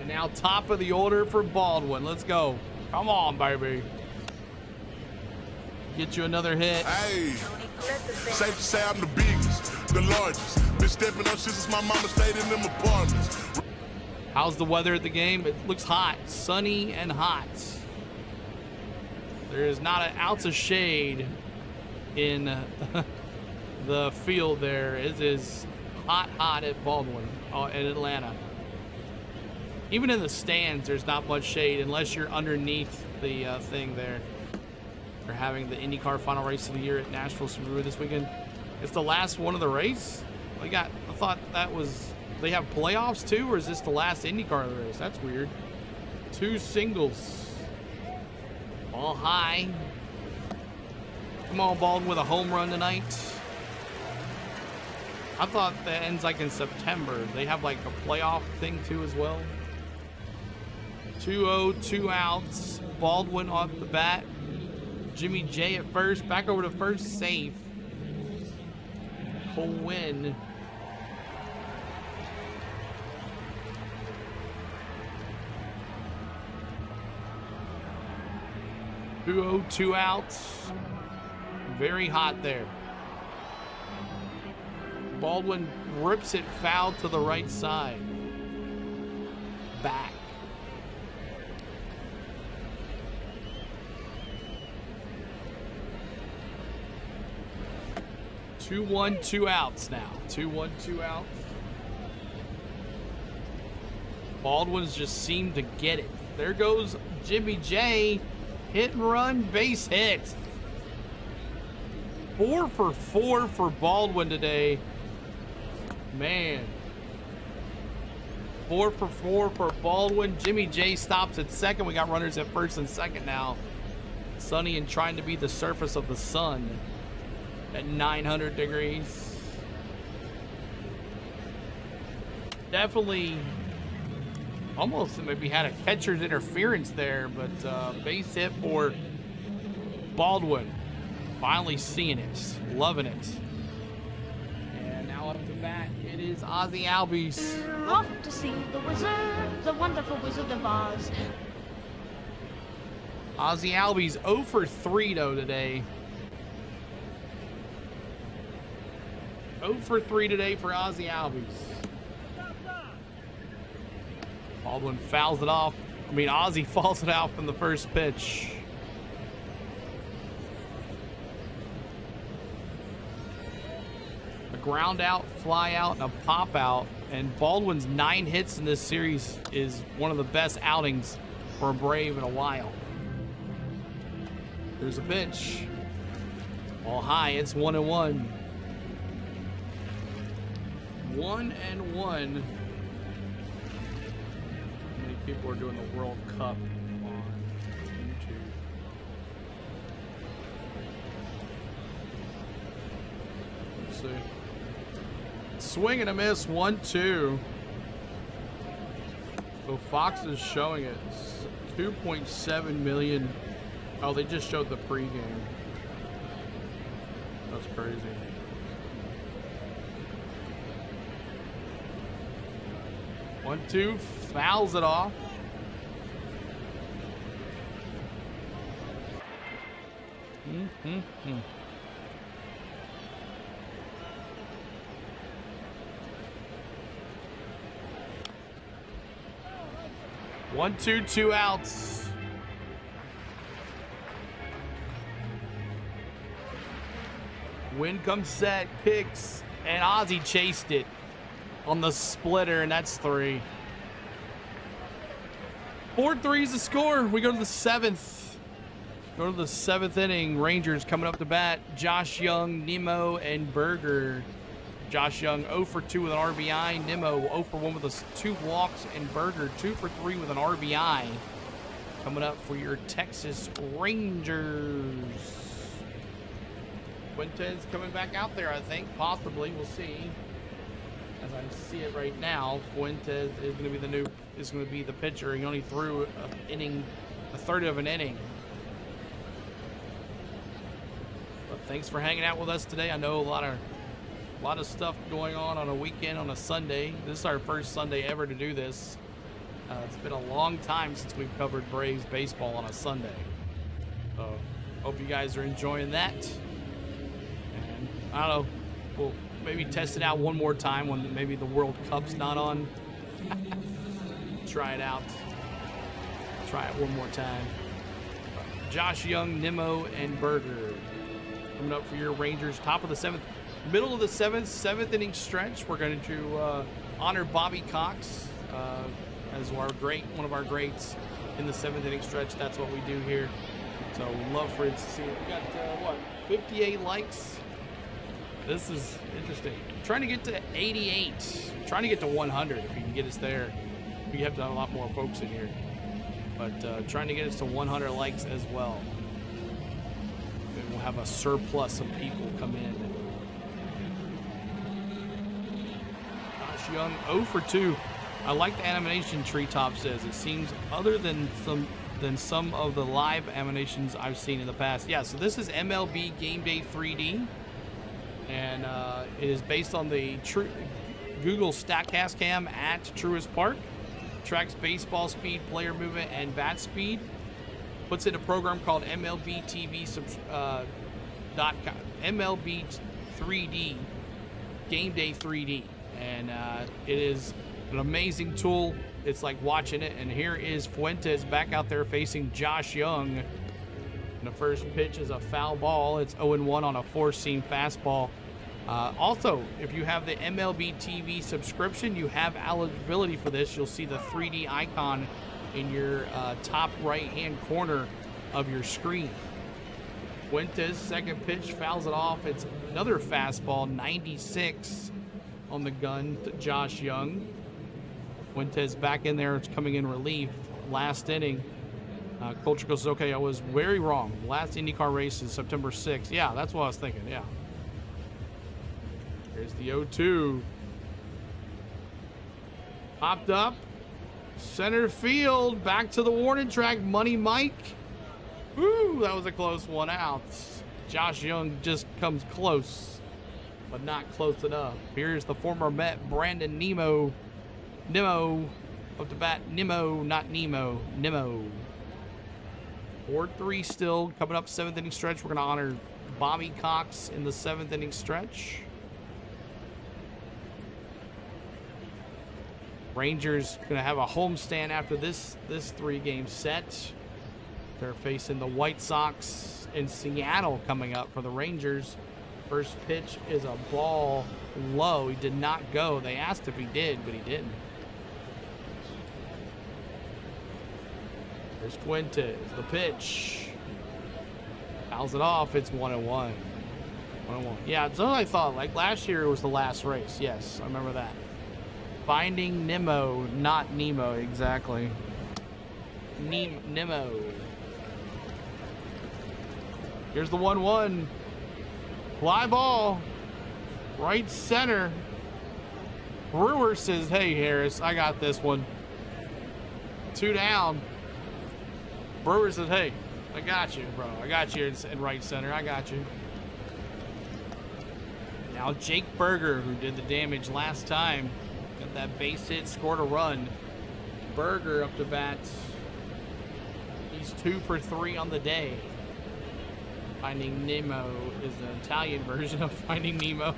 And now top of the order for Baldwin. Let's go. Come on, baby. Get you another hit. Hey, safe to say I'm the biggest, the largest. Been stepping up since my mama stayed in them apartments. How's the weather at the game? It looks hot, sunny and hot. There is not an ounce of shade in the field there. It is hot at Baldwin, in Atlanta. Even in the stands, there's not much shade unless you're underneath the thing there. They're having the IndyCar final race of the year at Nashville Subaru this weekend. It's the last one of the race. I thought that was, they have playoffs too, or is this the last IndyCar of the race? That's weird. 2 singles. Ball high. Come on, Baldwin with a home run tonight. I thought that ends like in September. They have like a playoff thing too as well. 2-0, 2 outs. Baldwin off the bat. Jimmy J at first. Back over to first, safe. Cole win. Two 2 outs. Very hot there. Baldwin rips it foul to the right side. Back. Two 1, 2 outs now. 2-1, 2 outs. Baldwin's just seemed to get it. There goes Jimmy J. Hit and run, base hit. 4 for 4 for Baldwin today. Man. 4 for 4 for Baldwin. Jimmy J stops at second. We got runners at first and second now. Sunny and trying to be the surface of the sun at 900 degrees. Definitely almost maybe had a catcher's interference there, but base hit for Baldwin. Finally seeing it, loving it. And now up to bat, it is Ozzy Albies. Off to see the wizard, the wonderful Wizard of Oz. Ozzy Albies 0 for 3 though today. 0 for 3 today for Ozzy Albies. Baldwin fouls it off. I mean, Ozzy fouls it out from the first pitch. A ground out, fly out, and a pop out. And Baldwin's 9 hits in this series is one of the best outings for a Brave in a while. There's a pitch. Ball high, it's 1-1. 1-1. How many people are doing the World Cup on YouTube? Let's see. Swing and a miss, 1-2. So Fox is showing it. 2.7 million. Oh, they just showed the pregame. That's crazy. One, two, fouls it off. One, two, 2 outs. Wind comes set, kicks, and Ozzy chased it on the splitter, and that's 3. 4-3 is the score. We go to the 7th. Go to the 7th inning. Rangers coming up to bat. Josh Young, Nemo, and Berger. Josh Young 0 for 2 with an RBI. Nemo 0 for 1 with 2 walks, and Berger 2 for 3 with an RBI. Coming up for your Texas Rangers. Fuentes coming back out there, I think. Possibly. We'll see. As I see it right now, Fuentes is going to be the pitcher. He only threw a third of an inning. But thanks for hanging out with us today. I know a lot of stuff going on a weekend, on a Sunday. This is our first Sunday ever to do this. It's been a long time since we've covered Braves baseball on a Sunday. So hope you guys are enjoying that. And I don't know, we'll maybe test it out one more time when maybe the World Cup's not on. Try it out. Try it one more time. Josh Young, Nemo, and Berger coming up for your Rangers. Top of the 7th, middle of the 7th inning stretch. We're going to honor Bobby Cox as one of our greats in the 7th inning stretch. That's what we do here. So we'd love for it to see. We got 58 likes. This is interesting. Trying to get to 88. Trying to get to 100 if you can get us there. We have to have a lot more folks in here. But trying to get us to 100 likes as well. And we'll have a surplus of people come in. Josh Young 0 for 2. I like the animation Treetop says. It seems other than some of the live animations I've seen in the past. Yeah, so this is MLB Game Day 3D. And it is based on the Google StatCast Cam at Truist Park. Tracks baseball speed, player movement, and bat speed. Puts in a program called MLB TV MLB 3D Game Day 3D, and it is an amazing tool. It's like watching it. And here is Fuentes back out there facing Josh Young. And the first pitch is a foul ball. It's 0-1 on a 4-seam fastball. Also, if you have the MLB TV subscription, you have eligibility for this. You'll see the 3D icon in your top right-hand corner of your screen. Fuentes, second pitch, fouls it off. It's another fastball, 96. on the gun to Josh Young. Fuentes back in there. It's coming in relief. Last inning. Culture goes, okay, I was very wrong. Last IndyCar race is September 6th. Yeah, that's what I was thinking. Yeah. Here's the 0-2. Popped up. Center field. Back to the warning track. Money Mike. Woo, that was a close one out. Josh Young just comes close, but not close enough. Here's the former Met, Brandon Nimmo. Nimmo up to bat. Nimmo, not Nemo. Nimmo. 4-3 still. Coming up 7th inning stretch. We're going to honor Bobby Cox in the 7th inning stretch. Rangers going to have a homestand after this 3-game set. They're facing the White Sox in Seattle coming up for the Rangers. First pitch is a ball low. He did not go. They asked if he did, but he didn't. There's Fuentes, the pitch. Fouls it off. It's 1-1. 1-1. Yeah, it's what I thought. Like last year, it was the last race. Yes, I remember that. Finding Nemo, not Nemo, exactly. Nemo. Here's the 1-1. Fly ball. Right center. Brewer says, hey, Harris, I got this one. 2 down. Brewer says, hey, I got you, bro. I got you in right center. I got you. Now Jake Berger, who did the damage last time, got that base hit, scored a run. Berger up to bat. He's 2 for 3 on the day. Finding Nemo is the Italian version of Finding Nemo.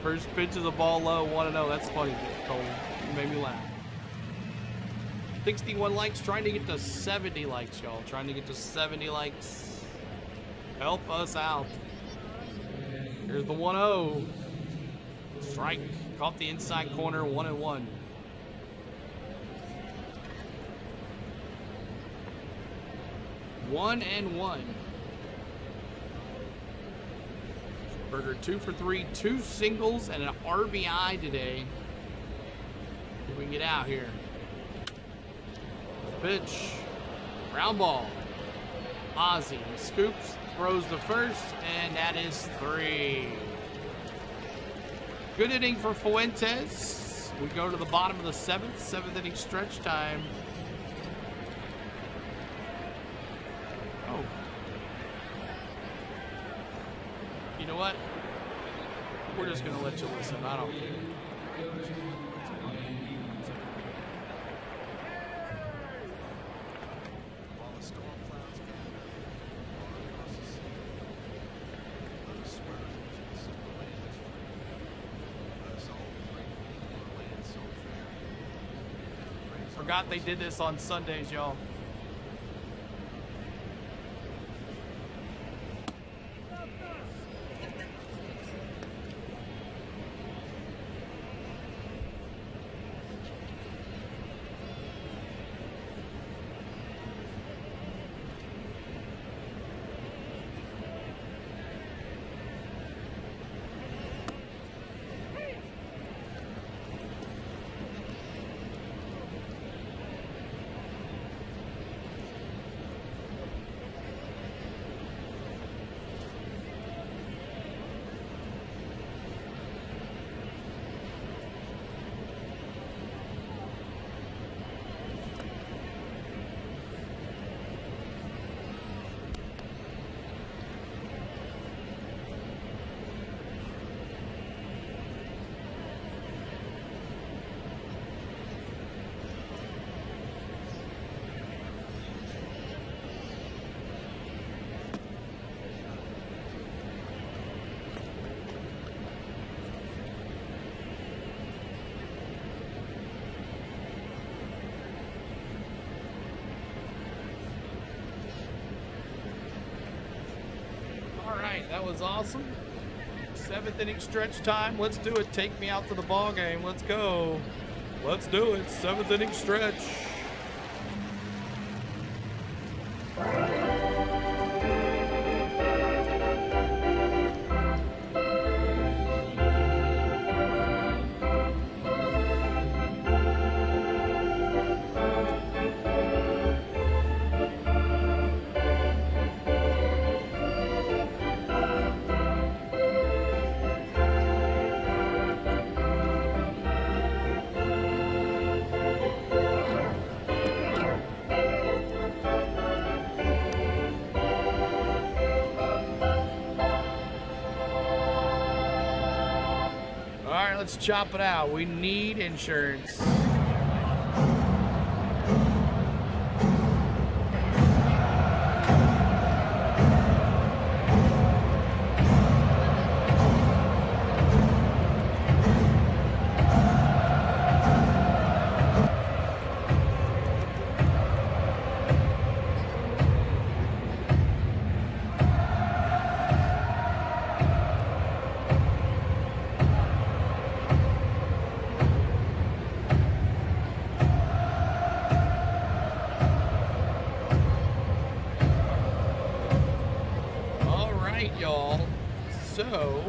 First pitch is a ball low, 1-0. That's funny, Cole. You made me laugh. 61 likes, trying to get to 70 likes, y'all. Trying to get to 70 likes. Help us out. Here's the 1-0. Strike. Caught the inside corner, 1-1. One and one. Berger 2 for 3, 2 singles and an RBI today. If we can get out here. Pitch. Ground ball. Ozzie scoops, throws the first, and that is 3. Good inning for Fuentes. We go to the bottom of the 7th inning stretch time. Oh. You know what? We're just going to let you listen. I don't care. Forgot they did this on Sundays, y'all. That was awesome. 7th inning stretch time. Let's do it. Take me out to the ball game. Let's go. Let's do it. 7th inning stretch. let's chop it out. We need insurance. Y'all, so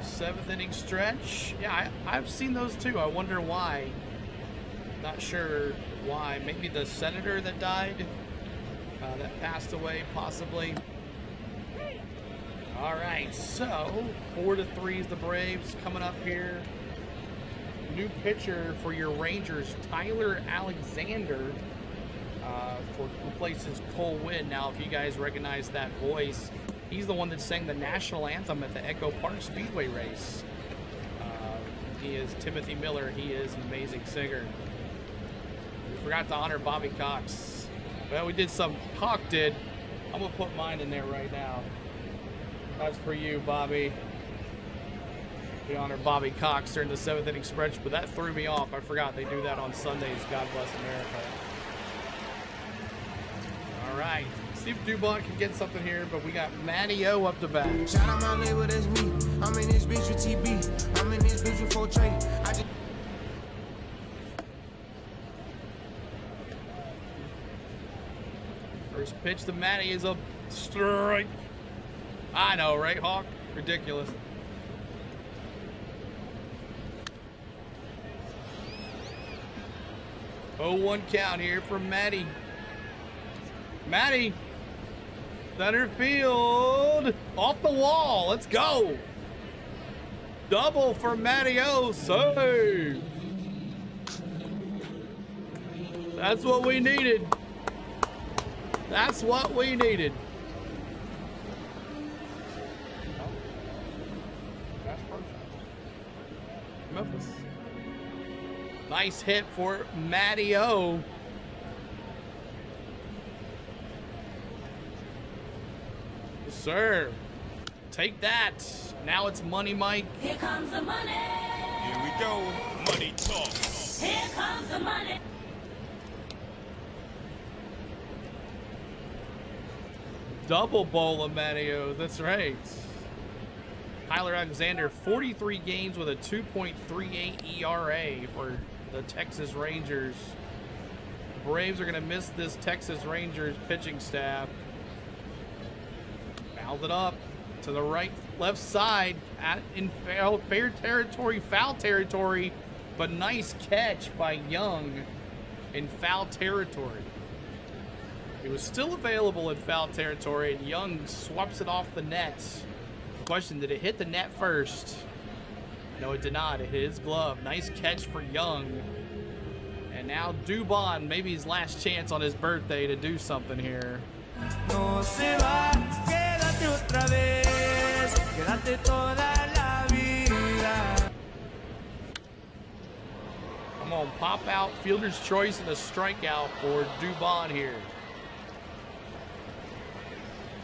7th inning stretch. Yeah, I've seen those too. I wonder why. Not sure why. Maybe the senator that died, that passed away, possibly. All right, so 4-3 is the Braves coming up here. New pitcher for your Rangers, Tyler Alexander, replaces Cole Winn. Now, if you guys recognize that voice, he's the one that sang the national anthem at the Echo Park Speedway race. He is Timothy Miller. He is an amazing singer. We forgot to honor Bobby Cox. Well, we did some. Hawk did. I'm going to put mine in there right now. That's for you, Bobby. We honor Bobby Cox during the 7th inning stretch, but that threw me off. I forgot they do that on Sundays. God bless America. All right. See if Dubon can get something here, but we got Matty O up the bat. Shout out my label, that's me. I'm in this bitch with TB. I'm in this bitch with 4 Trey. First pitch to Matty is a strike. I know, right, Hawk? Ridiculous. Oh, 1 count here from Matty. Matty, center field, off the wall. Let's go. Double for Matty O. Save. That's what we needed. That's what we needed. Memphis. Nice hit for Matty O. Yes, sir. Take that. Now it's Money Mike. Here comes the money. Here we go. Money talk. Here comes the money. Double bowl of Matty O. That's right. Tyler Alexander, 43 games with a 2.38 ERA for the Texas Rangers. Braves are going to miss this Texas Rangers pitching staff. Fouled it up to the left side in fair territory, foul territory, but nice catch by Young in foul territory. It was still available in foul territory, and Young swaps it off the net. Question, did it hit the net first? No, it did not. It hit his glove. Nice catch for Young. And now Dubon, maybe his last chance on his birthday to do something here. No se va, quédate otra vez, quédate toda la vida. Come on, pop out, fielder's choice, and a strikeout for Dubon here.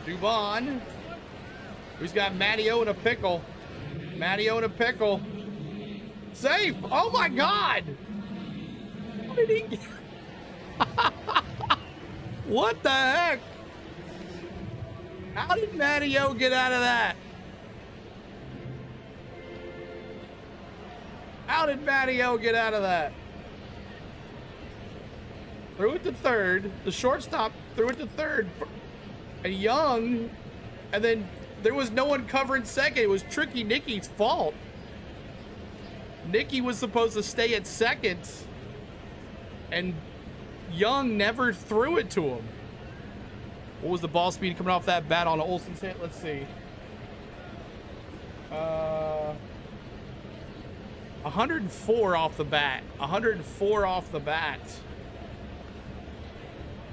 Dubon, who's got Matty O in a pickle. Matty O in a pickle. Safe! Oh my God! How did he get... What the heck? How did Matty O get out of that? How did Matty O get out of that? Threw it to third. The shortstop threw it to third. And Young, and then there was no one covering second. It was Tricky Nicky's fault. Nicky was supposed to stay at second, and Young never threw it to him. What was the ball speed coming off that bat on Olsen's hit? Let's see. 104 off the bat. 104 off the bat.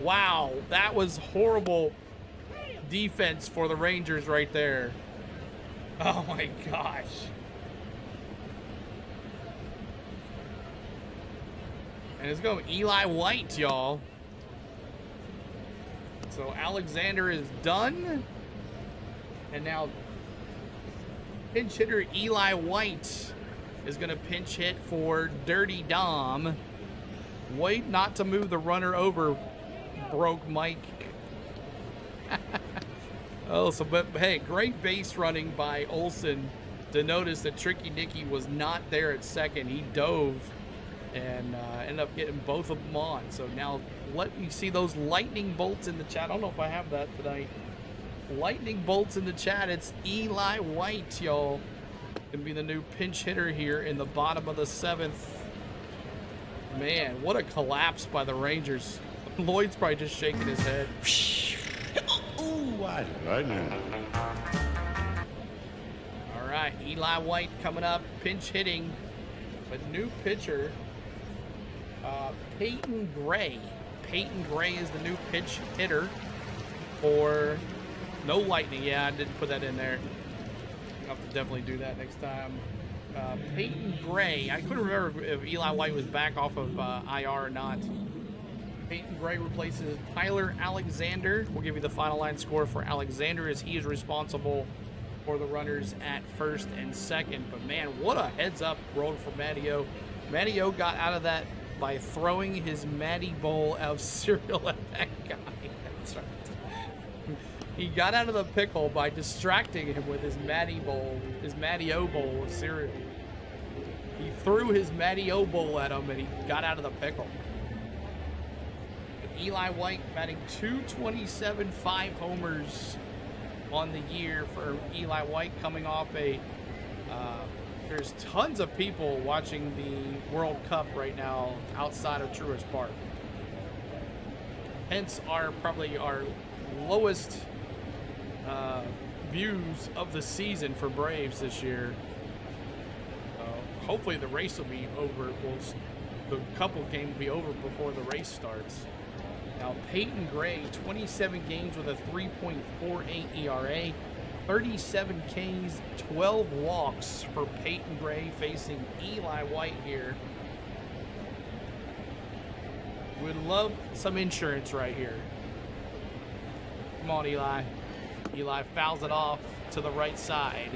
Wow, that was horrible defense for the Rangers right there. Oh my gosh. And it's going Eli White, y'all. So Alexander is done. And now pinch hitter Eli White is going to pinch hit for Dirty Dom. Wait not to move the runner over, broke Mike. Oh, so, but hey, great base running by Olsen to notice that Tricky Nicky was not there at second. He dove and ended up getting both of them on. So now let me see those lightning bolts in the chat. I don't know if I have that tonight. Lightning bolts in the chat. It's Eli White, y'all. Gonna be the new pinch hitter here in the bottom of the 7th. Man, what a collapse by the Rangers. Lloyd's probably just shaking his head. Ooh, why? Lightning. All right, Eli White coming up, pinch hitting. But new pitcher, Peyton Gray. Peyton Gray is the new pinch hitter for no Lightning. Yeah, I didn't put that in there. I'll have to definitely do that next time. Peyton Gray. I couldn't remember if Eli White was back off of IR or not. Peyton Gray replaces Tyler Alexander. We'll give you the final line score for Alexander as he is responsible for the runners at first and second. But man, what a heads up roll for Matty-O. Matty-O got out of that by throwing his Matty bowl of cereal at that guy. That's right. He got out of the pickle by distracting him with his Matty bowl, his Matty-O bowl of cereal. He threw his Matty-O bowl at him and he got out of the pickle. Eli White batting .227, 5 homers on the year for Eli White, coming off a there's tons of people watching the World Cup right now outside of Truist Park. Hence probably our lowest views of the season for Braves this year. Hopefully the race will be over. The couple game will be over before the race starts. Now, Peyton Gray, 27 games with a 3.48 ERA, 37 Ks, 12 walks for Peyton Gray facing Eli White here. Would love some insurance right here. Come on, Eli. Eli fouls it off to the right side.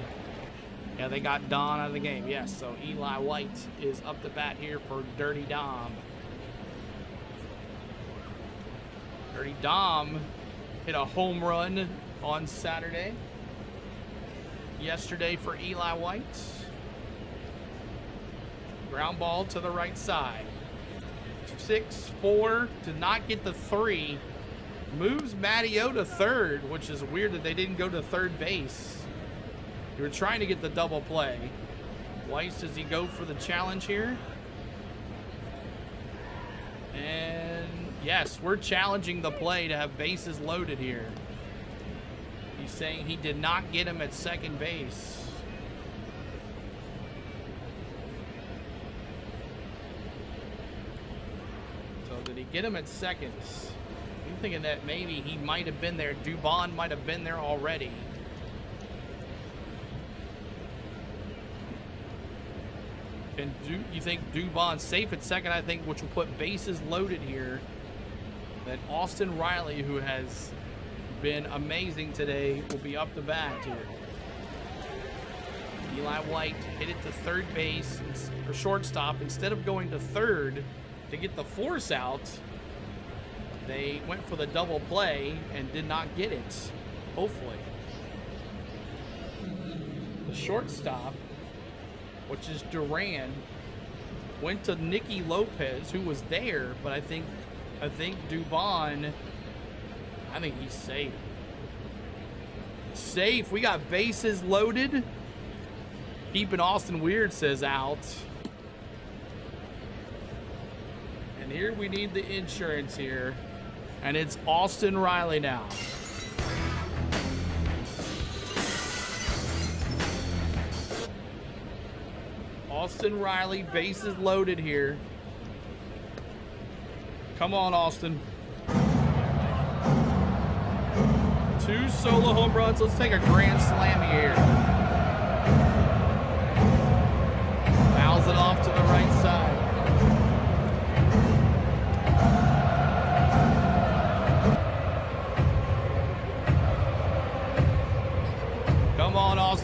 Yeah, they got Don out of the game. Yes, so Eli White is up to bat here for Dirty Dom. Dirty Dom hit a home run on Saturday. Yesterday for Eli White. Ground ball to the right side. 6-4, did not get the 3. Moves Matty-O to third, which is weird that they didn't go to third base. You were trying to get the double play. Weiss, does he go for the challenge here? And yes, we're challenging the play to have bases loaded here. He's saying he did not get him at second base. So did he get him at second? I'm thinking that maybe he might have been there. Dubon might have been there already. And you think Dubon's safe at second, I think, which will put bases loaded here. That Austin Riley, who has been amazing today, will be up the bat here. Eli White hit it to third base, or shortstop. Instead of going to third to get the force out, they went for the double play and did not get it, hopefully. The shortstop, which is Duran, went to Nicky Lopez, who was there, but I think Dubon, I think he's safe. Safe. We got bases loaded. Keeping Austin Weird says out. And here we need the insurance here. And it's Austin Riley now. Austin Riley, bases loaded here. Come on, Austin. 2 solo home runs. Let's take a grand slam here. Fouls it off to the right side.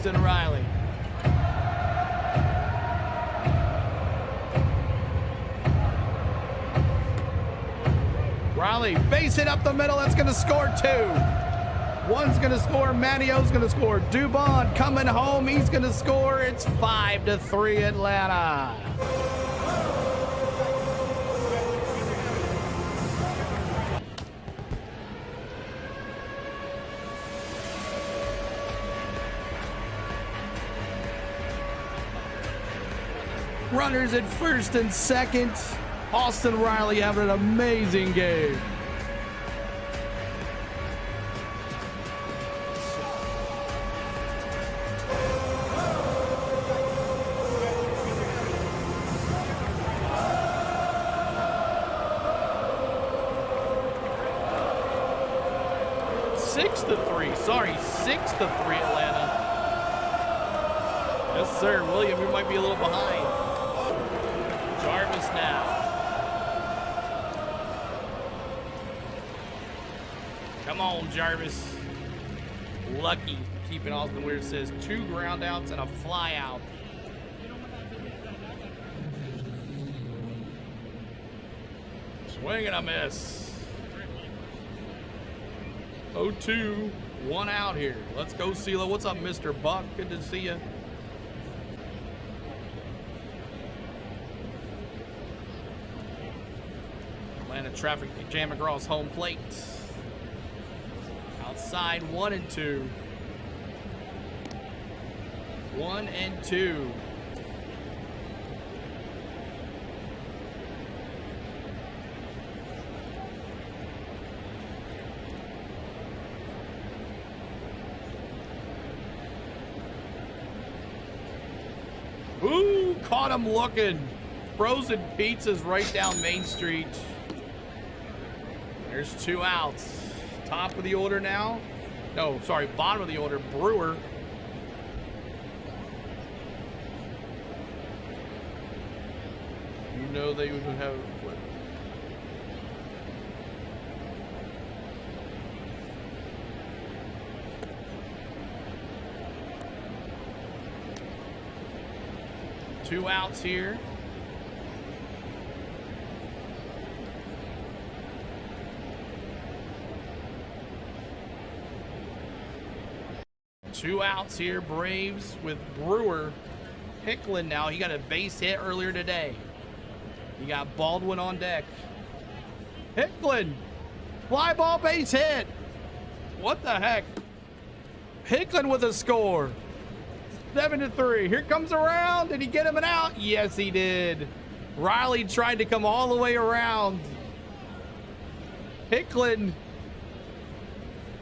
Austin Riley. Riley, base hit up the middle. That's going to score 2. One's going to score. Manio's going to score. Dubon coming home. He's going to score. It's 5-3 Atlanta. Runners at first and second. Austin Riley having an amazing game. Six to three. Sorry, 6-3 Atlanta. Yes, sir. William, you might be a little behind. Jarvis now. Come on, Jarvis. Lucky keeping Austin where it says 2 ground outs and a fly out. Swing and a miss. 0-2, 1 out here. Let's go, CeeLo. What's up, Mr. Buck? Good to see you. Atlanta traffic jam across home plate. Outside 1-2. 1-2. Ooh, caught him looking. Frozen pizzas right down Main Street. There's 2 outs. Top of the order now. No, sorry, bottom of the order. Brewer. You know they would have what? Two outs here. Two outs here, Braves with Brewer. Hicklin now, he got a base hit earlier today. You got Baldwin on deck. Hicklin, fly ball base hit. What the heck? Hicklin with a score. 7-3. Here comes around. Did he get him an out? Yes, he did. Riley tried to come all the way around. Hicklin.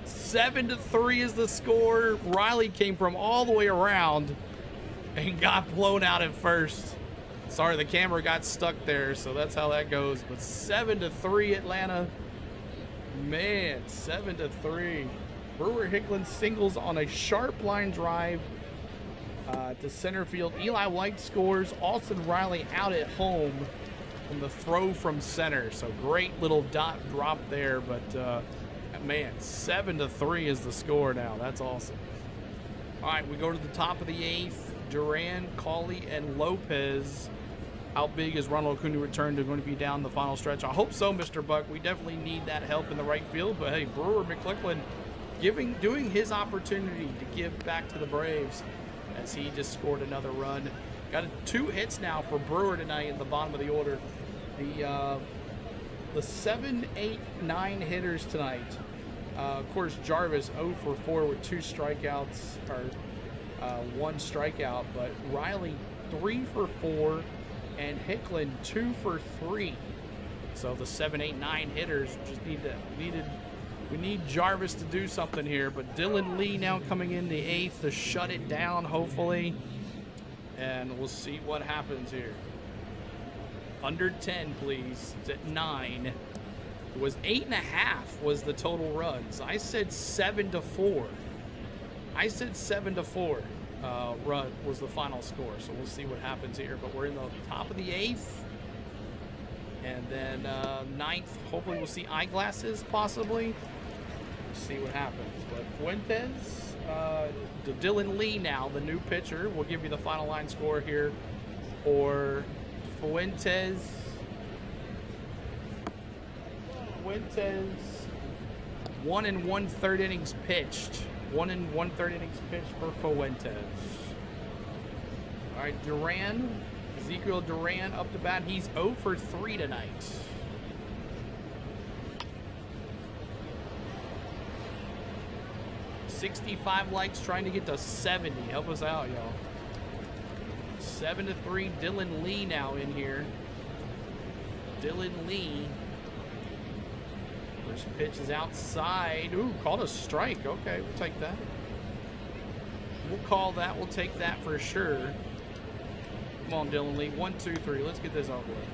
7-3 is the score. Riley came from all the way around and got blown out at first. Sorry, the camera got stuck there, so that's how that goes. But 7-3 Atlanta. Man, 7-3. Brewer Hicklin singles on a sharp line drive to center field. Eli White scores. Austin Riley out at home from the throw from center. So great little dot drop there, but man, 7-3 is the score now. That's awesome. All right, we go to the top of the 8th. Duran, Cauley, and Lopez. How big is Ronald Acuna return to going to be down the final stretch? I hope so, Mr. Buck. We definitely need that help in the right field. But hey, Brewer McClellan doing his opportunity to give back to the Braves as he just scored another run. Got 2 hits now for Brewer tonight in the bottom of the order. The 7, 8, 9 hitters tonight. Of course, Jarvis 0 for 4 with 2 strikeouts, or 1 strikeout, but Riley 3 for 4 and Hicklin 2 for 3. So the 7, 8, 9 hitters just we need Jarvis to do something here. But Dylan Lee now coming in the 8th to shut it down, hopefully, and we'll see what happens here. Under 10, please. It's at 9. It was 8.5 was the total runs. I said 7-4. I said 7-4 run was the final score. So we'll see what happens here. But we're in the top of the 8th. And then 9th, hopefully we'll see eyeglasses possibly. We'll see what happens. But Fuentes to Dylan Lee now, the new pitcher. We'll give you the final line score here for Fuentes. 1 1/3 innings pitched. 1 1/3 innings pitched for Fuentes. All right, Duran, Ezekiel Duran up to bat. He's 0 for 3 tonight. $65 likes, trying to get to 70. Help us out, y'all. 7-3. Dylan Lee now in here. Dylan Lee. First pitch is outside. Ooh, called a strike. Okay, we'll take that. We'll call that. We'll take that for sure. Come on, Dylan Lee. 1, 2, 3. Let's get this over with.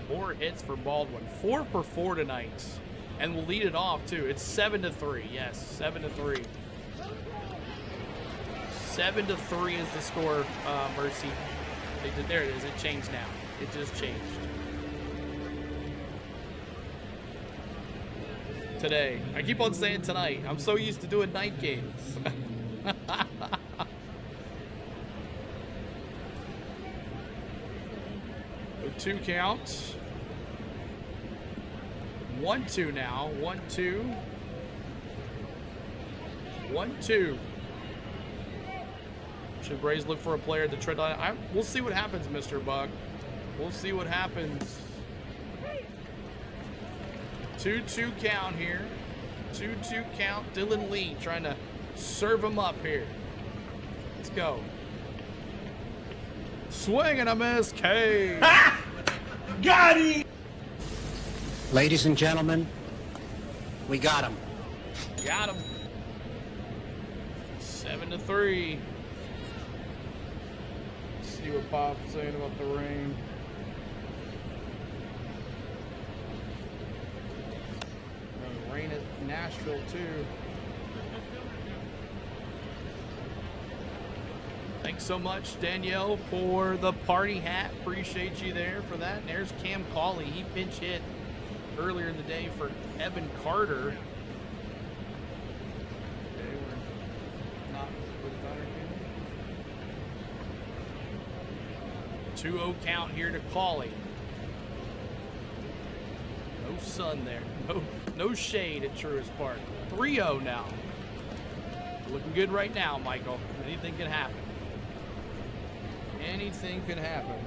Four hits for Baldwin. 4 for 4 tonight. And we'll lead it off, too. It's 7-3. Yes, 7-3. 7-3 is the score, Mercy. There it is. It changed now. It just changed. Today. I keep on saying tonight. I'm so used to doing night games. 2 count. 1-2 now. 1-2. 1-2. Should Braves look for a player to tread on? We'll see what happens, Mr. Buck. We'll see what happens. 2-2 count here. 2-2 count. Dylan Lee trying to serve him up here. Let's go. Swing and a miss. K. Got him! Ladies and gentlemen, we got him. Got him. 7-3. Let's see what Pop's saying about the rain. Rain at Nashville too. Thanks so much, Danielle, for the party hat. Appreciate you there for that. And there's Cam Cauley. He pinch hit earlier in the day for Evan Carter. Okay, we're not with that again. 2-0 count here to Cauley. No sun there. No shade at Truist Park. 3-0 now. Looking good right now, Michael. Anything can happen. Anything can happen.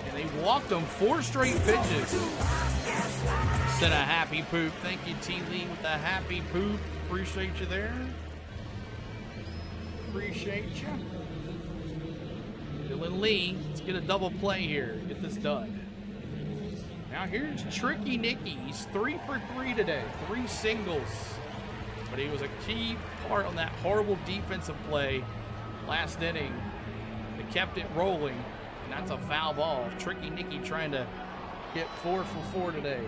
And they walked them 4 straight pitches. Said a happy poop. Thank you, T. Lee, with the happy poop. Appreciate you there. Appreciate you. Dylan Lee, let's get a double play here. Get this done. Now here's Tricky Nicky. He's 3 for 3 today. 3 singles. But he was a key part on that horrible defensive play last inning that kept it rolling. And that's a foul ball. Tricky Nicky trying to get 4 for 4 today.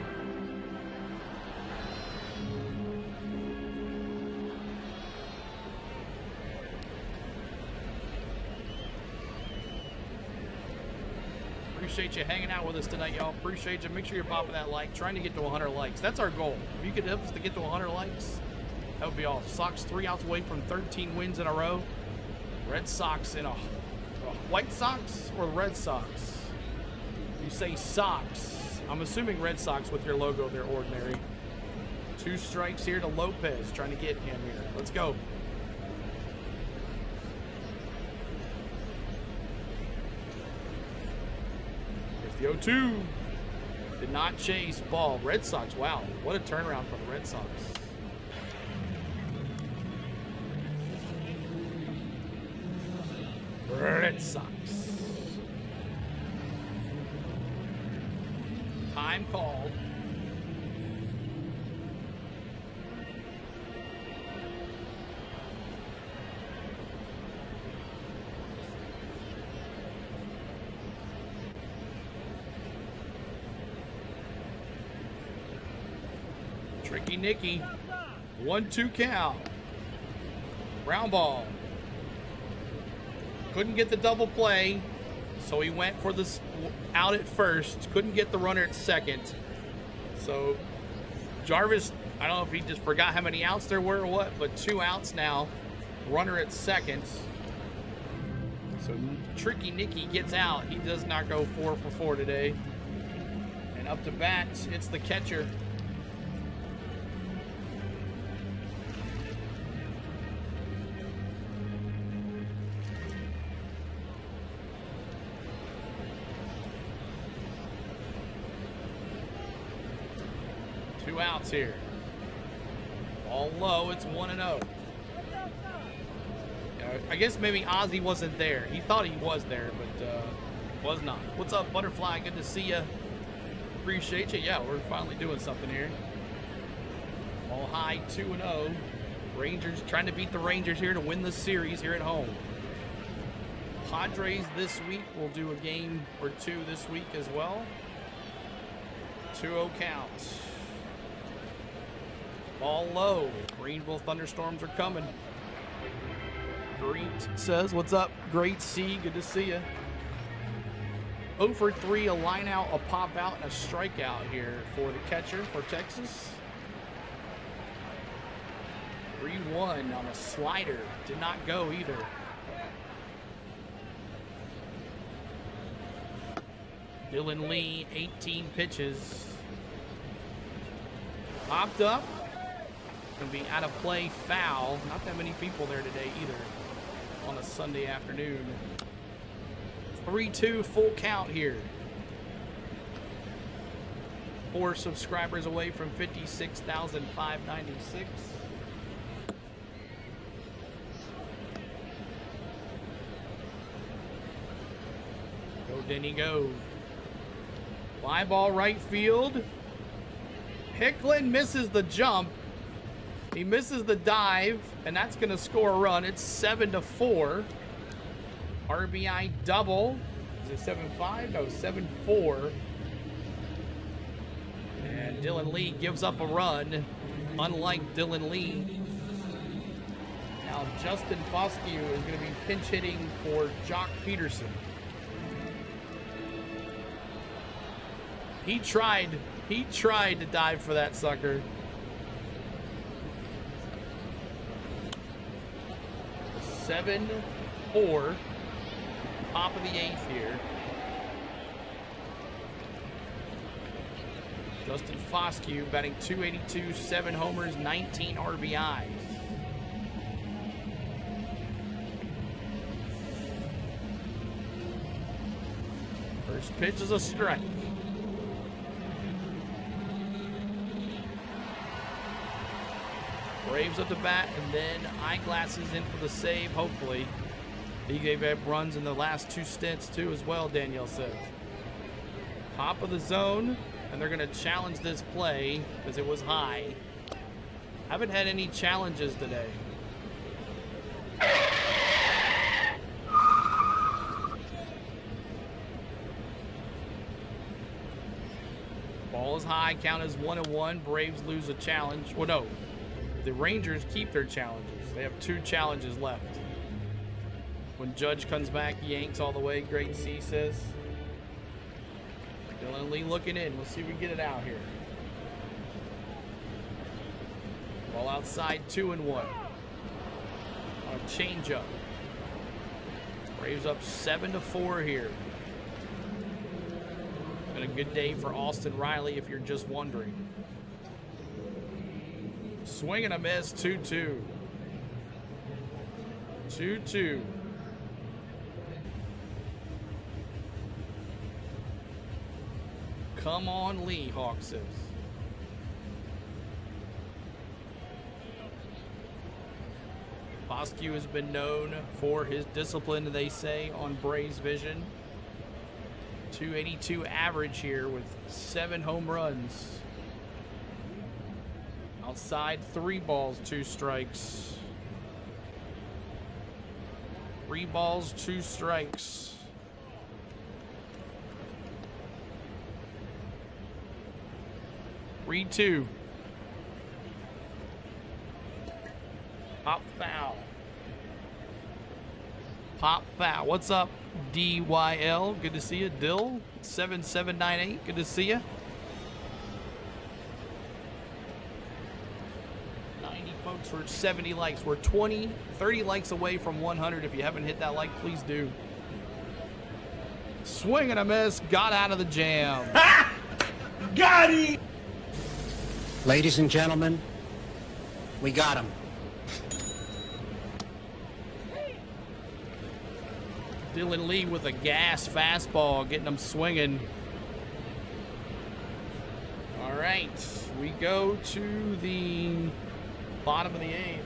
Appreciate you hanging out with us tonight, y'all. Appreciate you. Make sure you're popping that like. Trying to get to 100 likes. That's our goal. If you could help us to get to 100 likes, that would be awesome. Sox 3 outs away from 13 wins in a row. Red Sox in a White Sox or Red Sox? You say Sox. I'm assuming Red Sox with your logo. They're ordinary. 2 strikes here to Lopez. Trying to get him here. Let's go. The 0-2 did not chase ball. Red Sox, wow, what a turnaround for the Red Sox. Red Sox. Time called. Tricky Nicky. 1-2 count. Ground ball. Couldn't get the double play, so he went for this out at first. Couldn't get the runner at second. So Jarvis, I don't know if he just forgot how many outs there were or what, but 2 outs now. Runner at second. So Tricky Nicky gets out. He does not go 4 for 4 today. And up to bat, it's the catcher. Two outs here. Ball low, it's 1-0. I guess maybe Ozzy wasn't there. He thought he was there, but was not. What's up, Butterfly? Good to see you. Appreciate you. Yeah, we're finally doing something here. Ball high, 2-0. Rangers trying to beat the Rangers here to win the series here at home. Padres this week. We'll do a game or two this week as well. 2-0 count. Ball low. Greenville thunderstorms are coming. Great says, what's up? Great C. Good to see you. 0 for 3, a line out, a pop out, and a strikeout here for the catcher for Texas. 3-1 on a slider. Did not go either. Dylan Lee, 18 pitches. Popped up. Gonna be out of play, foul. Not that many people there today either on a Sunday afternoon. 3-2 full count here. 4 subscribers away from 56,596. Go Denny, go. Fly ball right field. Hicklin misses the jump. He misses the dive, and that's going to score a run. It's 7-4. RBI double. Is it 7-5? No, 7-4. And Dylan Lee gives up a run, unlike Dylan Lee. Now Justin Foscue is going to be pinch hitting for Jock Peterson. He tried to dive for that sucker. 7-4, top of the 8th here. Justin Foscue batting .282, 7 homers, 19 RBIs. First pitch is a strike. Braves up to bat, and then Eyeglasses in for the save, hopefully. He gave up runs in the last 2 stints, too, as well, Danielle says. Top of the zone, and they're going to challenge this play because it was high. Haven't had any challenges today. Ball is high, count is 1-1. Braves lose a challenge. Well, no. The Rangers keep their challenges. They have 2 challenges left. When Judge comes back, yanks all the way. Great C says. Dylan Lee looking in. We'll see if we can get it out here. Ball outside, 2-1. On a changeup. Braves up 7-4 here. Been a good day for Austin Riley, if you're just wondering. Swing and a miss, 2-2. 2-2. Come on, Lee, Hawk says. Foscue has been known for his discipline, they say, on Braves Vision. .282 average here with 7 home runs. Outside, 3 balls, 2 strikes. 3 balls, 2 strikes. Three, 2. Pop foul. Pop foul. What's up, DYL? Good to see you. Dill 7798. Good to see you. 90 folks for 70 likes. We're 30 likes away from 100. If you haven't hit that like, please do. Swing and a miss. Got out of the jam. Got him! Ladies and gentlemen, we got him. Dylan Lee with a gas fastball, getting them swinging. All right, we go to the bottom of the 8th.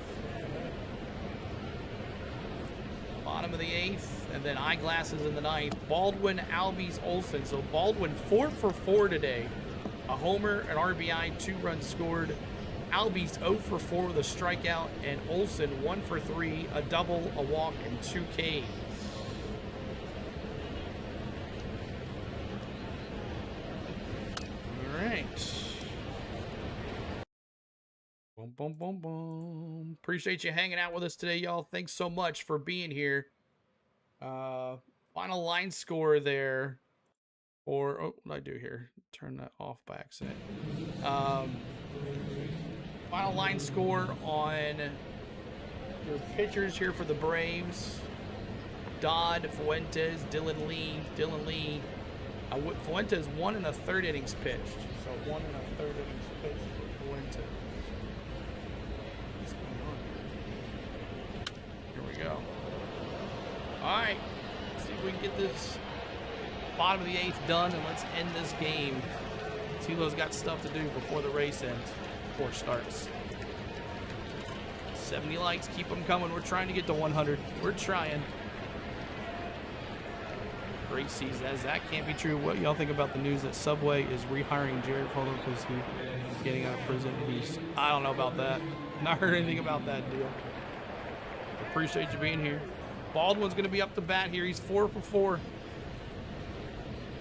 Bottom of the 8th, and then eyeglasses in the 9th. Baldwin, Albies, Olsen. So Baldwin 4 for 4 today. A homer, an RBI, 2 runs scored. Albies 0 for 4 with a strikeout, and Olsen 1 for 3, a double, a walk, and 2 Ks. All right. Boom, boom, boom, boom. Appreciate you hanging out with us today, y'all. Thanks so much for being here. Final line score there. Or, oh, what did I do here? Turn that off by accident. Final line score on your pitchers here for the Braves. Dodd, Fuentes, Dylan Lee. Fuentes 1 1/3 innings pitched. So 1 1/3 innings pitched for Fuentes. What's going on here? Here we go. All right. Let's see if we can get this bottom of the 8th done, and let's end this game. Tilo's got stuff to do before the race ends, before it starts. 70 likes, keep them coming. We're trying to get to 100. We're trying. Great season. As that can't be true. What y'all think about the news that Subway is rehiring Jared Fuller because he's getting out of prison? I don't know about that. Not heard anything about that deal. Appreciate you being here. Baldwin's going to be up to bat here. He's 4 for 4.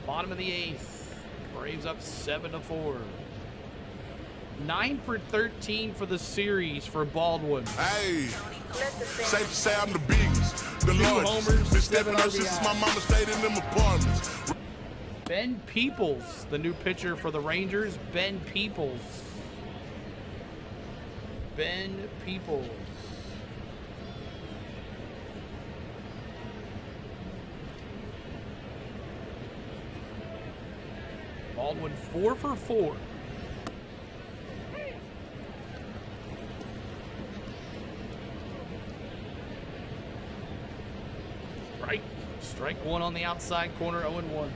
Bottom of the 8th. Braves up 7-4. 9 for 13 for the series for Baldwin. Hey, safe to say I'm the biggest, the largest. homers, Been 7 stepping up since RBIs. my mama stayed in them apartments. Ben Peoples, the new pitcher for the Rangers. Ben Peoples. Ben Peoples. Baldwin 4 for 4. Strike 1 on the outside corner, 0-1.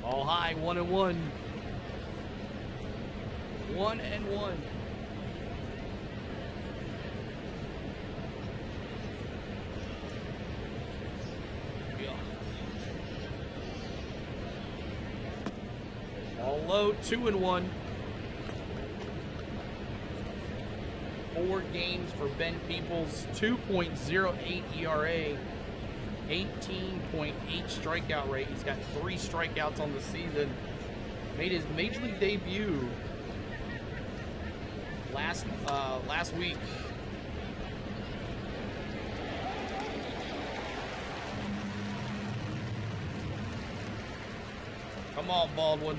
All high, 1-1. 1-1. All low, 2-1. 4 games for Ben Peoples, 2.08 ERA, 18.8 strikeout rate. He's got 3 strikeouts on the season. Made his major league debut last week. Come on, Baldwin.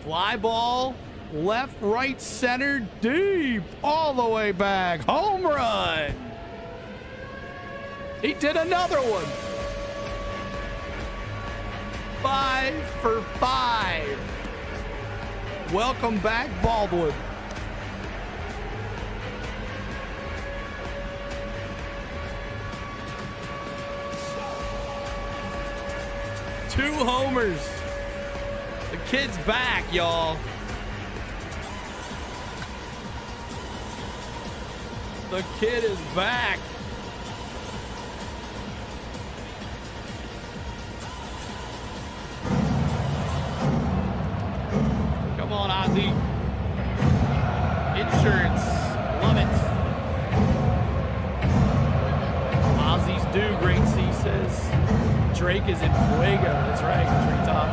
Fly ball, left, right, center, deep, all the way back. Home run. He did another one. 5 for 5. Welcome back, Baldwin. Two homers. The kid's back, y'all. The kid is back. Come on, Ozzy. go. That's right, treetop.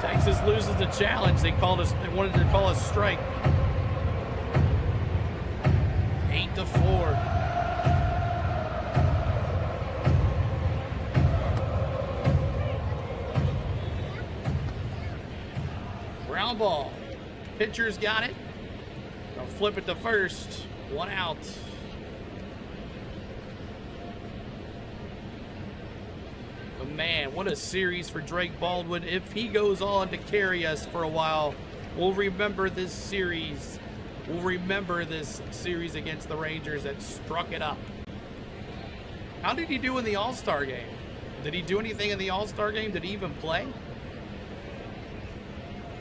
Texas loses the challenge. They wanted to call us strike. 8-4. Ground ball. Pitcher's got it. I'll flip it to first. 1 out. But man, what a series for Drake Baldwin. If he goes on to carry us for a while, we'll remember this series. We'll remember this series against the Rangers that struck it up. How did he do in the All-Star game? Did he do anything in the All-Star game? Did he even play?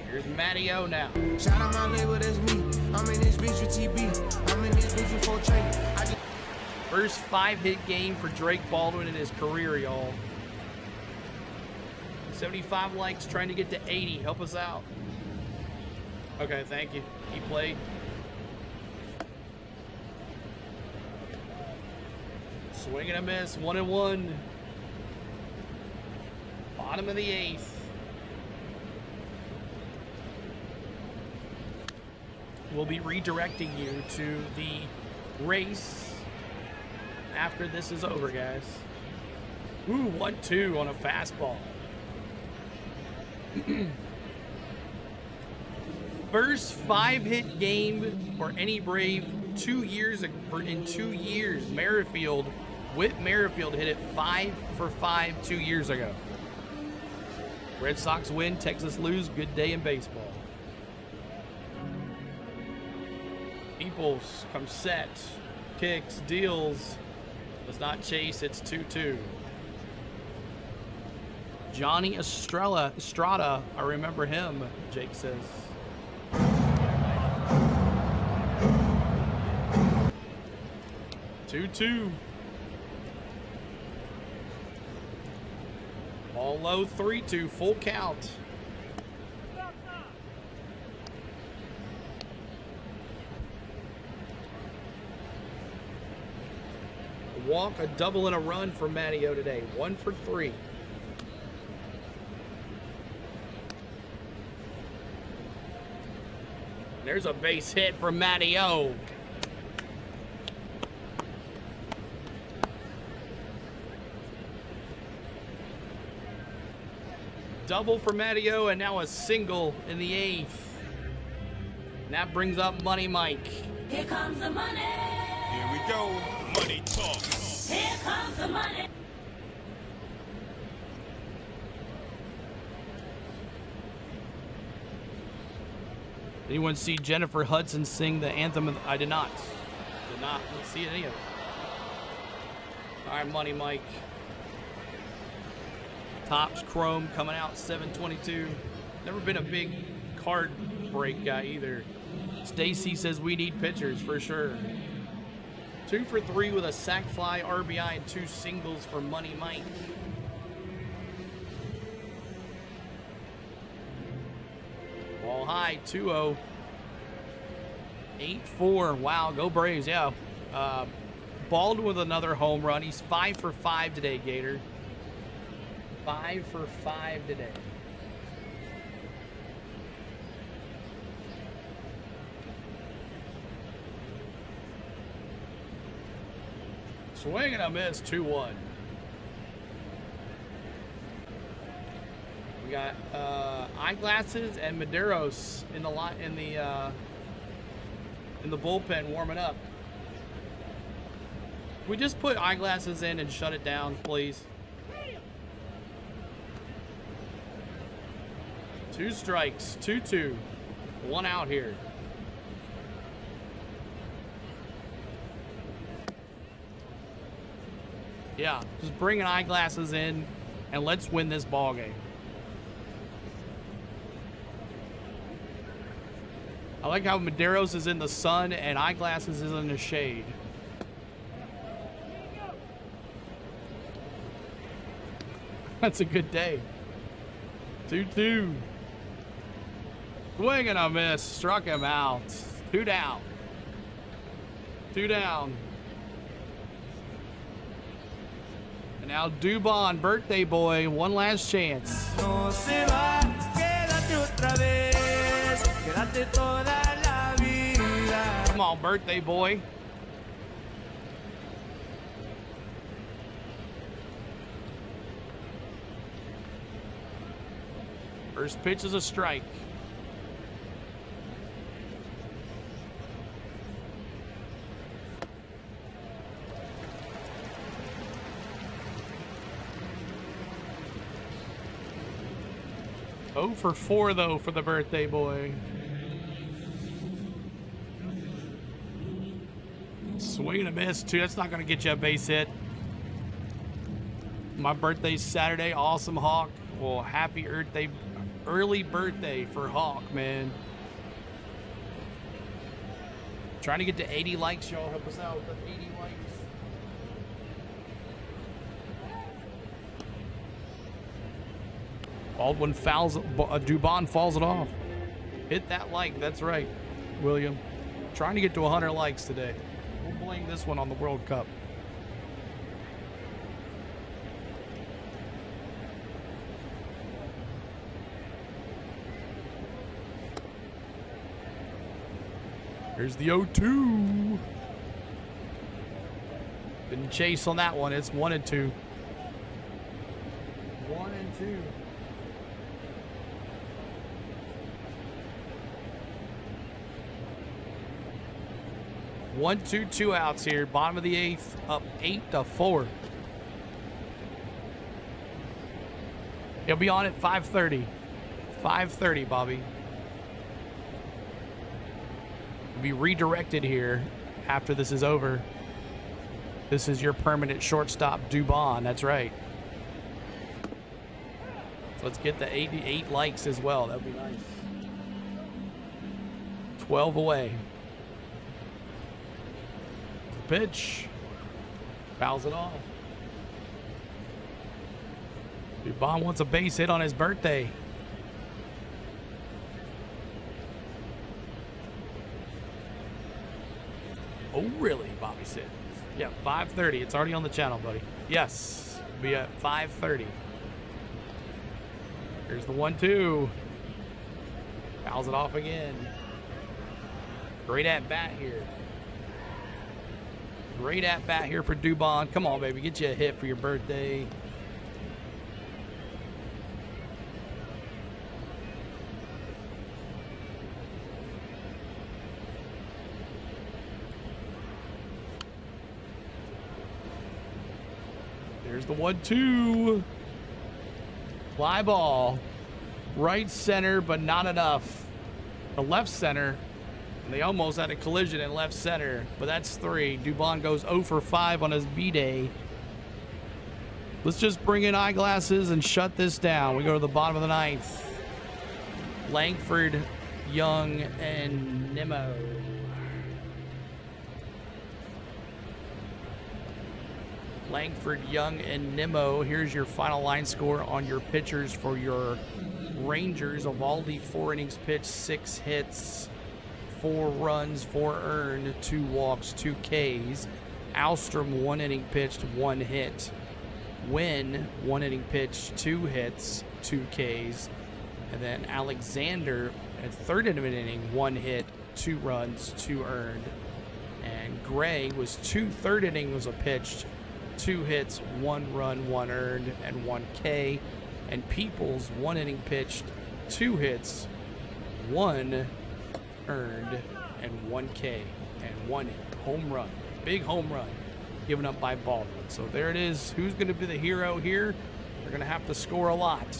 Here's Matty O now. Shout out my label, that's me. I'm in this bitch with TB. I'm in this bitch with 4 trade. First 5-hit game for Drake Baldwin in his career, y'all. 75 likes, trying to get to 80. Help us out. Okay, thank you. He played. Swing and a miss. 1-1. Bottom of the 8th. We'll be redirecting you to the race after this is over, guys. Ooh, 1-2 on a fastball. First 5-hit game for any Brave in 2 years. Whit Merrifield hit it 5 for 5 2 years ago. Red Sox win, Texas lose. Good day in baseball. Peoples comes set, kicks, deals, does not chase. It's 2-2. Johnny Estrada, I remember him, Jake says. Two. Ball low, 3-2, full count. A walk, a double, and a run for Matty O today. 1 for 3. There's a base hit for Matty O. Double for Matty O, and now a single in the 8th. And that brings up Money Mike. Here comes the money. Here we go. Money talk. Here comes the money. Anyone see Jennifer Hudson sing the anthem? I did not. Did not see any of it. All right, Money Mike. Topps Chrome coming out 722. Never been a big card break guy either. Stacy says we need pitchers for sure. 2 for 3 with a sac fly, RBI, and 2 singles for Money Mike. Ball high, 2-0. 8-4. Wow, go Braves, yeah. Baldwin with another home run. He's 5 for 5 today, Gator. 5 for 5 today. Swing and a miss, 2-1. We got Eyeglasses and Medeiros in the bullpen warming up. We just put Eyeglasses in and shut it down, please. 2 strikes, 2-2. 1 out here. Yeah, just bringing Eyeglasses in and let's win this ball game. I like how Medeiros is in the sun and Eyeglasses is in the shade. That's a good day. 2-2. Swing and a miss. Struck him out. 2 down. 2 down. And now Dubon, birthday boy, one last chance. No se va, quédate otra vez, quédate toda la vida. Come on, birthday boy. First pitch is a strike. Oh for 4 though for the birthday boy. Swing and a miss too. That's not gonna get you a base hit. My birthday's Saturday. Awesome, Hawk. Well, happy early birthday for Hawk, man. Trying to get to 80 likes, y'all. Help us out with the 80 likes. Baldwin fouls, Dubon falls it off. Hit that like, that's right, William. Trying to get to 100 likes today. We'll blame this one on the World Cup. Here's the 0-2. Didn't chase on that one. It's 1-2. 1-2. 1-2, 2 outs here. Bottom of the 8th, up 8-4. He'll be on at 5:30. 5:30, Bobby. He'll be redirected here after this is over. This is your permanent shortstop, Dubon. That's right. So let's get the 88 likes as well. That would be nice. 12 away. Pitch. Fouls it off. Dubon wants a base hit on his birthday. Oh, really? Bobby said. Yeah, 5:30. It's already on the channel, buddy. Yes. Be at 5:30. Here's the 1-2. Fouls it off again. Great at bat here. Great at bat here for Dubon. Come on, baby. Get you a hit for your birthday. There's the 1-2. Fly ball. Right center, but not enough. The left center. And they almost had a collision in left center, but that's 3. Dubon goes 0 for 5 on his B-day. Let's just bring in eyeglasses and shut this down. We go to the bottom of the 9th. Langford, Young, and Nimmo. Langford, Young, and Nimmo. Here's your final line score on your pitchers for your Rangers. Eolvoldi, 4 innings pitched, 6 hits. 4 runs, 4 earned, 2 walks, 2 Ks. Alstrom, 1 inning pitched, 1 hit. Wynn, 1 inning pitched, 2 hits, 2 Ks. And then Alexander, at 3rd inning, 1 hit, 2 runs, 2 earned. And Gray was 2 third innings pitched, 2 hits, 1 run, 1 earned, and 1 K. And Peoples, 1 inning pitched, 2 hits, 1 earned, and 1 K, and 1 home run. Big home run given up by Baldwin. So there it is. Who's going to be the hero here? They're going to have to score a lot.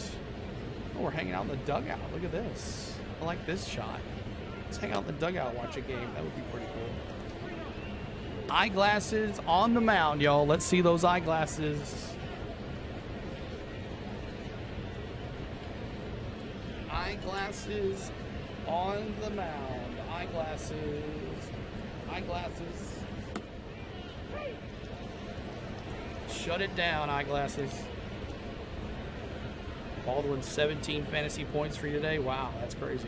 Oh, we're hanging out in the dugout. Look at this. I like this shot. Let's hang out in the dugout and watch a game. That would be pretty cool. Eyeglasses on the mound, y'all. Let's see those eyeglasses. Eyeglasses on the mound. Eyeglasses. Eyeglasses. Shut it down, eyeglasses. Baldwin, 17 fantasy points for you today. Wow, that's crazy.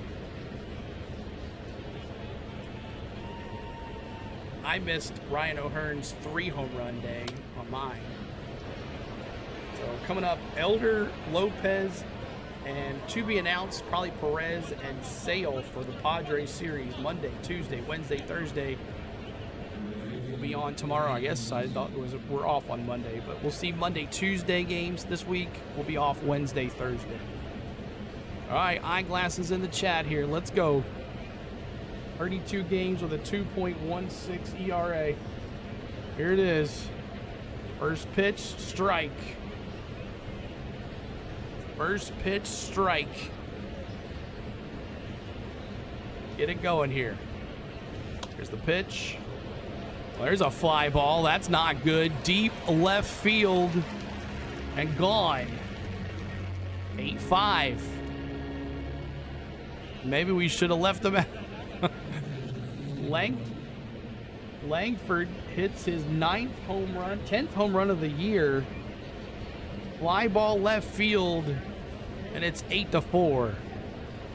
I missed Ryan O'Hearn's 3 home run day on mine. So coming up, Elder, Lopez, and to be announced, probably Perez and Sale for the Padres series Monday, Tuesday, Wednesday, Thursday. We'll be on tomorrow, I guess. I thought we're off on Monday, but we'll see Monday, Tuesday games this week. We'll be off Wednesday, Thursday. All right, eyeglasses in the chat here. Let's go. 32 games with a 2.16 ERA. Here it is. First pitch, strike. First pitch, strike. Get it going here. Here's the pitch. Well, there's a fly ball. That's not good. Deep left field and gone. 8-5. Maybe we should have left them out. Langford hits his 10th home run of the year. Fly ball left field, and it's 8-4.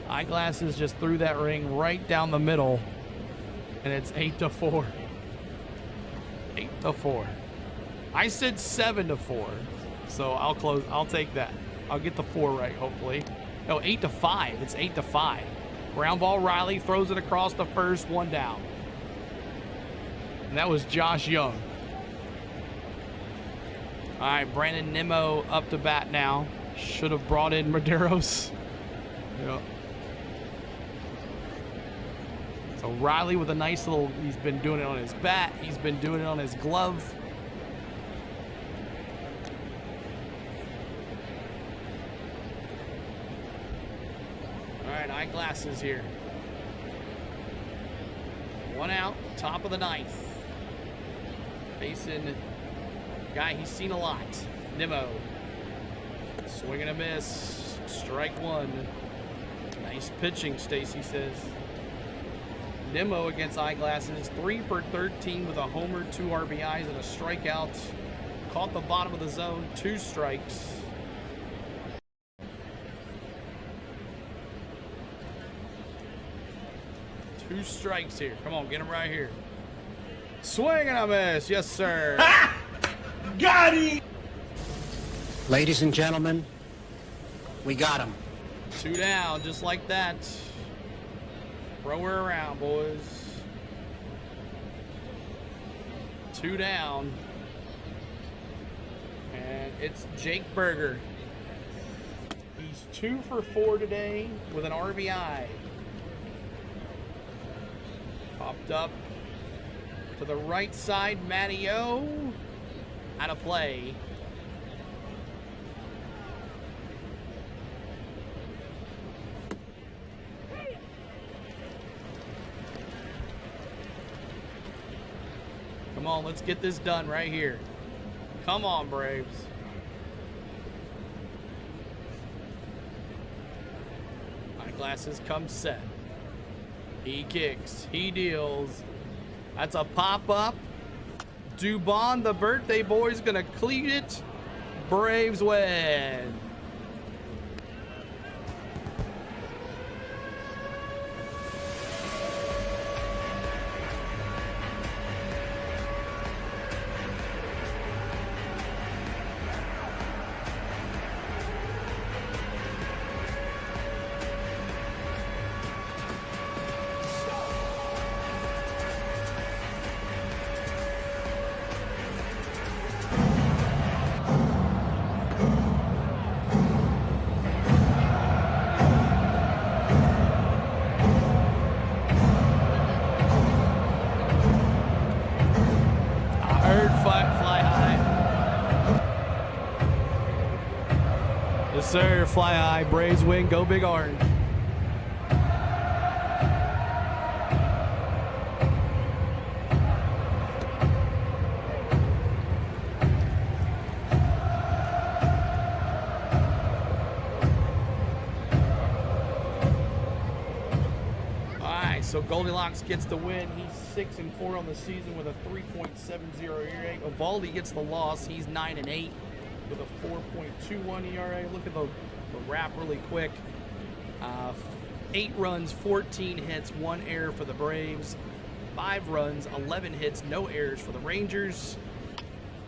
Eyeglasses just threw that ring right down the middle, and it's 8-4. 8-4. I said 7-4, so I'll take that. I'll get the 4 right, hopefully. No, 8-5. It's 8-5. Ground ball, Riley throws it across the first, 1 down. And that was Josh Young. All right, Brandon Nimmo up to bat now. Should have brought in Medeiros. Yep. So Riley with a nice little, he's been doing it on his bat. He's been doing it on his glove. All right, eyeglasses here. 1 out, top of the 9th. Facing guy he's seen a lot. Nimmo. Swing and a miss. Strike 1. Nice pitching, Stacy says. Nimmo against eyeglasses. 3 for 13 with a homer, 2 RBIs, and a strikeout. Caught the bottom of the zone. 2 strikes. Two strikes here. Come on, get him right here. Swing and a miss. Yes, sir. Got him! Ladies and gentlemen, we got him. 2 down, just like that. Throw her around, boys. 2 down. And it's Jake Berger. He's 2 for 4 today with an RBI. Popped up to the right side, Matty O. Out of play. Come on, let's get this done right here. Come on, Braves. Eyeglasses come set. He kicks. He deals. That's a pop-up. Dubon, the birthday boy's gonna cleat it. Braves win. Sir, fly high, Braves win, go Big Orange. Alright, so Goldilocks gets the win. He's 6-4 on the season with a 3.70 ERA. Eolvoldi gets the loss. He's 9-8. With a 4.21 ERA. Look at the wrap really quick. 8 runs, 14 hits, 1 error for the Braves. 5 runs, 11 hits, no errors for the Rangers.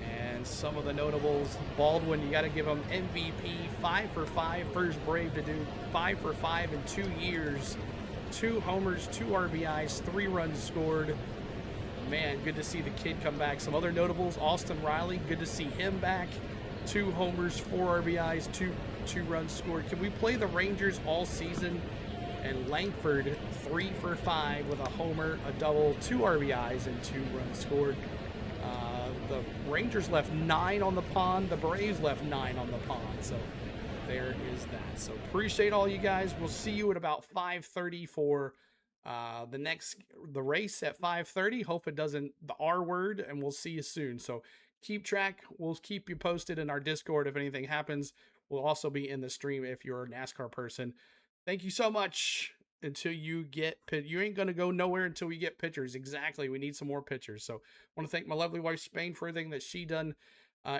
And some of the notables, Baldwin, you got to give him MVP, 5 for 5, first Brave to do 5 for 5 in 2 years. 2 homers, 2 RBIs, 3 runs scored. Man, good to see the kid come back. Some other notables, Austin Riley, good to see him back. 2 homers, 4 RBIs, 2 runs scored. Can we play the Rangers all season? And Langford, 3 for 5 with a homer, a double, 2 RBIs, and 2 runs scored. The Rangers left 9 on the pond. The Braves left 9 on the pond. So there is that. So appreciate all you guys. We'll see you at about 5:30 for the race at 5:30. Hope it doesn't the R word, and we'll see you soon. So keep track. We'll keep you posted in our Discord if anything happens. We'll also be in the stream if you're a NASCAR person. Thank you so much. Until you get you ain't gonna go nowhere until we get pictures. Exactly, we need some more pictures. So I want to thank my lovely wife Spain for everything that she done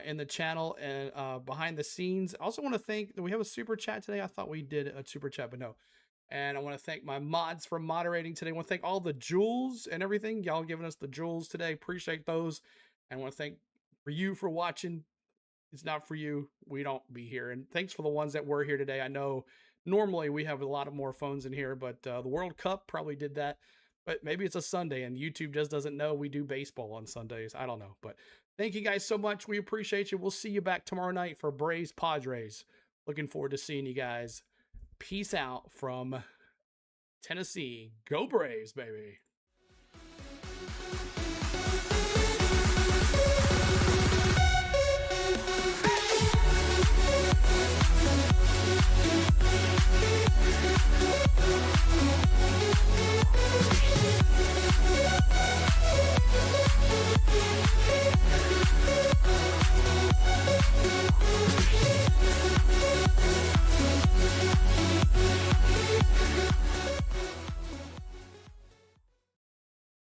in the channel and behind the scenes. I also want to thank, do we have a super chat today? I thought we did a super chat, but no. And I want to thank my mods for moderating today. I want to thank all the jewels and everything, y'all giving us the jewels today. Appreciate those. And I want to thank for you for watching. It's not for you, we don't be here. And thanks for the ones that were here today. I know normally we have a lot of more phones in here, but the World Cup probably did that. But maybe it's a Sunday and YouTube just doesn't know we do baseball on Sundays. I don't know. But thank you guys so much. We appreciate you. We'll see you back tomorrow night for Braves Padres. Looking forward to seeing you guys. Peace out from Tennessee. Go Braves, baby.